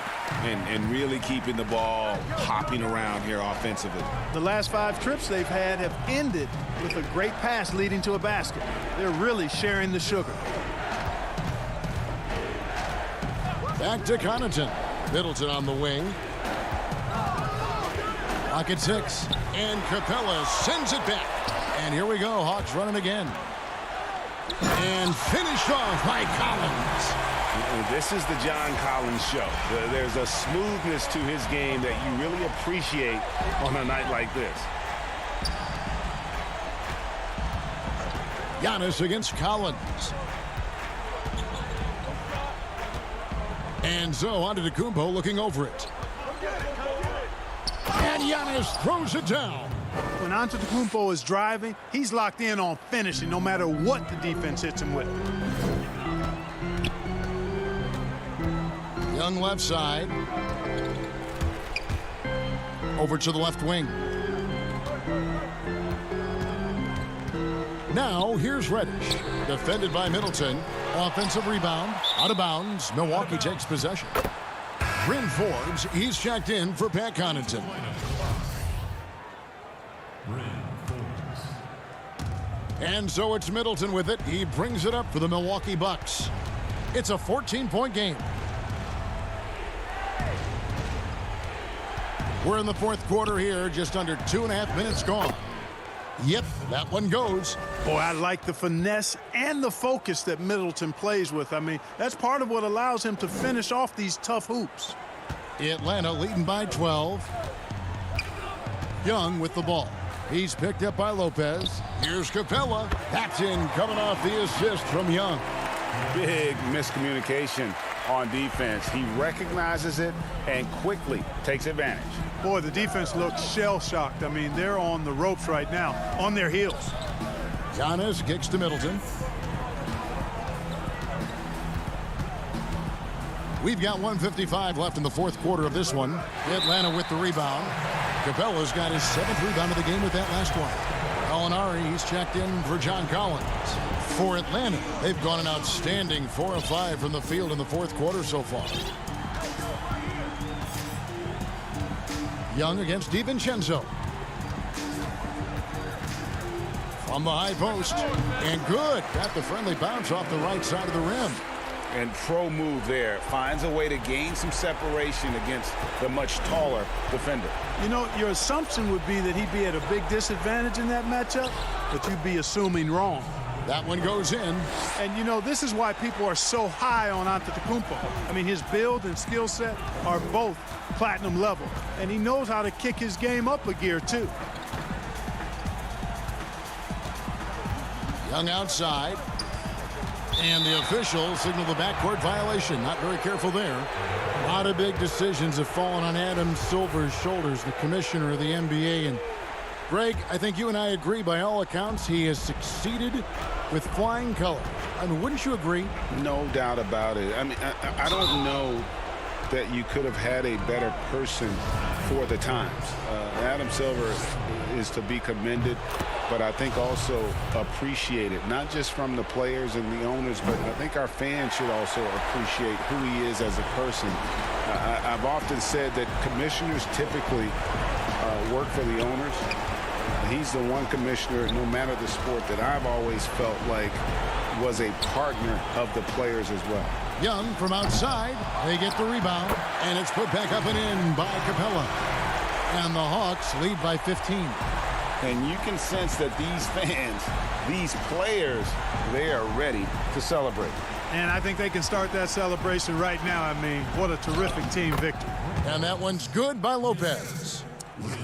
[SPEAKER 3] And really keeping the ball hopping around here offensively.
[SPEAKER 10] The last 5 trips they've had have ended with a great pass leading to a basket. They're really sharing the sugar.
[SPEAKER 1] Back to Connaughton. Middleton on the wing. Lock at 6. And Capella sends it back. And here we go. Hawks running again. And finished off by Collins.
[SPEAKER 3] This is the John Collins show. There's a smoothness to his game that you really appreciate on a night like this.
[SPEAKER 1] Giannis against Collins. And so on to Antetokounmpo looking over it. And Giannis throws it down.
[SPEAKER 10] When Antetokounmpo is driving, he's locked in on finishing no matter what the defense hits him with.
[SPEAKER 1] Young left side. Over to the left wing. Now here's Reddish. Defended by Middleton. Offensive rebound. Out of bounds. Milwaukee takes possession. Bryn Forbes, he's checked in for Pat Connaughton. And so it's Middleton with it. He brings it up for the Milwaukee Bucks. It's a 14-point game. We're in the fourth quarter here, just under 2.5 minutes gone. Yep, that one goes.
[SPEAKER 10] Boy, I like the finesse and the focus that Middleton plays with. I mean, that's part of what allows him to finish off these tough hoops.
[SPEAKER 1] Atlanta leading by 12. Young with the ball. He's picked up by Lopez. Here's Capella. That's in, coming off the assist from Young.
[SPEAKER 3] Big miscommunication on defense. He recognizes it and quickly takes advantage.
[SPEAKER 10] Boy, the defense looks shell-shocked. I mean, they're on the ropes right now, on their heels.
[SPEAKER 1] Giannis kicks to Middleton. We've got 1:55 left in the fourth quarter of this one. Atlanta with the rebound. Capella's got his 7th rebound of the game with that last one. Gallinari, he's checked in for John Collins. For Atlanta, they've gone an outstanding 4 of 5 from the field in the fourth quarter so far. Young against DiVincenzo. From the high post. And good. Got the friendly bounce off the right side of the rim.
[SPEAKER 3] And pro move there. Finds a way to gain some separation against the much taller defender.
[SPEAKER 10] You know, your assumption would be that he'd be at a big disadvantage in that matchup, but you'd be assuming wrong.
[SPEAKER 1] That one goes in.
[SPEAKER 10] And, you know, this is why people are so high on Antetokounmpo. I mean, his build and skill set are both platinum level. And he knows how to kick his game up a gear, too.
[SPEAKER 1] Young outside. And the officials signal the backcourt violation. Not very careful there. A lot of big decisions have fallen on Adam Silver's shoulders, the commissioner of the NBA. And Greg, I think you and I agree by all accounts he has succeeded with flying colors. I mean, wouldn't you agree?
[SPEAKER 3] No doubt about it. I mean, I don't know that you could have had a better person for the times. Adam Silver is to be commended, but I think also appreciated, not just from the players and the owners, but I think our fans should also appreciate who he is as a person. I've often said that commissioners typically work for the owners. He's the one commissioner, no matter the sport, that I've always felt like was a partner of the players as well.
[SPEAKER 1] Young from outside. They get the rebound, and it's put back up and in by Capella. And the Hawks lead by 15.
[SPEAKER 3] And you can sense that these fans, these players, they are ready to celebrate.
[SPEAKER 10] And I think they can start that celebration right now. I mean, what a terrific team victory.
[SPEAKER 1] And that one's good by Lopez.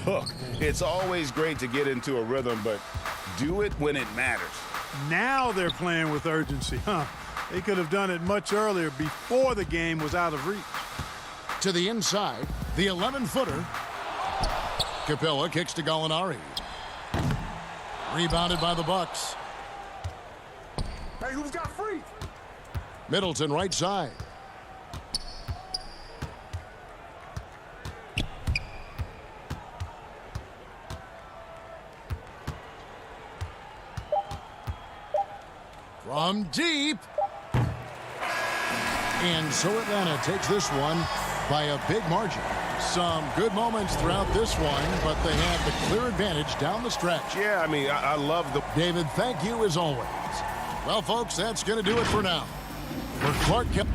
[SPEAKER 3] Look, it's always great to get into a rhythm, but do it when it matters.
[SPEAKER 10] Now they're playing with urgency, huh? They could have done it much earlier before the game was out of reach.
[SPEAKER 1] To the inside, the 11-footer. Capella kicks to Gallinari. Rebounded by the Bucks.
[SPEAKER 11] Hey, who's got free?
[SPEAKER 1] Middleton right side. From deep. And so Atlanta takes this one by a big margin. Some good moments throughout this one, but they have the clear advantage down the stretch.
[SPEAKER 11] Yeah, I mean, I love the...
[SPEAKER 1] David, thank you as always. Well, folks, that's going to do it for now. For Clark Kent.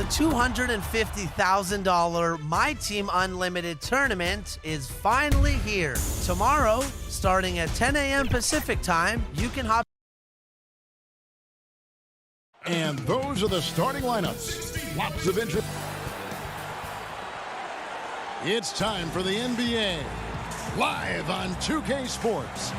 [SPEAKER 15] $250,000 My Team Unlimited tournament is finally here. Tomorrow, starting at 10 a.m. Pacific time, you can hop.
[SPEAKER 1] And those are the starting lineups. Lots of interest. It's time for the NBA. Live on 2K Sports.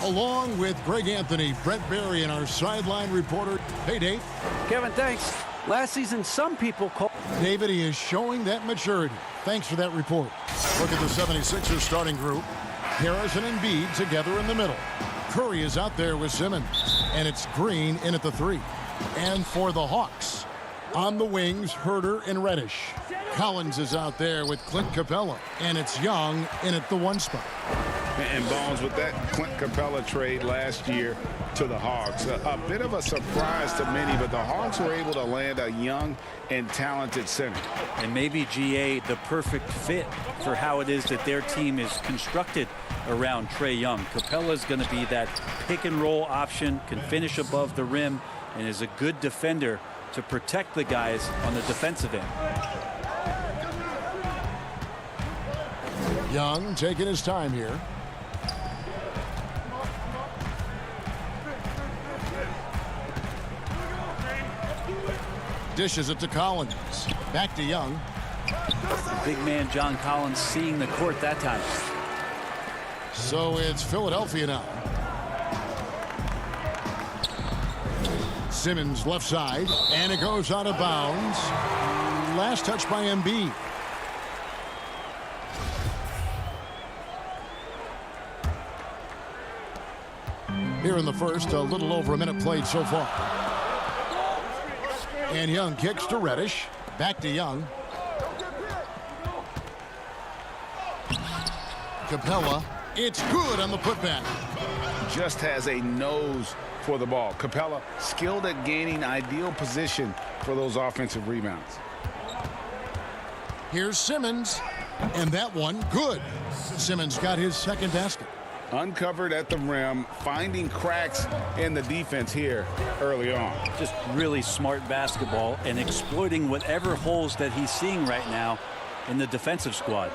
[SPEAKER 1] Along with Greg Anthony, Brett Barry, and our sideline reporter. Hey, Dave.
[SPEAKER 2] Kevin, thanks. Last season, some people call.
[SPEAKER 1] David, he is showing that maturity. Thanks for that report. Look at the 76ers starting group. Harris and Embiid together in the middle. Curry is out there with Simmons. And it's Green in at the 3. And for the Hawks, on the wings, Herter and Reddish. Collins is out there with Clint Capella. And it's Young in at the 1 spot.
[SPEAKER 3] And Bones, with that Clint Capella trade last year to the Hawks, a bit of a surprise to many, but the Hawks were able to land a young and talented center.
[SPEAKER 16] And maybe GA the perfect fit for how it is that their team is constructed around Trae Young. Capella's going to be that pick and roll option, can finish above the rim, and is a good defender to protect the guys on the defensive end.
[SPEAKER 1] Young taking his time here. Dishes it to Collins. Back to Young.
[SPEAKER 16] Big man John Collins seeing the court that time.
[SPEAKER 1] So it's Philadelphia now. Simmons left side, and it goes out of bounds. Last touch by Embiid. Here in the first, a little over a minute played so far. And Young kicks to Reddish. Back to Young. Capella. It's good on the putback.
[SPEAKER 3] Just has a nose for the ball. Capella skilled at gaining ideal position for those offensive rebounds.
[SPEAKER 1] Here's Simmons. And that one, good. Simmons got his second basket.
[SPEAKER 3] Uncovered at the rim, finding cracks in the defense here early on.
[SPEAKER 16] Just really smart basketball and exploiting whatever holes that he's seeing right now in the defensive squad.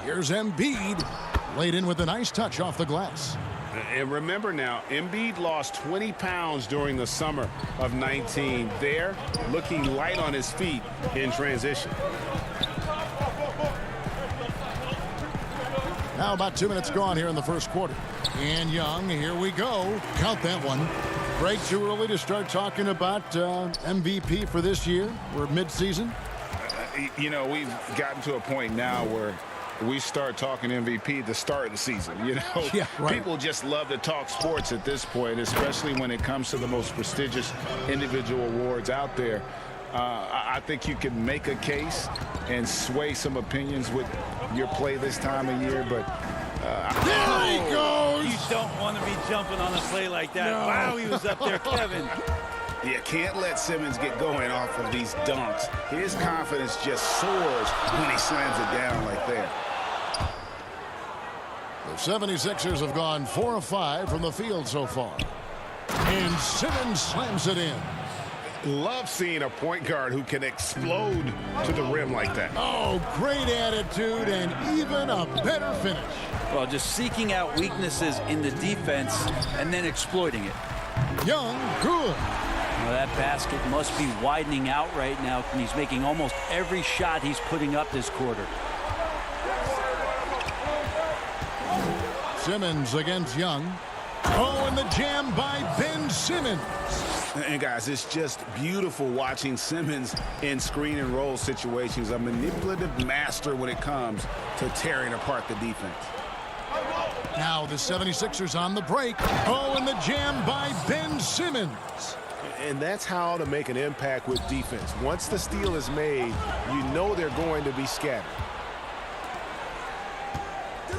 [SPEAKER 1] Here's Embiid, laid in with a nice touch off the glass.
[SPEAKER 3] And remember now, Embiid lost 20 pounds during the summer of 19. There, looking light on his feet in transition.
[SPEAKER 1] Now about 2 minutes gone here in the first quarter. And Young, here we go. Count that one. Greg, too early to start talking about MVP for this year? We're mid-season.
[SPEAKER 3] You know, we've gotten to a point now where we start talking MVP at the start of the season. You know,
[SPEAKER 1] yeah, right.
[SPEAKER 3] People just love to talk sports at this point, especially when it comes to the most prestigious individual awards out there. I think you can make a case and sway some opinions with your play this time of year, but
[SPEAKER 1] there he goes.
[SPEAKER 16] You don't want to be jumping on a play like that. No. Wow, he was up there, Kevin.
[SPEAKER 3] You can't let Simmons get going off of these dunks. His confidence just soars when he slams it down like that.
[SPEAKER 1] The 76ers have gone 4 of 5 from the field so far. And Simmons slams it in.
[SPEAKER 3] Love seeing a point guard who can explode to the rim like that.
[SPEAKER 1] Oh, great attitude and even a better finish.
[SPEAKER 16] Well, just seeking out weaknesses in the defense and then exploiting it.
[SPEAKER 1] Young, good.
[SPEAKER 16] Well, that basket must be widening out right now. He's making almost every shot he's putting up this quarter.
[SPEAKER 1] Simmons against Young. Oh, and the jam by Ben Simmons.
[SPEAKER 3] And guys, it's just beautiful watching Simmons in screen and roll situations. A manipulative master when it comes to tearing apart the defense.
[SPEAKER 1] Now the 76ers on the break. Oh, and the jam by Ben Simmons.
[SPEAKER 11] And that's how to make an impact with defense. Once the steal is made, you know they're going to be scattered.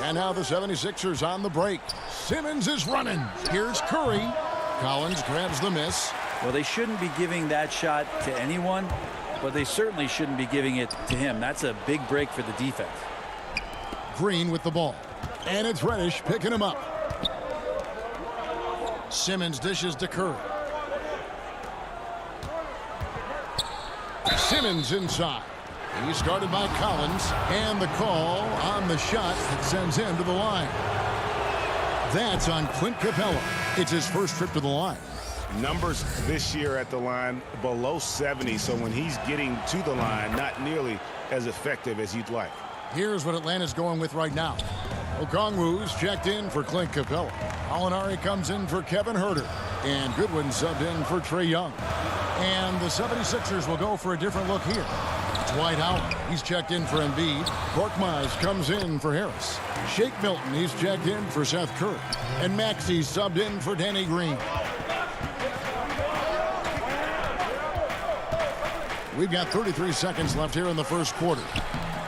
[SPEAKER 1] And now the 76ers on the break. Simmons is running. Here's Curry. Collins grabs the miss.
[SPEAKER 16] Well, they shouldn't be giving that shot to anyone, but they certainly shouldn't be giving it to him. That's a big break for the defense.
[SPEAKER 1] Green with the ball. And it's Reddish picking him up. Simmons dishes to Curry. Simmons inside. He's guarded by Collins, and the call on the shot that sends him to the line. That's on Clint Capella. It's his first trip to the line.
[SPEAKER 3] Numbers this year at the line below 70, so when he's getting to the line, not nearly as effective as you'd like.
[SPEAKER 1] Here's what Atlanta's going with right now. Okongwu's checked in for Clint Capella. Alinari comes in for Kevin Huerter. And Goodwin subbed in for Trae Young. And the 76ers will go for a different look here. Dwight Howard, he's checked in for Embiid. Korkmaz comes in for Harris. Shake Milton, he's checked in for Seth Curry. And Maxey subbed in for Danny Green. We've got 33 seconds left here in the first quarter.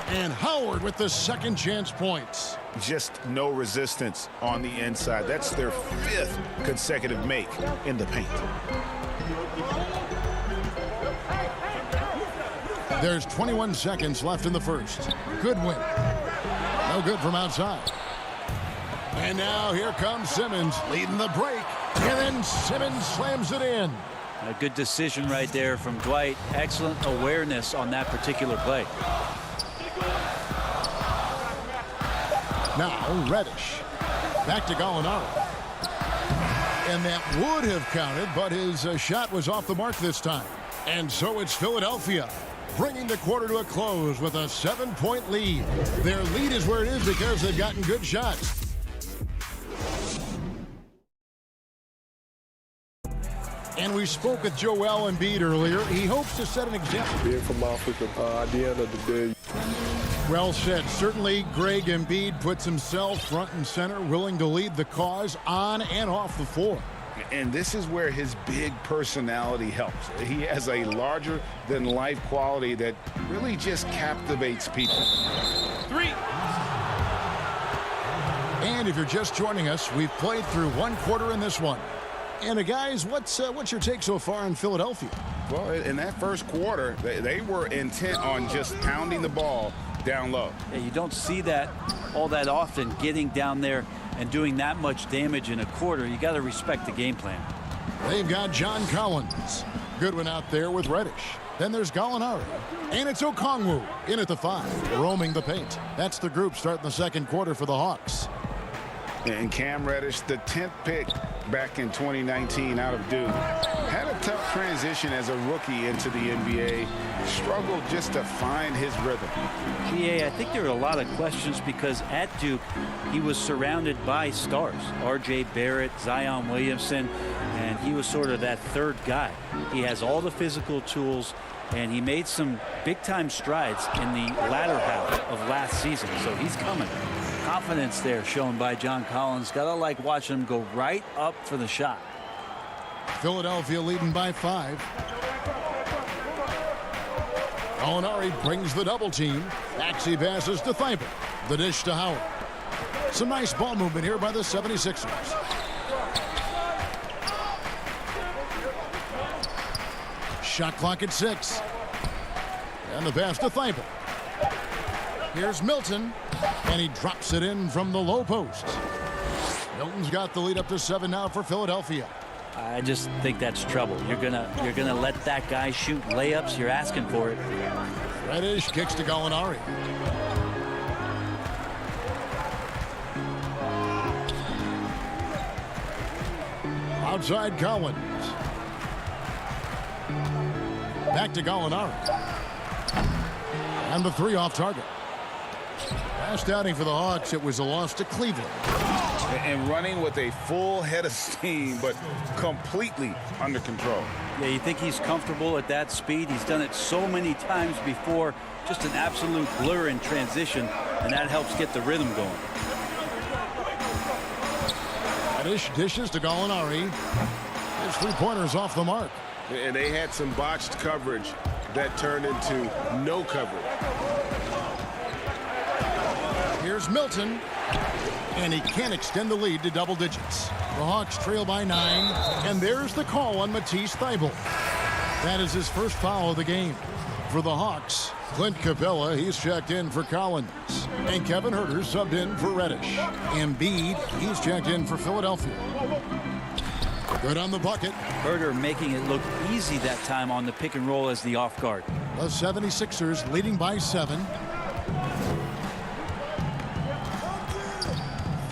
[SPEAKER 1] And Howard with the second chance points.
[SPEAKER 3] Just no resistance on the inside. That's their 5th consecutive make in the paint.
[SPEAKER 1] There's 21 seconds left in the first. Goodwin. No good from outside. And now here comes Simmons leading the break. And then Simmons slams it in.
[SPEAKER 16] A good decision right there from Dwight. Excellent awareness on that particular play.
[SPEAKER 1] Now Reddish. Back to Gallinari. And that would have counted, but his shot was off the mark this time. And so it's Philadelphia bringing the quarter to a close with a 7-point lead. Their lead is where it is because they've gotten good shots. And we spoke with Joel Embiid earlier. He hopes to set an example.
[SPEAKER 12] Being from Africa, at the end of the day.
[SPEAKER 1] Well said. Certainly, Greg Embiid puts himself front and center, willing to lead the cause on and off the floor.
[SPEAKER 3] And this is where his big personality helps. He has a larger-than-life quality that really just captivates people.
[SPEAKER 1] 3. And if you're just joining us, we've played through one quarter in this one. And guys, what's your take so far in Philadelphia?
[SPEAKER 3] Well, in that first quarter, they were intent on just pounding the ball down low.
[SPEAKER 16] Yeah, you don't see that all that often, getting down there and doing that much damage in a quarter. You got to respect the game plan.
[SPEAKER 1] They've got John Collins. Goodwin out there with Reddish. Then there's Gallinari. And it's Okongwu in at the 5, roaming the paint. That's the group starting the second quarter for the Hawks.
[SPEAKER 3] And Cam Reddish, the 10th pick back in 2019 out of Duke, had a tough transition as a rookie into the NBA. Struggled just to find his rhythm.
[SPEAKER 16] GA, I think there were a lot of questions because at Duke, he was surrounded by stars. R.J. Barrett, Zion Williamson, and he was sort of that third guy. He has all the physical tools, and he made some big-time strides in the latter half of last season, so he's coming. Confidence there shown by John Collins. Gotta like watching him go right up for the shot.
[SPEAKER 1] Philadelphia leading by 5. Gallinari brings the double team. Maxey passes to Thibault. The dish to Howard. Some nice ball movement here by the 76ers. Shot clock at 6. And the pass to Thibault. Here's Milton, and he drops it in from the low post. Milton's got the lead up to 7 now for Philadelphia.
[SPEAKER 16] I just think that's trouble. You're gonna let that guy shoot layups. You're asking for it.
[SPEAKER 1] Reddish kicks to Gallinari. Outside Collins. Back to Gallinari. And the 3 off target. Last outing for the Hawks, it was a loss to Cleveland.
[SPEAKER 3] And running with a full head of steam, but completely under control.
[SPEAKER 16] Yeah, you think he's comfortable at that speed? He's done it so many times before. Just an absolute blur in transition, and that helps get the rhythm going.
[SPEAKER 1] Reddish dishes to Gallinari. His 3-pointers off the mark.
[SPEAKER 11] And they had some botched coverage that turned into no coverage.
[SPEAKER 1] Here's Milton, and he can't extend the lead to double digits. The Hawks trail by 9, and there's the call on Matisse Thybulle. That is his first foul of the game. For the Hawks, Clint Capella, he's checked in for Collins. And Kevin Huerter subbed in for Reddish. Embiid, he's checked in for Philadelphia. Good on the bucket.
[SPEAKER 16] Huerter making it look easy that time on the pick and roll as the off guard.
[SPEAKER 1] The 76ers leading by 7.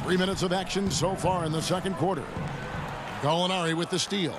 [SPEAKER 1] 3 minutes of action so far in the second quarter. Gallinari with the steal.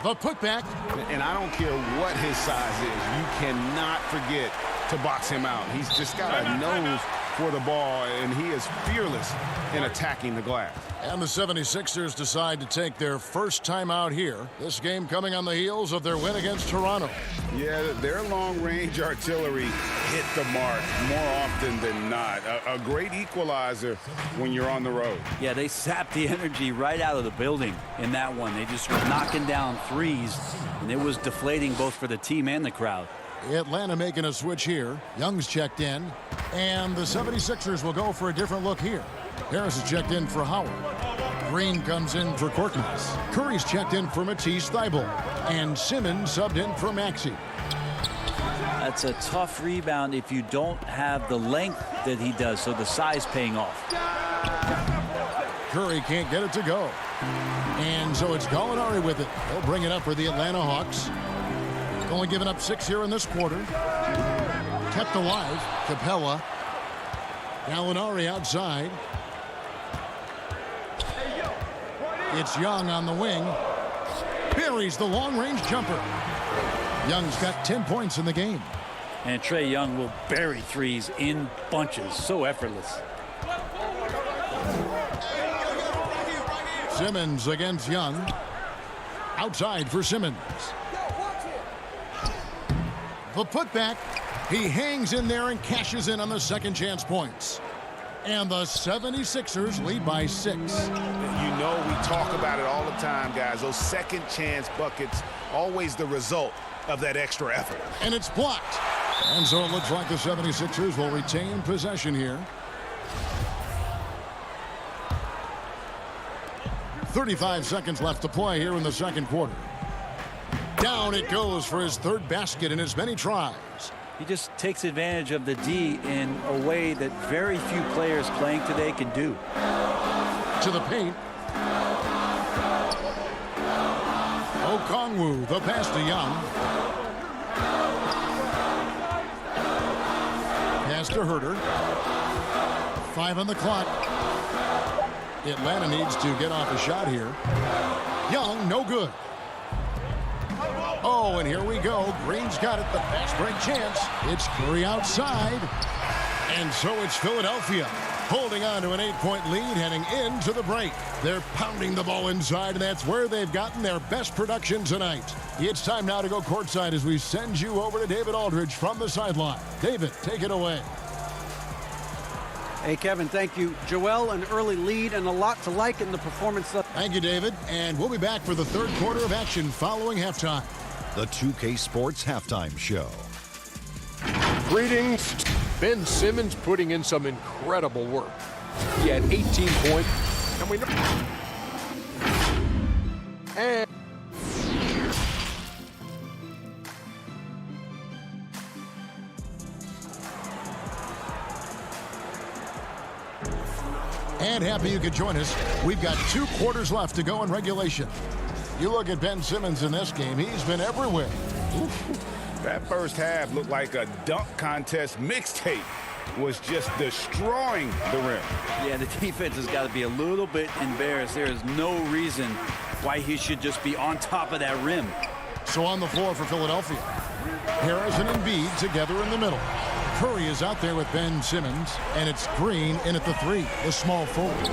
[SPEAKER 1] The putback.
[SPEAKER 3] And I don't care what his size is. You cannot forget to box him out. He's just got a nose for the ball, and he is fearless in attacking the glass.
[SPEAKER 1] And the 76ers decide to take their first time out here. This game coming on the heels of their win against Toronto.
[SPEAKER 3] Yeah, their long-range artillery hit the mark more often than not. A great equalizer when you're on the road.
[SPEAKER 16] Yeah, they sapped the energy right out of the building in that one. They just were knocking down threes, and it was deflating both for the team and the crowd.
[SPEAKER 1] Atlanta making a switch here. Young's checked in, and the 76ers will go for a different look here. Harris is checked in for Howard. Green comes in for Korkmaz. Curry's checked in for Matisse Thybulle, and Simmons subbed in for Maxey.
[SPEAKER 16] That's a tough rebound if you don't have the length that he does, so the size paying off.
[SPEAKER 1] Curry can't get it to go. And so it's Gallinari with it. He'll bring it up for the Atlanta Hawks. Only given up 6 here in this quarter. Kept alive. Capella. Gallinari outside. It's Young on the wing. Buries the long-range jumper. Young's got 10 points in the game.
[SPEAKER 16] And Trae Young will bury threes in bunches. So effortless.
[SPEAKER 1] Simmons against Young. Outside for Simmons. The putback. He hangs in there and cashes in on the second chance points. And the 76ers lead by 6.
[SPEAKER 6] You know we talk about it all the time, guys. Those second chance buckets, always the result of that extra effort.
[SPEAKER 1] And it's blocked. And so it looks like the 76ers will retain possession here. 35 seconds left to play here in the second quarter. Down it goes for his third basket in as many tries.
[SPEAKER 16] He just takes advantage of the D in a way that very few players playing today can do.
[SPEAKER 1] To the paint. Okongwu, the pass to Young. Pass to Herter. 5 on the clock. Atlanta needs to get off a shot here. Young, no good. Oh, and here we go. Green's got it. The fast break chance. It's Curry outside. And so it's Philadelphia holding on to an 8-point lead heading into the break. They're pounding the ball inside, and that's where they've gotten their best production tonight. It's time now to go courtside as we send you over to David Aldridge from the sideline. David, take it away.
[SPEAKER 2] Hey, Kevin, thank you. Joel, an early lead and a lot to like in the performance.
[SPEAKER 1] Thank you, David. And we'll be back for the third quarter of action following halftime.
[SPEAKER 13] The 2K Sports Halftime Show.
[SPEAKER 8] Greetings. Ben Simmons putting in some incredible work. He had 18 points. And we know.
[SPEAKER 1] And happy you could join us. We've got 2 quarters left to go in regulation. You look at Ben Simmons in this game, he's been everywhere.
[SPEAKER 3] That first half looked like a dunk contest mixtape. Was just destroying the rim.
[SPEAKER 16] Yeah, the defense has got to be a little bit embarrassed. There is no reason why he should just be on top of that rim.
[SPEAKER 1] So on the floor for Philadelphia, Harris and Embiid together in the middle. Curry is out there with Ben Simmons, and it's Green in at the 3, the small forward.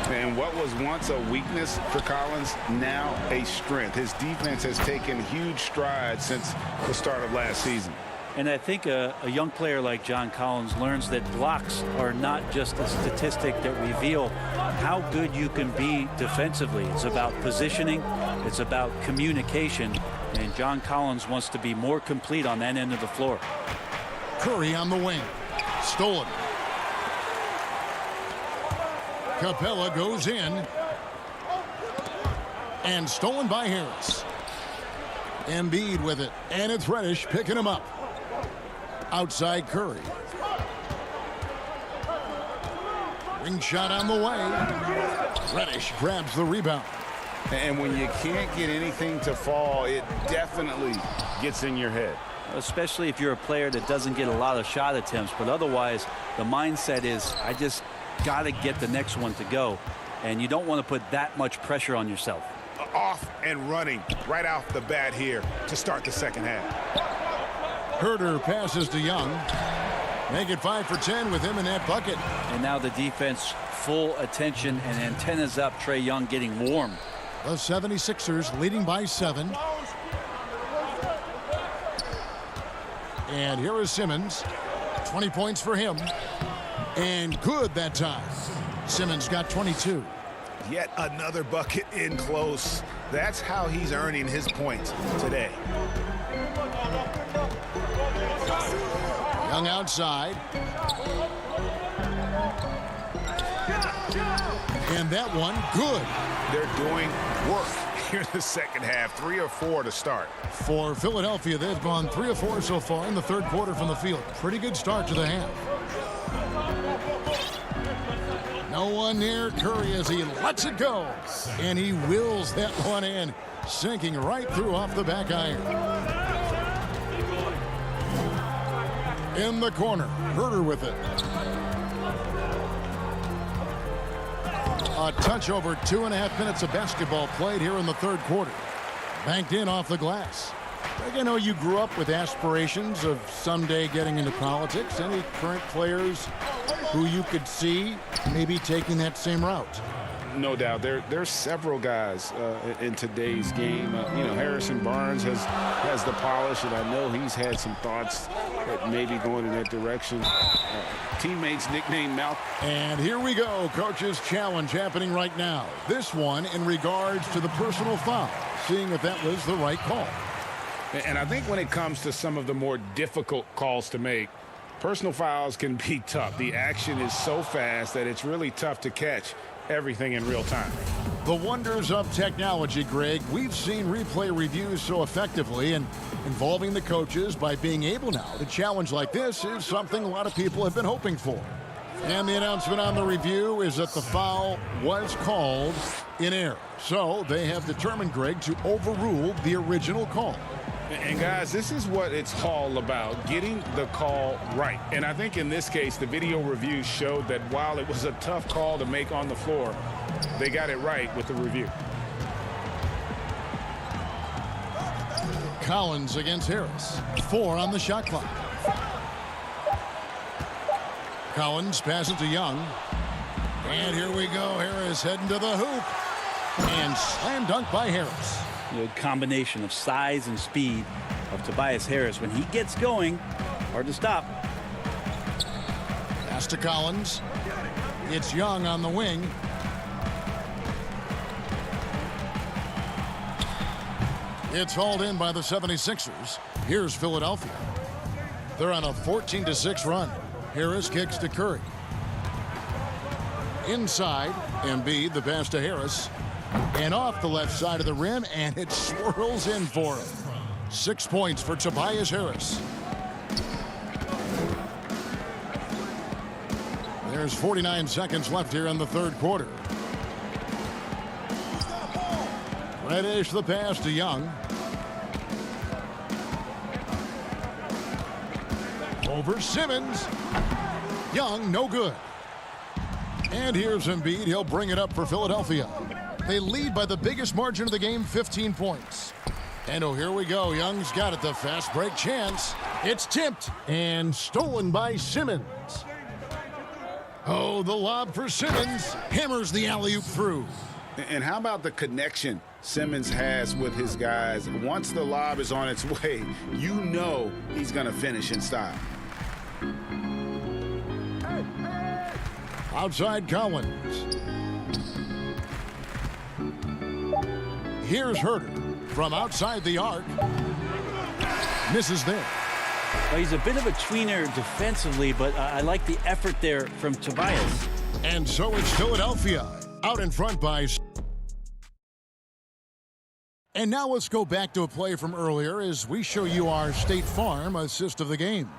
[SPEAKER 3] And what was once a weakness for Collins, now a strength. His defense has taken huge strides since the start of last season.
[SPEAKER 16] And I think a young player like John Collins learns that blocks are not just a statistic that reveal how good you can be defensively. It's about positioning. It's about communication. And John Collins wants to be more complete on that end of the floor.
[SPEAKER 1] Curry on the wing. Stolen. Capella goes in. And stolen by Harris. Embiid with it. And it's Reddish picking him up. Outside Curry. Ring shot on the way. Reddish grabs the rebound.
[SPEAKER 3] And when you can't get anything to fall, it definitely gets in your head.
[SPEAKER 16] Especially if you're a player that doesn't get a lot of shot attempts. But otherwise, the mindset is, I just got to get the next one to go. And you don't want to put that much pressure on yourself.
[SPEAKER 6] Off and running right off the bat here to start the second half.
[SPEAKER 1] Herder passes to Young. Make it 5 for 10 with him in that bucket.
[SPEAKER 16] And now the defense full attention and antennas up. Trae Young getting warm.
[SPEAKER 1] The 76ers leading by 7. And here is Simmons. 20 points for him. And good that time. Simmons got 22.
[SPEAKER 6] Yet another bucket in close. That's how he's earning his points today.
[SPEAKER 1] Young outside. And that one, good.
[SPEAKER 6] They're doing work here in the second half. 3 or 4 to start.
[SPEAKER 1] For Philadelphia, they've gone 3 or 4 so far in the third quarter from the field. Pretty good start to the half. No one near Curry as he lets it go. And he wills that one in, sinking right through off the back iron. In the corner, Herder with it. A touch over 2.5 minutes of basketball played here in the third quarter. Banked in off the glass. Greg, I know you grew up with aspirations of someday getting into politics. Any current players who you could see maybe taking that same route?
[SPEAKER 3] No doubt. There's several guys in today's game. Harrison Barnes has the polish, and I know he's had some thoughts that maybe going in that direction. Teammates nicknamed Malcolm.
[SPEAKER 1] And here we go. Coach's challenge happening right now. This one in regards to the personal foul. Seeing if that was the right call.
[SPEAKER 3] And I think when it comes to some of the more difficult calls to make, personal fouls can be tough. The action is so fast that it's really tough to catch everything in real time.
[SPEAKER 1] The wonders of technology, Greg. We've seen replay reviews so effectively, and involving the coaches by being able now to challenge like this is something a lot of people have been hoping for. And the announcement on the review is that the foul was called in error. So they have determined, Greg, to overrule the original call.
[SPEAKER 3] And guys, this is what it's all about, getting the call right. And I think in this case, the video review showed that while it was a tough call to make on the floor, they got it right with the review.
[SPEAKER 1] Collins against Harris. 4 on the shot clock. Collins passes to Young. And here we go. Harris heading to the hoop. And slam dunk by Harris.
[SPEAKER 16] The combination of size and speed of Tobias Harris. When he gets going, hard to stop.
[SPEAKER 1] Pass to Collins. It's Young on the wing. It's hauled in by the 76ers. Here's Philadelphia. They're on a 14-6 run. Harris kicks to Curry. Inside, Embiid, the pass to Harris. And off the left side of the rim, and it swirls in for him. 6 points for Tobias Harris. There's 49 seconds left here in the third quarter. Reddish the pass to Young. Over Simmons. Young, no good. And here's Embiid. He'll bring it up for Philadelphia. They lead by the biggest margin of the game, 15 points. And oh, here we go. Young's got it, the fast break chance. It's tipped and stolen by Simmons. Oh, the lob for Simmons. Hammers the alley-oop through.
[SPEAKER 3] And how about the connection Simmons has with his guys? Once the lob is on its way, you know he's going to finish in style.
[SPEAKER 1] Outside Collins. Here's Herder from outside the arc. Misses there.
[SPEAKER 16] Well, he's a bit of a tweener defensively, but I like the effort there from Tobias.
[SPEAKER 1] And so it's Philadelphia out in front by. And now let's go back to a play from earlier as we show you our State Farm assist of the game.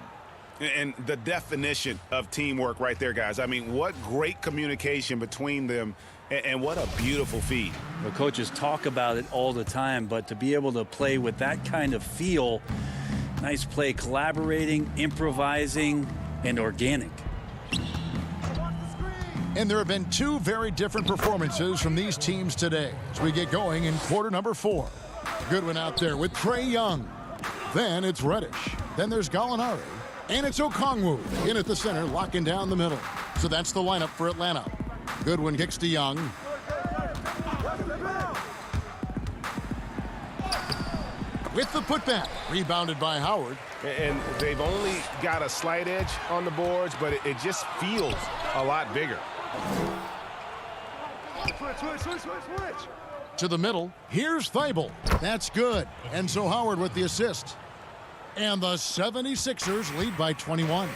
[SPEAKER 6] And the definition of teamwork right there, guys. I mean, what great communication between them, and what a beautiful feed.
[SPEAKER 16] The coaches talk about it all the time, but to be able to play with that kind of feel, nice play, collaborating, improvising, and organic.
[SPEAKER 1] And there have been two very different performances from these teams today as we get going in quarter number 4. Good one out there with Trae Young. Then it's Reddish. Then there's Gallinari. And it's Okongwu in at the center, locking down the middle. So that's the lineup for Atlanta. Goodwin kicks to Young. With the putback, rebounded by Howard.
[SPEAKER 11] And they've only got a slight edge on the boards, but it just feels a lot bigger.
[SPEAKER 10] Switch.
[SPEAKER 1] To the middle, here's Thibault. That's good. And so Howard with the assist. And the 76ers lead by 21.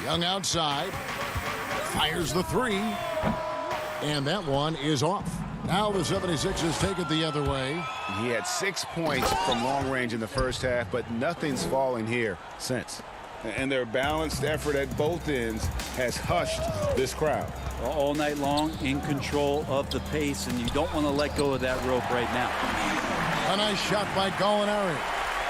[SPEAKER 1] Young outside. Fires the 3. And that one is off. Now the 76ers take it the other way.
[SPEAKER 3] He had 6 points from long range in the first half, but nothing's fallen here since. And their balanced effort at both ends has hushed this crowd.
[SPEAKER 16] All night long, in control of the pace, and you don't want to let go of that rope right now.
[SPEAKER 1] A nice shot by Gallinari.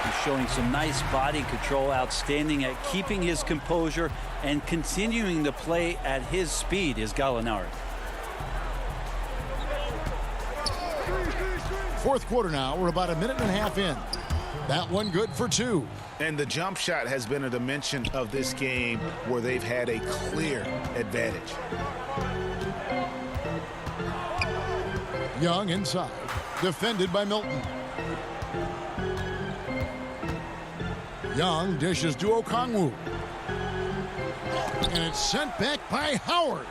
[SPEAKER 16] He's showing some nice body control, outstanding at keeping his composure and continuing to play at his speed is Gallinari.
[SPEAKER 1] Fourth quarter now. We're about a minute and a half in. That one good for 2.
[SPEAKER 6] And the jump shot has been a dimension of this game where they've had a clear advantage.
[SPEAKER 1] Young inside. Defended by Milton. Young dishes to Okongwu. And it's sent back by Howard.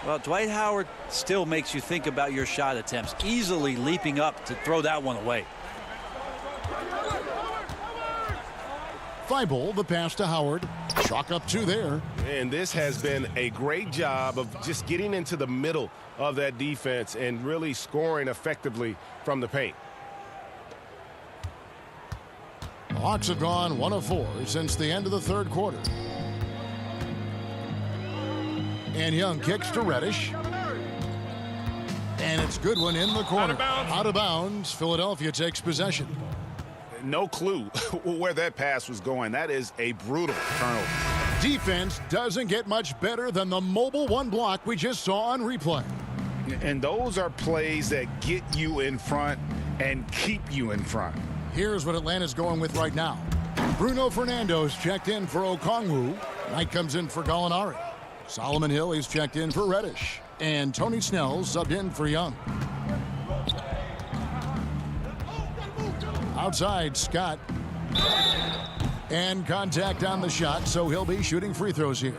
[SPEAKER 16] Well, Dwight Howard still makes you think about your shot attempts, easily leaping up to throw that one away.
[SPEAKER 1] Thibault, the pass to Howard. Chalk up 2 there.
[SPEAKER 11] And this has been a great job of just getting into the middle of that defense and really scoring effectively from the paint.
[SPEAKER 1] The Hawks have gone 1 of 4 since the end of the third quarter. And Young kicks to Reddish. And it's Goodwin in the corner. Out of bounds. Philadelphia takes possession.
[SPEAKER 6] No clue where that pass was going. That is a brutal turnover.
[SPEAKER 1] Defense doesn't get much better than the mobile 1 block we just saw on replay.
[SPEAKER 6] And those are plays that get you in front and keep you in front.
[SPEAKER 1] Here's what Atlanta's going with right now. Bruno Fernando's checked in for Okongwu. Knight comes in for Gallinari. Solomon Hill is checked in for Reddish. And Tony Snell's subbed in for Young. Outside, Scott. And contact on the shot, so he'll be shooting free throws here.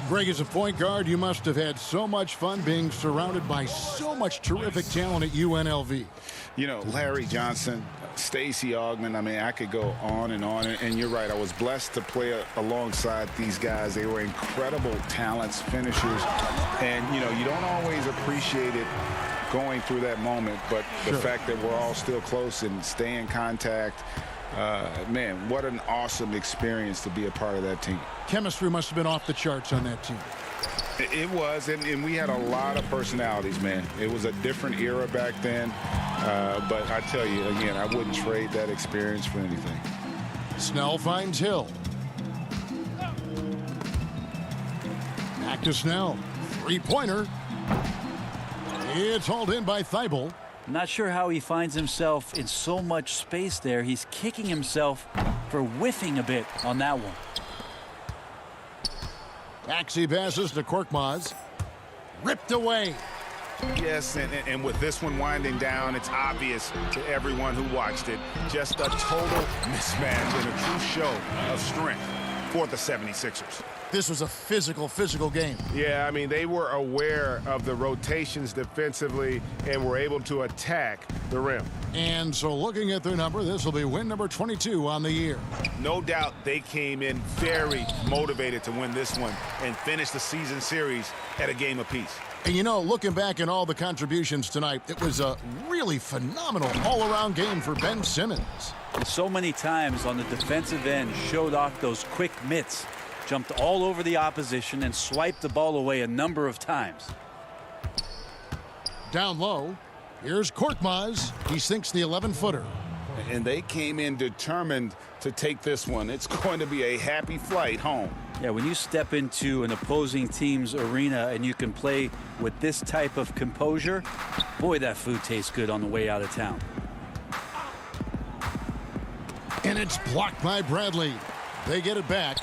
[SPEAKER 1] Greg, as a point guard, you must have had so much fun being surrounded by so much terrific talent at UNLV.
[SPEAKER 3] You know, Larry Johnson, Stacey Augmon, I mean, I could go on. And you're right, I was blessed to play alongside these guys. They were incredible talents, finishers. And, you know, you don't always appreciate it going through that moment, but the fact that we're all still close and stay in contact, man, what an awesome experience to be a part of that team.
[SPEAKER 1] Chemistry must have been off the charts on that team.
[SPEAKER 3] It was, and we had a lot of personalities, man. It was a different era back then, but I tell you, again, I wouldn't trade that experience for anything.
[SPEAKER 1] Snell finds Hill. Back to Snell. 3-pointer. It's hauled in by Thibault.
[SPEAKER 16] Not sure how he finds himself in so much space there. He's kicking himself for whiffing a bit on that one.
[SPEAKER 1] Maxey passes to Korkmaz. Ripped away.
[SPEAKER 6] Yes, and with this one winding down, it's obvious to everyone who watched it. Just a total mismatch and a true show of strength for the 76ers.
[SPEAKER 1] this was a physical game.
[SPEAKER 11] Yeah, I mean, they were aware of the rotations defensively and were able to attack the rim.
[SPEAKER 1] And so looking at their number, this will be win number 22 on the year.
[SPEAKER 6] No doubt they came in very motivated to win this one and finish the season series at a game apiece.
[SPEAKER 1] And you know, looking back at all the contributions tonight, it was a really phenomenal all-around game for Ben Simmons.
[SPEAKER 16] And so many times on the defensive end, showed off those quick mitts, jumped all over the opposition and swiped the ball away a number of times.
[SPEAKER 1] Down low, here's Korkmaz. He sinks the 11-footer.
[SPEAKER 3] And they came in determined to take this one. It's going to be a happy flight home.
[SPEAKER 16] Yeah, when you step into an opposing team's arena and you can play with this type of composure, boy, that food tastes good on the way out of town.
[SPEAKER 1] And it's blocked by Bradley. They get it back.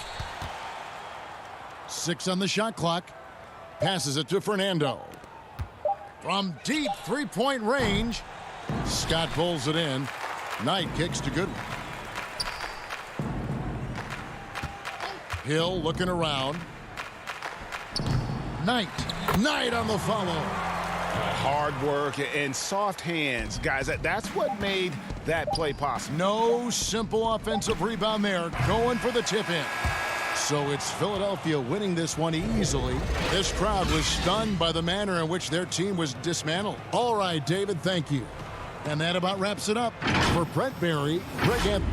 [SPEAKER 1] 6 on the shot clock. Passes it to Fernando. From deep three-point range, Scott pulls it in. Knight kicks to Goodwin. Hill looking around. Knight on the follow.
[SPEAKER 3] Hard work and soft hands, guys. That's what made that play possible.
[SPEAKER 1] No simple offensive rebound there. Going for the tip-in. So it's Philadelphia winning this one easily. This crowd was stunned by the manner in which their team was dismantled. All right, David, thank you. And that about wraps it up. For Brett Barry, Greg Anthony.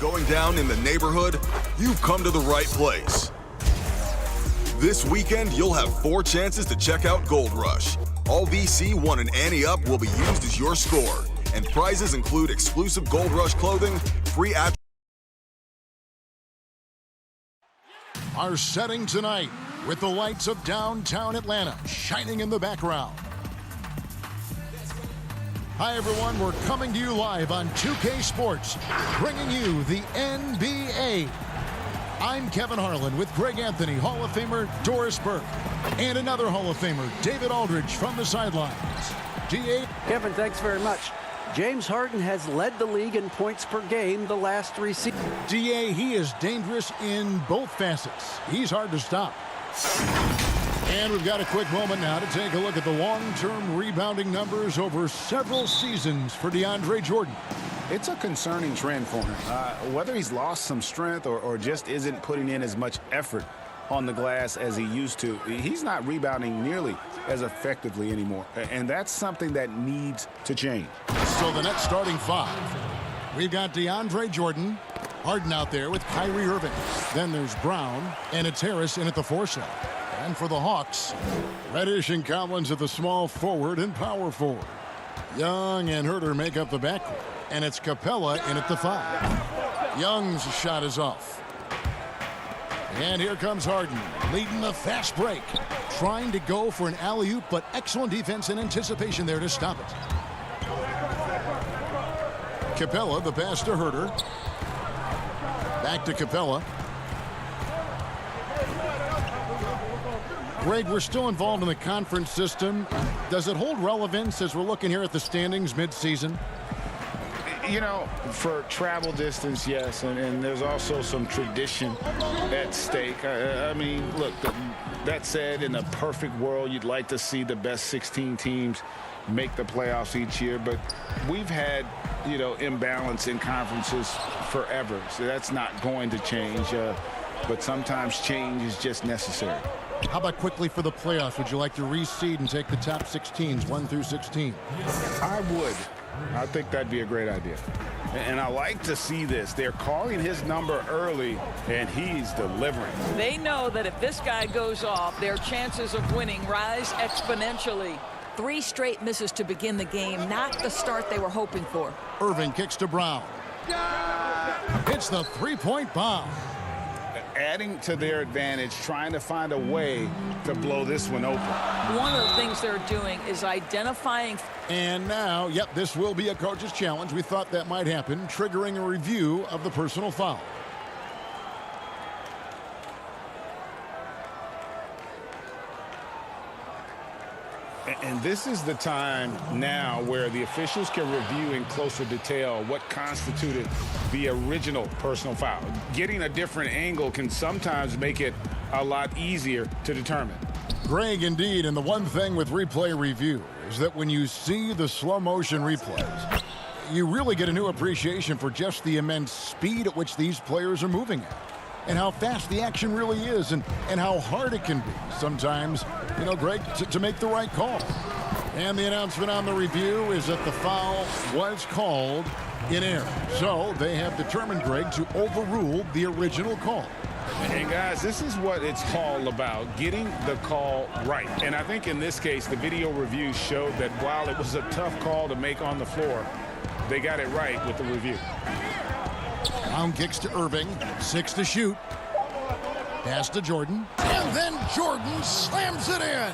[SPEAKER 17] Going down in the neighborhood? You've come to the right place. This weekend, you'll have 4 chances to check out Gold Rush. All VC 1 and Ante Up will be used as your score, and prizes include exclusive Gold Rush clothing, free app.
[SPEAKER 1] Our setting tonight with the lights of downtown Atlanta shining in the background. Hi, everyone. We're coming to you live on 2K Sports, bringing you the NBA. I'm Kevin Harlan with Greg Anthony, Hall of Famer Doris Burke, and another Hall of Famer, David Aldridge, from the sidelines. DA.
[SPEAKER 2] Kevin, thanks very much. James Harden has led the league in points per game the last 3 seasons.
[SPEAKER 1] DA, he is dangerous in both facets. He's hard to stop. And we've got a quick moment now to take a look at the long-term rebounding numbers over several seasons for DeAndre Jordan.
[SPEAKER 3] It's a concerning trend for him. Whether he's lost some strength or just isn't putting in as much effort on the glass as he used to, he's not rebounding nearly as effectively anymore. And that's something that needs to change.
[SPEAKER 1] So the next starting 5. We've got DeAndre Jordan, Harden out there with Kyrie Irving. Then there's Brown, and it's Harris in at the 4 slot. And for the Hawks, Reddish and Collins at the small forward and power forward. Young and Herter make up the backcourt. And it's Capella in at the 5. Young's shot is off. And here comes Harden, leading the fast break. Trying to go for an alley-oop, but excellent defense and anticipation there to stop it. Capella, the pass to Herter. Back to Capella. Greg, we're still involved in the conference system. Does it hold relevance as we're looking here at the standings mid-season?
[SPEAKER 6] You know, for travel distance, yes, and there's also some tradition at stake. I mean, look, that said, in a perfect world, you'd like to see the best 16 teams make the playoffs each year, but we've had, you know, imbalance in conferences forever, so that's not going to change, but sometimes change is just necessary.
[SPEAKER 1] How about quickly for the playoffs? Would you like to reseed and take the top 16s, 1 through 16?
[SPEAKER 6] I would. I think that'd be a great idea. And I like to see this. They're calling his number early, and he's delivering.
[SPEAKER 14] They know that if this guy goes off, their chances of winning rise exponentially. 3 straight misses to begin the game, not the start they were hoping for.
[SPEAKER 1] Irving kicks to Brown. Hits the three-point bomb.
[SPEAKER 6] Adding to their advantage, trying to find a way to blow this one open.
[SPEAKER 14] One of the things they're doing is identifying.
[SPEAKER 1] And now, yep, this will be a coach's challenge. We thought that might happen, triggering a review of the personal foul.
[SPEAKER 6] And this is the time now where the officials can review in closer detail what constituted the original personal foul. Getting a different angle can sometimes make it a lot easier to determine.
[SPEAKER 1] Greg, indeed, and the one thing with replay review is that when you see the slow motion replays, you really get a new appreciation for just the immense speed at which these players are moving at, and how fast the action really is, and how hard it can be sometimes, you know, Greg, to make the right call. And the announcement on the review is that the foul was called in error. So they have determined, Greg, to overrule the original call.
[SPEAKER 6] And guys, this is what it's all about, getting the call right. And I think in this case, the video review showed that while it was a tough call to make on the floor, they got it right with the review.
[SPEAKER 1] Brown kicks to Irving, 6 to shoot. Pass to Jordan, and then Jordan slams it in.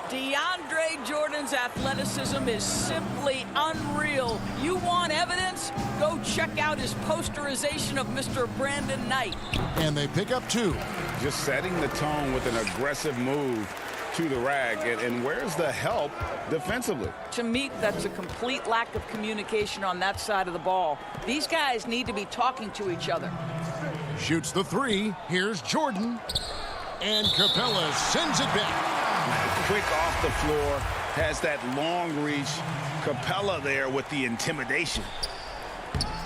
[SPEAKER 14] DeAndre Jordan's athleticism is simply unreal. You want evidence? Go check out his posterization of Mr. Brandon Knight.
[SPEAKER 1] And they pick up 2.
[SPEAKER 6] Just setting the tone with an aggressive move to the rack. And where's the help defensively?
[SPEAKER 14] To me, that's a complete lack of communication on that side of the ball. These guys need to be talking to each other.
[SPEAKER 1] Shoots the 3. Here's Jordan. And Capella sends it back.
[SPEAKER 6] Quick off the floor, has that long reach. Capella there with the intimidation.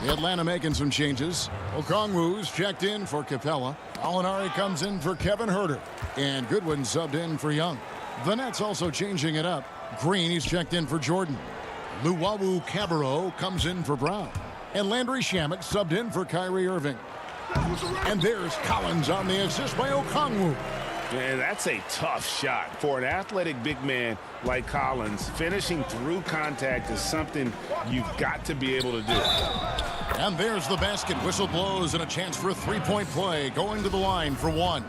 [SPEAKER 1] Atlanta making some changes. Okongwu's checked in for Capella. Alinari comes in for Kevin Huerter. And Goodwin subbed in for Young. The Nets also changing it up. Green, he's checked in for Jordan. Luwawu Cabarro comes in for Brown. And Landry Shamet subbed in for Kyrie Irving. And there's Collins on the assist by Okongwu.
[SPEAKER 6] And that's a tough shot. For an athletic big man like Collins, finishing through contact is something you've got to be able to do.
[SPEAKER 1] And there's the basket. Whistle blows and a chance for a three-point play. Going to the line for 1.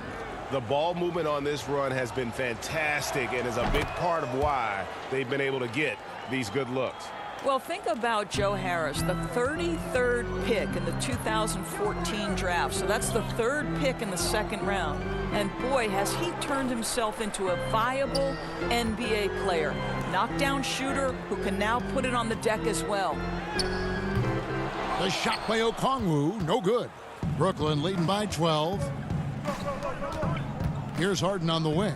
[SPEAKER 11] The ball movement on this run has been fantastic and is a big part of why they've been able to get these good looks.
[SPEAKER 14] Well, think about Joe Harris, the 33rd pick in the 2014 draft. So that's the 3rd pick in the 2nd round. And boy, has he turned himself into a viable NBA player. Knockdown shooter who can now put it on the deck as well.
[SPEAKER 1] The shot by Okongwu, no good. Brooklyn leading by 12. Here's Harden on the wing.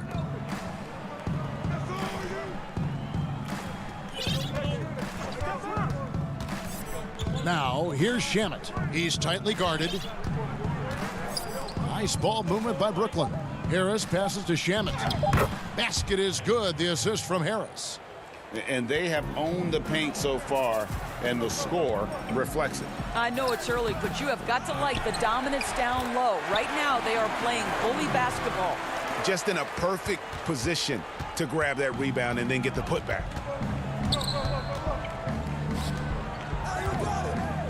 [SPEAKER 1] Now, here's Shamet. He's tightly guarded. Nice ball movement by Brooklyn. Harris passes to Shamet. Basket is good. The assist from Harris.
[SPEAKER 6] And they have owned the paint so far, and the score reflects it.
[SPEAKER 14] I know it's early, but you have got to like the dominance down low. Right now, they are playing bully basketball.
[SPEAKER 6] Just in a perfect position to grab that rebound and then get the putback.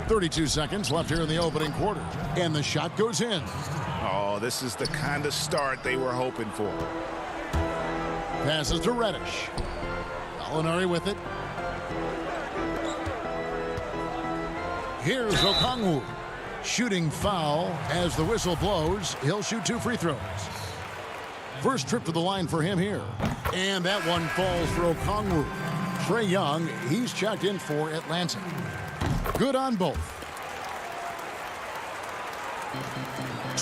[SPEAKER 1] 32 seconds left here in the opening quarter. And the shot goes in.
[SPEAKER 6] Oh, this is the kind of start they were hoping for.
[SPEAKER 1] Passes to Reddish. Alinari with it. Here's Okongwu. Shooting foul as the whistle blows. He'll shoot 2 free throws. First trip to the line for him here. And that one falls for Okongwu. Trae Young, he's checked in for Atlanta. Good on both.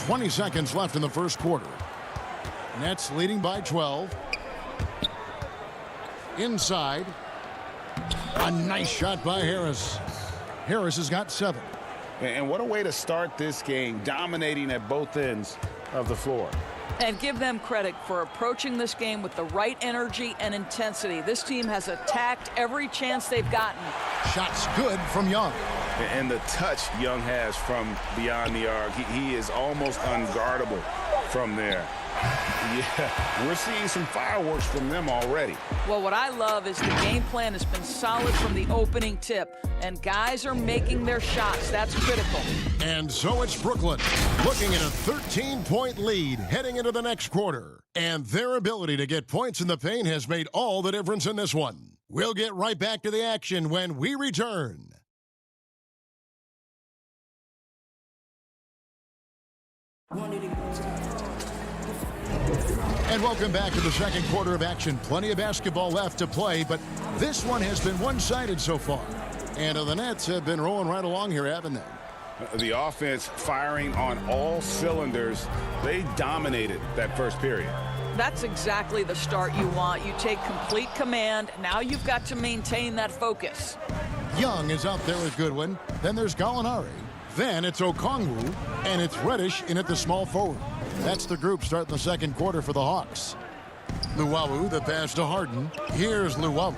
[SPEAKER 1] 20 seconds left in the first quarter. Nets leading by 12. Inside. A nice shot by Harris. Harris has got 7.
[SPEAKER 3] And what a way to start this game, dominating at both ends of the floor.
[SPEAKER 14] And give them credit for approaching this game with the right energy and intensity. This team has attacked every chance they've gotten.
[SPEAKER 1] Shots good from Young.
[SPEAKER 3] And the touch Young has from beyond the arc, he is almost unguardable from there. Yeah, we're seeing some fireworks from them already.
[SPEAKER 14] Well, what I love is the game plan has been solid from the opening tip, and guys are making their shots. That's critical.
[SPEAKER 1] And so it's Brooklyn looking at a 13-point lead heading into the next quarter. And their ability to get points in the paint has made all the difference in this one. We'll get right back to the action when we return. And welcome back to the second quarter of action. Plenty of basketball left to play, but this one has been one-sided so far. And the Nets have been rolling right along here, haven't they?
[SPEAKER 3] The offense firing on all cylinders. They dominated that first period.
[SPEAKER 14] That's exactly the start you want. You take complete command. Now you've got to maintain that focus.
[SPEAKER 1] Young is out there with Goodwin. Then there's Gallinari. Then it's Okongwu, and it's Reddish in at the small forward. That's the group starting the second quarter for the Hawks. Luwawu, the pass to Harden. Here's Luwawu.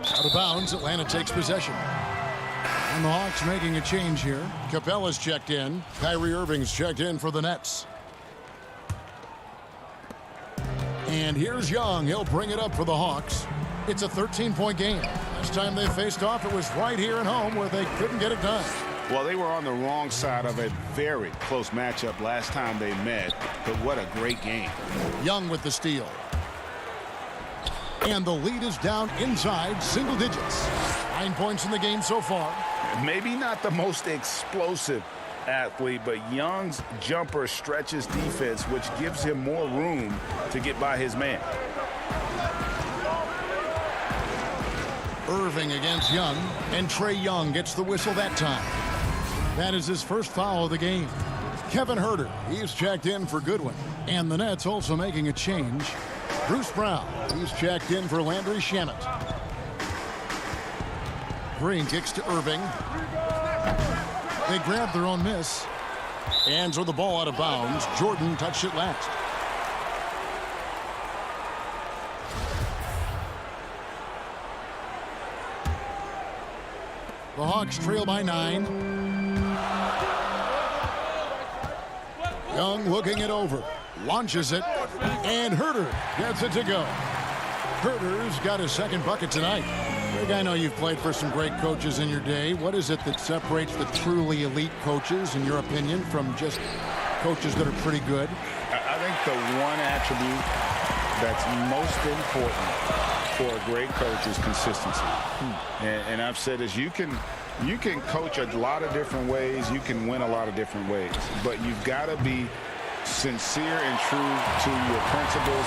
[SPEAKER 1] Out of bounds, Atlanta takes possession. And the Hawks making a change here. Capella's checked in. Kyrie Irving's checked in for the Nets. And here's Young. He'll bring it up for the Hawks. It's a 13-point game. Last time they faced off, it was right here at home where they couldn't get it done.
[SPEAKER 3] Well, they were on the wrong side of a very close matchup last time they met, but what a great game.
[SPEAKER 1] Young with the steal. And the lead is down inside single digits. 9 points in the game so far.
[SPEAKER 3] Maybe not the most explosive athlete, but Young's jumper stretches defense, which gives him more room to get by his man.
[SPEAKER 1] Irving against Young, and Trae Young gets the whistle that time. That is his first foul of the game. Kevin Huerter, he's checked in for Goodwin. And the Nets also making a change. Bruce Brown, he's checked in for Landry Shamet. Green kicks to Irving. They grab their own miss. And throw the ball out of bounds. Jordan touched it last. The Hawks trail by 9. Young looking it over. Launches it. And Huerter gets it to go. Huerter's got his second bucket tonight. Greg, I know you've played for some great coaches in your day. What is it that separates the truly elite coaches, in your opinion, from just coaches that are pretty good?
[SPEAKER 3] I think the one attribute that's most important for a great coach is consistency. And I've said this, you can coach a lot of different ways, you can win a lot of different ways, but you've got to be sincere and true to your principles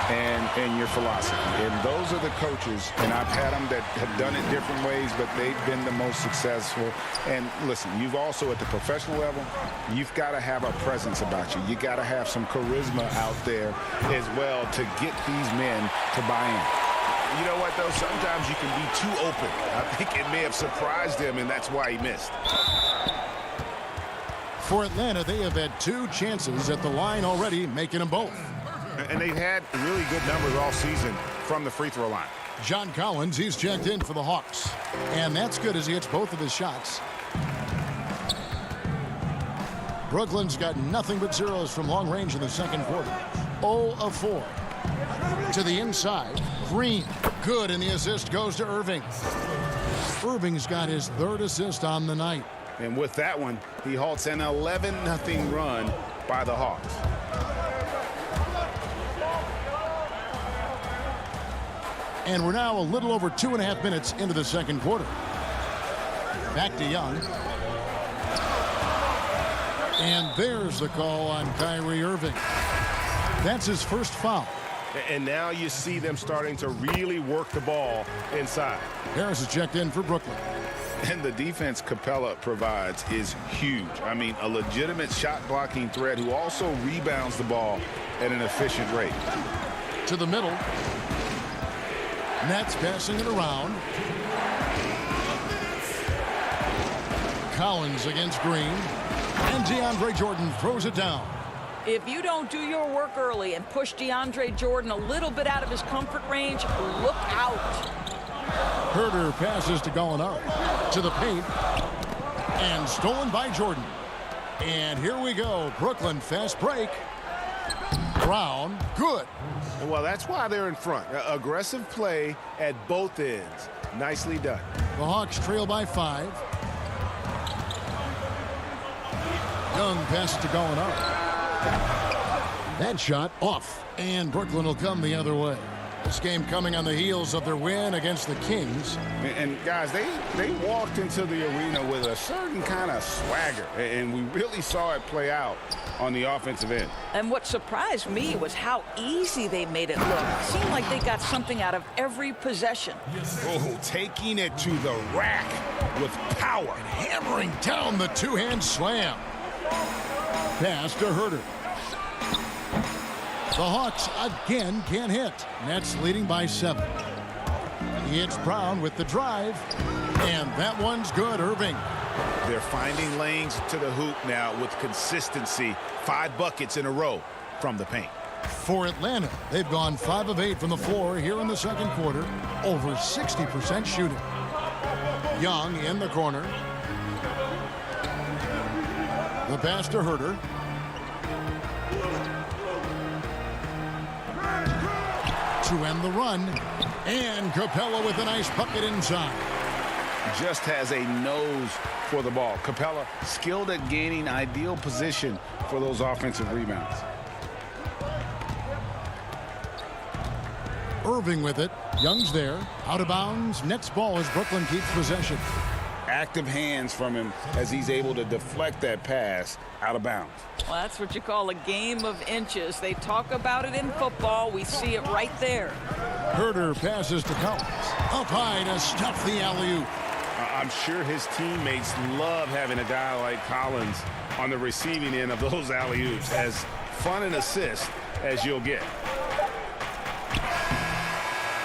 [SPEAKER 3] and your philosophy. And those are the coaches, and I've had them that have done it different ways, but they've been the most successful. And listen, you've also at the professional level, you've got to have a presence about you. You got to have some charisma out there as well to get these men to buy in. You know what, though? Sometimes you can be too open. I think it may have surprised him, and that's why he missed.
[SPEAKER 1] For Atlanta, they have had 2 chances at the line already, making them both.
[SPEAKER 6] And they've had really good numbers all season from the free throw line.
[SPEAKER 1] John Collins, he's checked in for the Hawks. And that's good as he hits both of his shots. Brooklyn's got nothing but zeros from long range in the second quarter. 0 of 4. To the inside. Green. Good, and the assist goes to Irving. Irving's got his 3rd assist on the night.
[SPEAKER 3] And with that one, he halts an 11-0 run by the Hawks.
[SPEAKER 1] And we're now a little over 2.5 minutes into the second quarter. Back to Young. And there's the call on Kyrie Irving. That's his first foul.
[SPEAKER 11] And now you see them starting to really work the ball inside.
[SPEAKER 1] Harris is checked in for Brooklyn.
[SPEAKER 3] And the defense Capella provides is huge. I mean, a legitimate shot-blocking threat who also rebounds the ball at an efficient rate.
[SPEAKER 1] To the middle. Nets passing it around. Collins against Green. And DeAndre Jordan throws it down.
[SPEAKER 14] If you don't do your work early and push DeAndre Jordan a little bit out of his comfort range, look out.
[SPEAKER 1] Herder passes to Gallinari. To the paint. And stolen by Jordan. And here we go. Brooklyn fast break. Brown, good.
[SPEAKER 11] Well, that's why they're in front. Aggressive play at both ends. Nicely done.
[SPEAKER 1] The Hawks trail by 5. Young passes to Gallinari. That shot off. And Brooklyn will come the other way. This game coming on the heels of their win against the Kings.
[SPEAKER 3] And guys, they walked into the arena with a certain kind of swagger. And we really saw it play out on the offensive end.
[SPEAKER 14] And what surprised me was how easy they made it look. It seemed like they got something out of every possession.
[SPEAKER 3] Oh, taking it to the rack with power.
[SPEAKER 1] And hammering down the two-hand slam. Pass to Herder. The Hawks again can't hit. Nets leading by 7. He hits Brown with the drive. And that one's good, Irving.
[SPEAKER 3] They're finding lanes to the hoop now with consistency. 5 buckets in a row from the paint.
[SPEAKER 1] For Atlanta, they've gone 5 of 8 from the floor here in the second quarter. Over 60% shooting. Young in the corner. The pass to Herder. To end the run. And Capella with a nice bucket inside.
[SPEAKER 3] Just has a nose for the ball. Capella skilled at gaining ideal position for those offensive rebounds.
[SPEAKER 1] Irving with it. Young's there. Out of bounds. Nets ball as Brooklyn keeps possession.
[SPEAKER 3] Active hands from him as he's able to deflect that pass out of bounds.
[SPEAKER 14] Well, that's what you call a game of inches. They talk about it in football. We see it right there.
[SPEAKER 1] Herder passes to Collins. Up high to stuff the alley-oop.
[SPEAKER 3] I'm sure his teammates love having a guy like Collins on the receiving end of those alley-oops. As fun an assist as you'll get.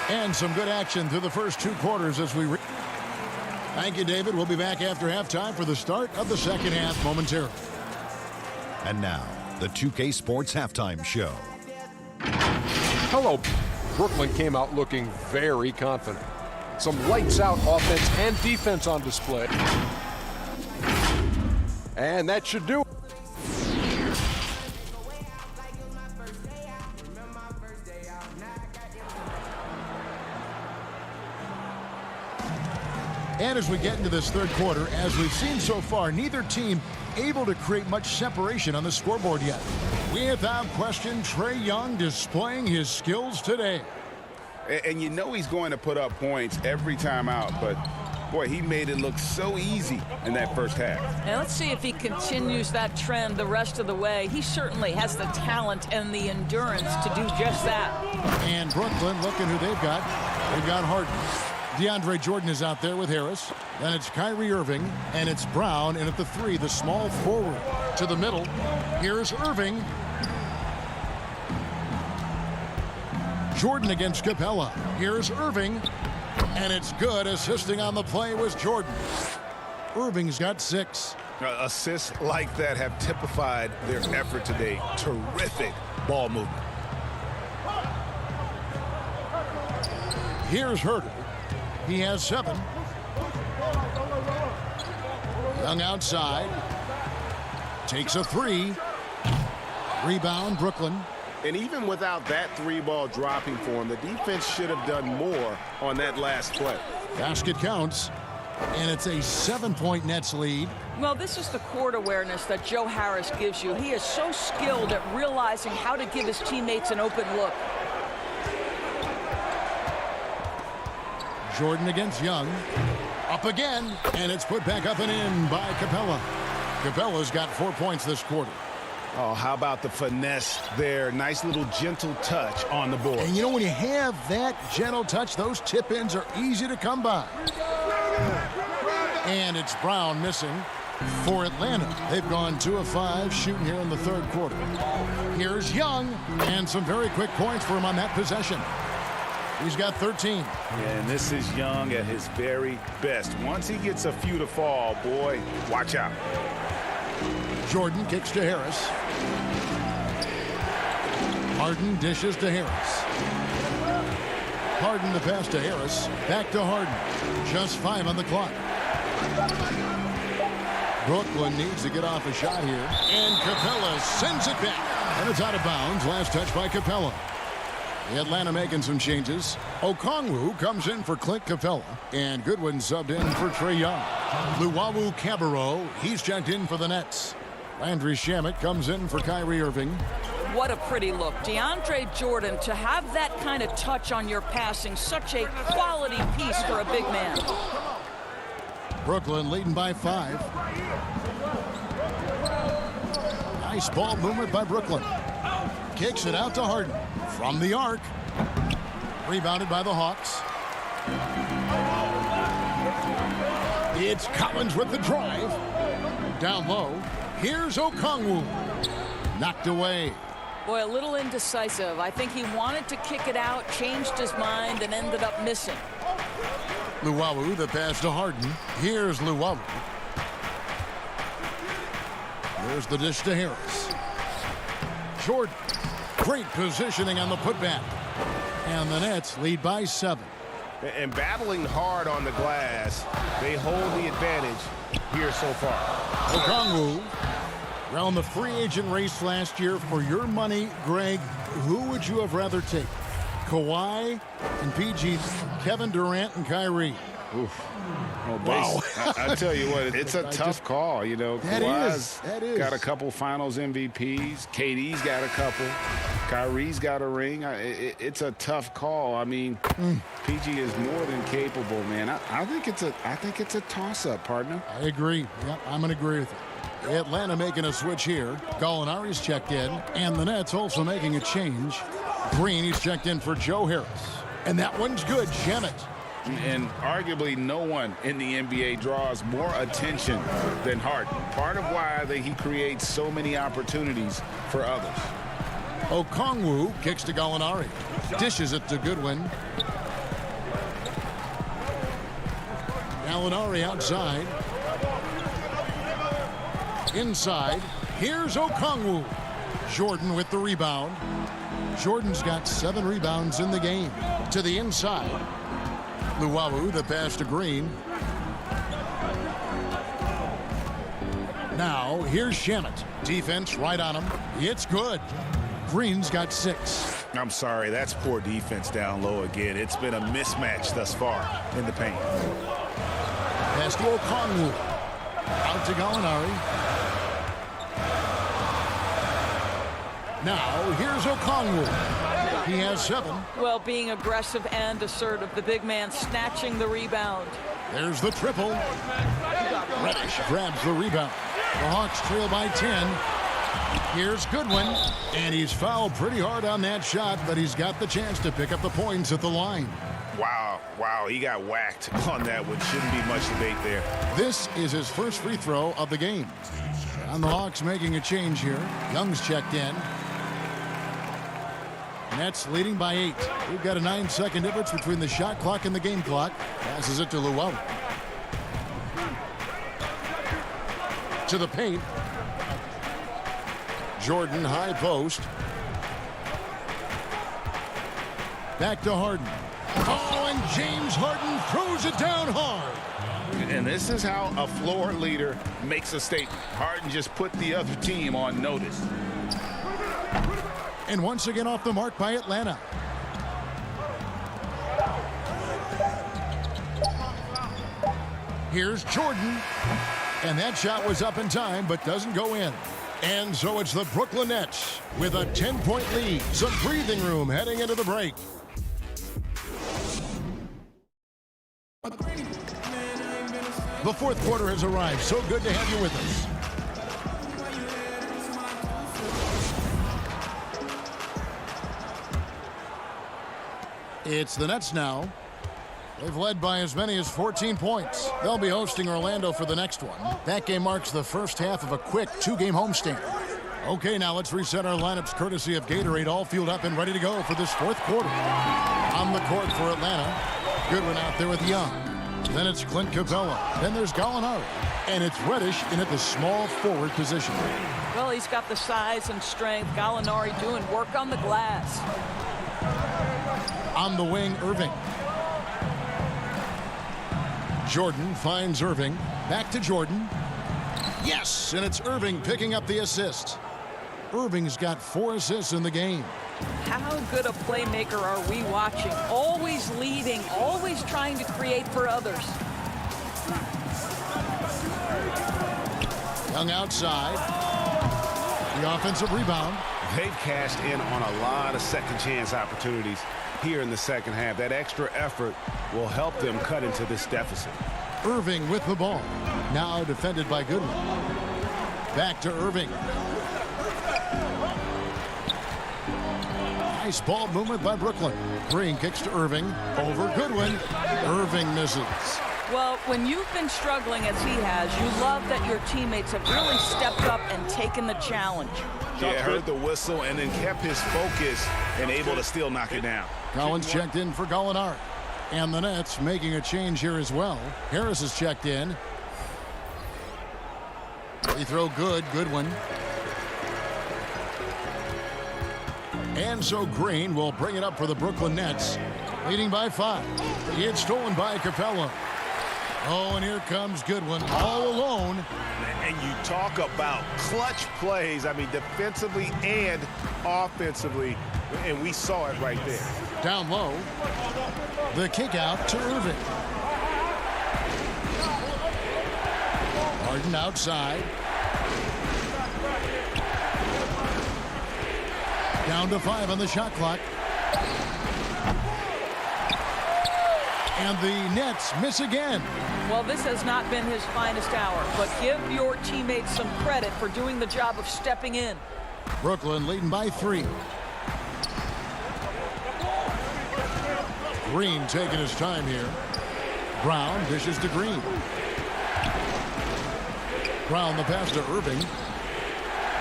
[SPEAKER 1] And some good action through the first 2 quarters as we... Thank you, David. We'll be back after halftime for the start of the second half momentarily.
[SPEAKER 13] And now, the 2K Sports Halftime Show.
[SPEAKER 8] Hello. Brooklyn came out looking very confident. Some lights-out offense and defense on display. And that should do it.
[SPEAKER 1] And as we get into this third quarter, as we've seen so far, neither team able to create much separation on the scoreboard yet. Without question, Trae Young displaying his skills today.
[SPEAKER 3] And you know he's going to put up points every time out, but boy, he made it look so easy in that first half.
[SPEAKER 14] And let's see if he continues that trend the rest of the way. He certainly has the talent and the endurance to do just that.
[SPEAKER 1] And Brooklyn, looking who they've got. They've got Harden. DeAndre Jordan is out there with Harris. Then it's Kyrie Irving, and it's Brown, and at the 3, the small forward. To the middle, here's Irving. Jordan against Capella. Here's Irving, and it's good. Assisting on the play was Jordan. Irving's got 6.
[SPEAKER 3] Assists like that have typified their effort today. Terrific ball movement.
[SPEAKER 1] Here's Herder. He has 7. Young outside. Takes a 3. Rebound, Brooklyn.
[SPEAKER 11] And even without that 3-ball dropping for him, the defense should have done more on that last play.
[SPEAKER 1] Basket counts. And it's a 7-point Nets lead.
[SPEAKER 14] Well, this is the court awareness that Joe Harris gives you. He is so skilled at realizing how to give his teammates an open look.
[SPEAKER 1] Jordan against Young. Up again, and it's put back up and in by Capella. Capella's got 4 points this quarter.
[SPEAKER 3] Oh, how about the finesse there? Nice little gentle touch on the board.
[SPEAKER 1] And you know, when you have that gentle touch, those tip-ins are easy to come by. And it's Brown missing for Atlanta. They've gone 2 of 5 shooting here in the third quarter. Here's Young, and some very quick points for him on that possession. He's got 13.
[SPEAKER 3] And this is Young at his very best. Once he gets a few to fall, boy, watch out.
[SPEAKER 1] Jordan kicks to Harris. Harden dishes to Harris. Harden the pass to Harris. Back to Harden. Just 5 on the clock. Brooklyn needs to get off a shot here. And Capella sends it back. And it's out of bounds. Last touch by Capella. Atlanta making some changes. Okongwu comes in for Clint Capella. And Goodwin subbed in for Trae Young. Luwawu Cabarrot, he's checked in for the Nets. Landry Shamet comes in for Kyrie Irving.
[SPEAKER 14] What a pretty look. DeAndre Jordan, to have that kind of touch on your passing, such a quality piece for a big man.
[SPEAKER 1] Brooklyn leading by 5. Nice ball movement by Brooklyn. Kicks it out to Harden. From the arc. Rebounded by the Hawks. It's Collins with the drive. Down low. Here's Okongwu. Knocked away.
[SPEAKER 14] Boy, a little indecisive. I think he wanted to kick it out, changed his mind, and ended up missing.
[SPEAKER 1] Luwawu, the pass to Harden. Here's Luwawu. Here's the dish to Harris. Jordan. Great positioning on the putback. And the Nets lead by 7.
[SPEAKER 11] And battling hard on the glass, they hold the advantage here so far.
[SPEAKER 1] Okongwu around the free agent race last year. For your money, Greg, who would you have rather take? Kawhi and PG, Kevin Durant and Kyrie.
[SPEAKER 3] Oof. Well,
[SPEAKER 1] wow.
[SPEAKER 3] I tell you what, it's a tough call. You know, Kawhi's got a couple finals MVPs. KD's got a couple. Kyrie's got a ring. It's a tough call. I mean, PG is more than capable, man. I think it's a toss-up, partner.
[SPEAKER 1] I agree. Yeah, I'm going to agree with you. Atlanta making a switch here. Gallinari's checked in, and the Nets also making a change. Green, he's checked in for Joe Harris. And that one's good. Shamet.
[SPEAKER 3] And arguably no one in the NBA draws more attention than Harden. Part of why he creates so many opportunities for others.
[SPEAKER 1] Okongwu kicks to Gallinari. Dishes it to Goodwin. Gallinari outside. Inside. Here's Okongwu. Jordan with the rebound. Jordan's got 7 rebounds in the game. To the inside. Luwawu, the pass to Green. Now, here's Shamet. Defense right on him. It's good. Green's got 6.
[SPEAKER 6] I'm sorry, that's poor defense down low again. It's been a mismatch thus far in the paint.
[SPEAKER 1] Pass to Okongwu. Out to Gallinari. Now, here's Okongwu. He has 7.
[SPEAKER 14] Well, being aggressive and assertive, the big man snatching the rebound.
[SPEAKER 1] There's the triple. Reddish grabs the rebound. The Hawks trail by 10. Here's Goodwin, and he's fouled pretty hard on that shot, but he's got the chance to pick up the points at the line.
[SPEAKER 6] Wow, he got whacked on that one. Shouldn't be much debate there.
[SPEAKER 1] This is his first free throw of the game. And the Hawks making a change here. Young's checked in. Nets leading by 8. We've got a 9-second difference between the shot clock and the game clock. Passes it to Luwawu. To the paint. Jordan, high post. Back to Harden. Oh, and James Harden throws it down hard.
[SPEAKER 3] And this is how a floor leader makes a statement. Harden just put the other team on notice.
[SPEAKER 1] And once again off the mark by Atlanta. Here's Jordan. And that shot was up in time, but doesn't go in. And so it's the Brooklyn Nets with a 10-point lead. Some breathing room heading into the break. The fourth quarter has arrived. So good to have you with us. It's the Nets now. They've led by as many as 14 points. They'll be hosting Orlando for the next one. That game marks the first half of a quick 2-game homestand. Okay, now let's reset our lineups courtesy of Gatorade, all fueled up and ready to go for this fourth quarter. On the court for Atlanta, Goodwin out there with Young. Then it's Clint Capella. Then there's Gallinari. And it's Reddish in at the small forward position.
[SPEAKER 14] Well, he's got the size and strength. Gallinari doing work on the glass.
[SPEAKER 1] On the wing, Irving. Jordan finds Irving. Back to Jordan. Yes, and it's Irving picking up the assist. Irving's got 4 assists in the game.
[SPEAKER 14] How good a playmaker are we watching? Always leading, always trying to create for others.
[SPEAKER 1] Young outside. The offensive rebound.
[SPEAKER 3] They've cashed in on a lot of second chance opportunities here in the second half. That extra effort will help them cut into this deficit.
[SPEAKER 1] Irving with the ball. Now defended by Goodwin. Back to Irving. Nice ball movement by Brooklyn. Green kicks to Irving. Over Goodwin. Irving misses.
[SPEAKER 14] Well, when you've been struggling as he has, you love that your teammates have really stepped up and taken the challenge.
[SPEAKER 3] Yeah, heard the whistle and then kept his focus and able to still knock it down.
[SPEAKER 1] Collins checked in for Gallinari. And the Nets making a change here as well. Harris is checked in. Free throw good. Goodwin. And so Green will bring it up for the Brooklyn Nets. Leading by 5. It's stolen by Capella. Oh, and here comes Goodwin all alone.
[SPEAKER 3] And you talk about clutch plays. I mean, defensively and offensively. And we saw it right there.
[SPEAKER 1] Down low. The kick out to Irving. Harden outside. Down to 5 on the shot clock. And the Nets miss again.
[SPEAKER 14] Well, this has not been his finest hour, but give your teammates some credit for doing the job of stepping in.
[SPEAKER 1] Brooklyn leading by 3. Green taking his time here. Brown dishes to Green. Brown the pass to Irving.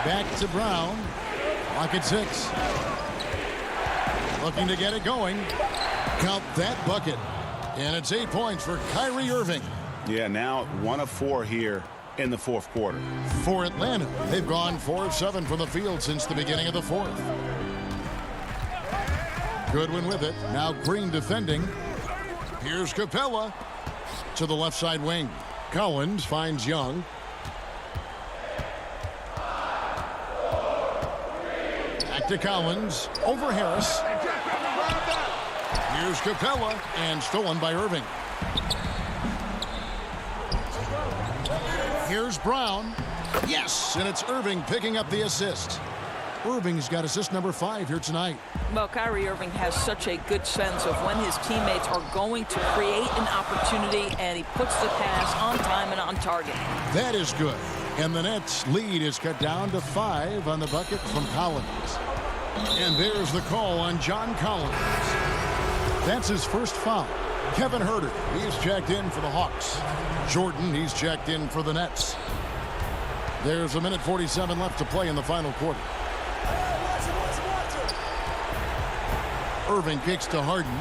[SPEAKER 1] Back to Brown. Clock at 6. Looking to get it going. Count that bucket. And it's 8 points for Kyrie Irving.
[SPEAKER 3] Yeah, now 1 of 4 here in the fourth quarter.
[SPEAKER 1] For Atlanta, they've gone 4 of 7 from the field since the beginning of the fourth. Goodwin with it. Now Green defending. Here's Capella to the left side wing. Collins finds Young. Back to Collins. Over Harris. Here's Capella, and stolen by Irving. Here's Brown. Yes, and it's Irving picking up the assist. Irving's got assist number 5 here tonight.
[SPEAKER 14] Well, Kyrie Irving has such a good sense of when his teammates are going to create an opportunity, and he puts the pass on time and on target.
[SPEAKER 1] That is good. And the Nets' lead is cut down to 5 on the bucket from Collins. And there's the call on John Collins. That's his first foul. Kevin Huerter, he's checked in for the Hawks. Jordan, he's checked in for the Nets. There's 1:47 left to play in the final quarter. Irving kicks to Harden.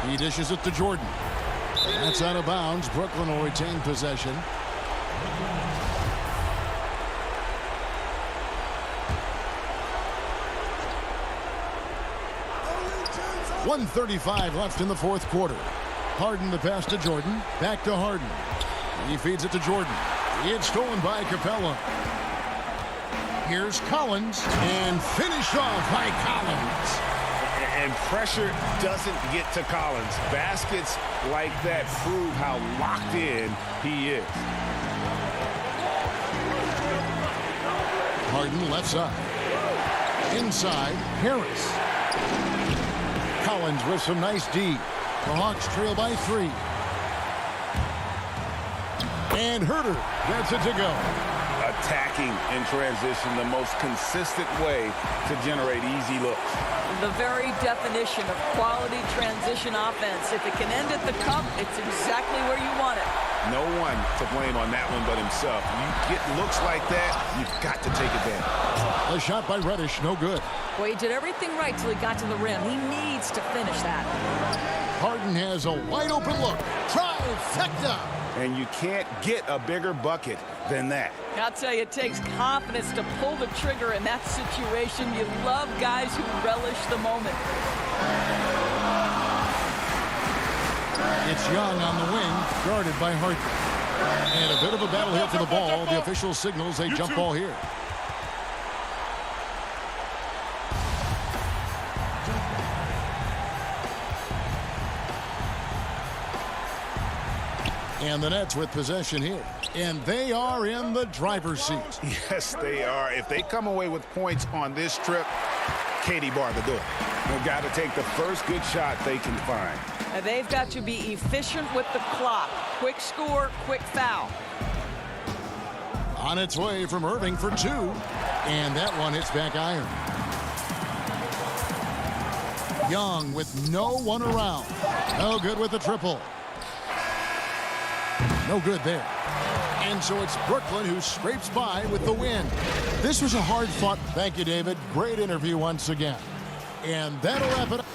[SPEAKER 1] He dishes it to Jordan. That's out of bounds. Brooklyn will retain possession. .135 left in the fourth quarter. Harden the pass to Jordan. Back to Harden. He feeds it to Jordan. It's stolen by Capella. Here's Collins, and finished off by Collins.
[SPEAKER 3] And pressure doesn't get to Collins. Baskets like that prove how locked in he is.
[SPEAKER 1] Harden left side. Inside, Harris. Collins with some nice D. The Hawks trail by 3. And Huerter gets it to go.
[SPEAKER 3] A attacking in transition, the most consistent way to generate easy looks.
[SPEAKER 14] The very definition of quality transition offense. If it can end at the cup, it's exactly where you want it.
[SPEAKER 3] No one to blame on that one but himself. You get looks like that, you've got to take advantage.
[SPEAKER 1] A shot by Reddish, no good.
[SPEAKER 14] Well, he did everything right till he got to the rim. He needs to finish that.
[SPEAKER 1] Harden has a wide open look. Trifecta.
[SPEAKER 3] And you can't get a bigger bucket than that.
[SPEAKER 14] I'll tell you, it takes confidence to pull the trigger in that situation. You love guys who relish the moment.
[SPEAKER 1] It's Young on the wing, guarded by Harden. And a bit of a battle here for the ball. The official signals a jump ball here. And the Nets with possession here. And they are in the driver's seat.
[SPEAKER 3] Yes, they are. If they come away with points on this trip, Katie barred the door. They've got to take the first good shot they can find.
[SPEAKER 14] And they've got to be efficient with the clock. Quick score, quick foul.
[SPEAKER 1] On its way from Irving for two. And that one hits back iron. Young with no one around. No good with the triple. No good there. And so it's Brooklyn who scrapes by with the win. This was a hard-fought. Thank you, David. Great interview once again. And that'll wrap it up.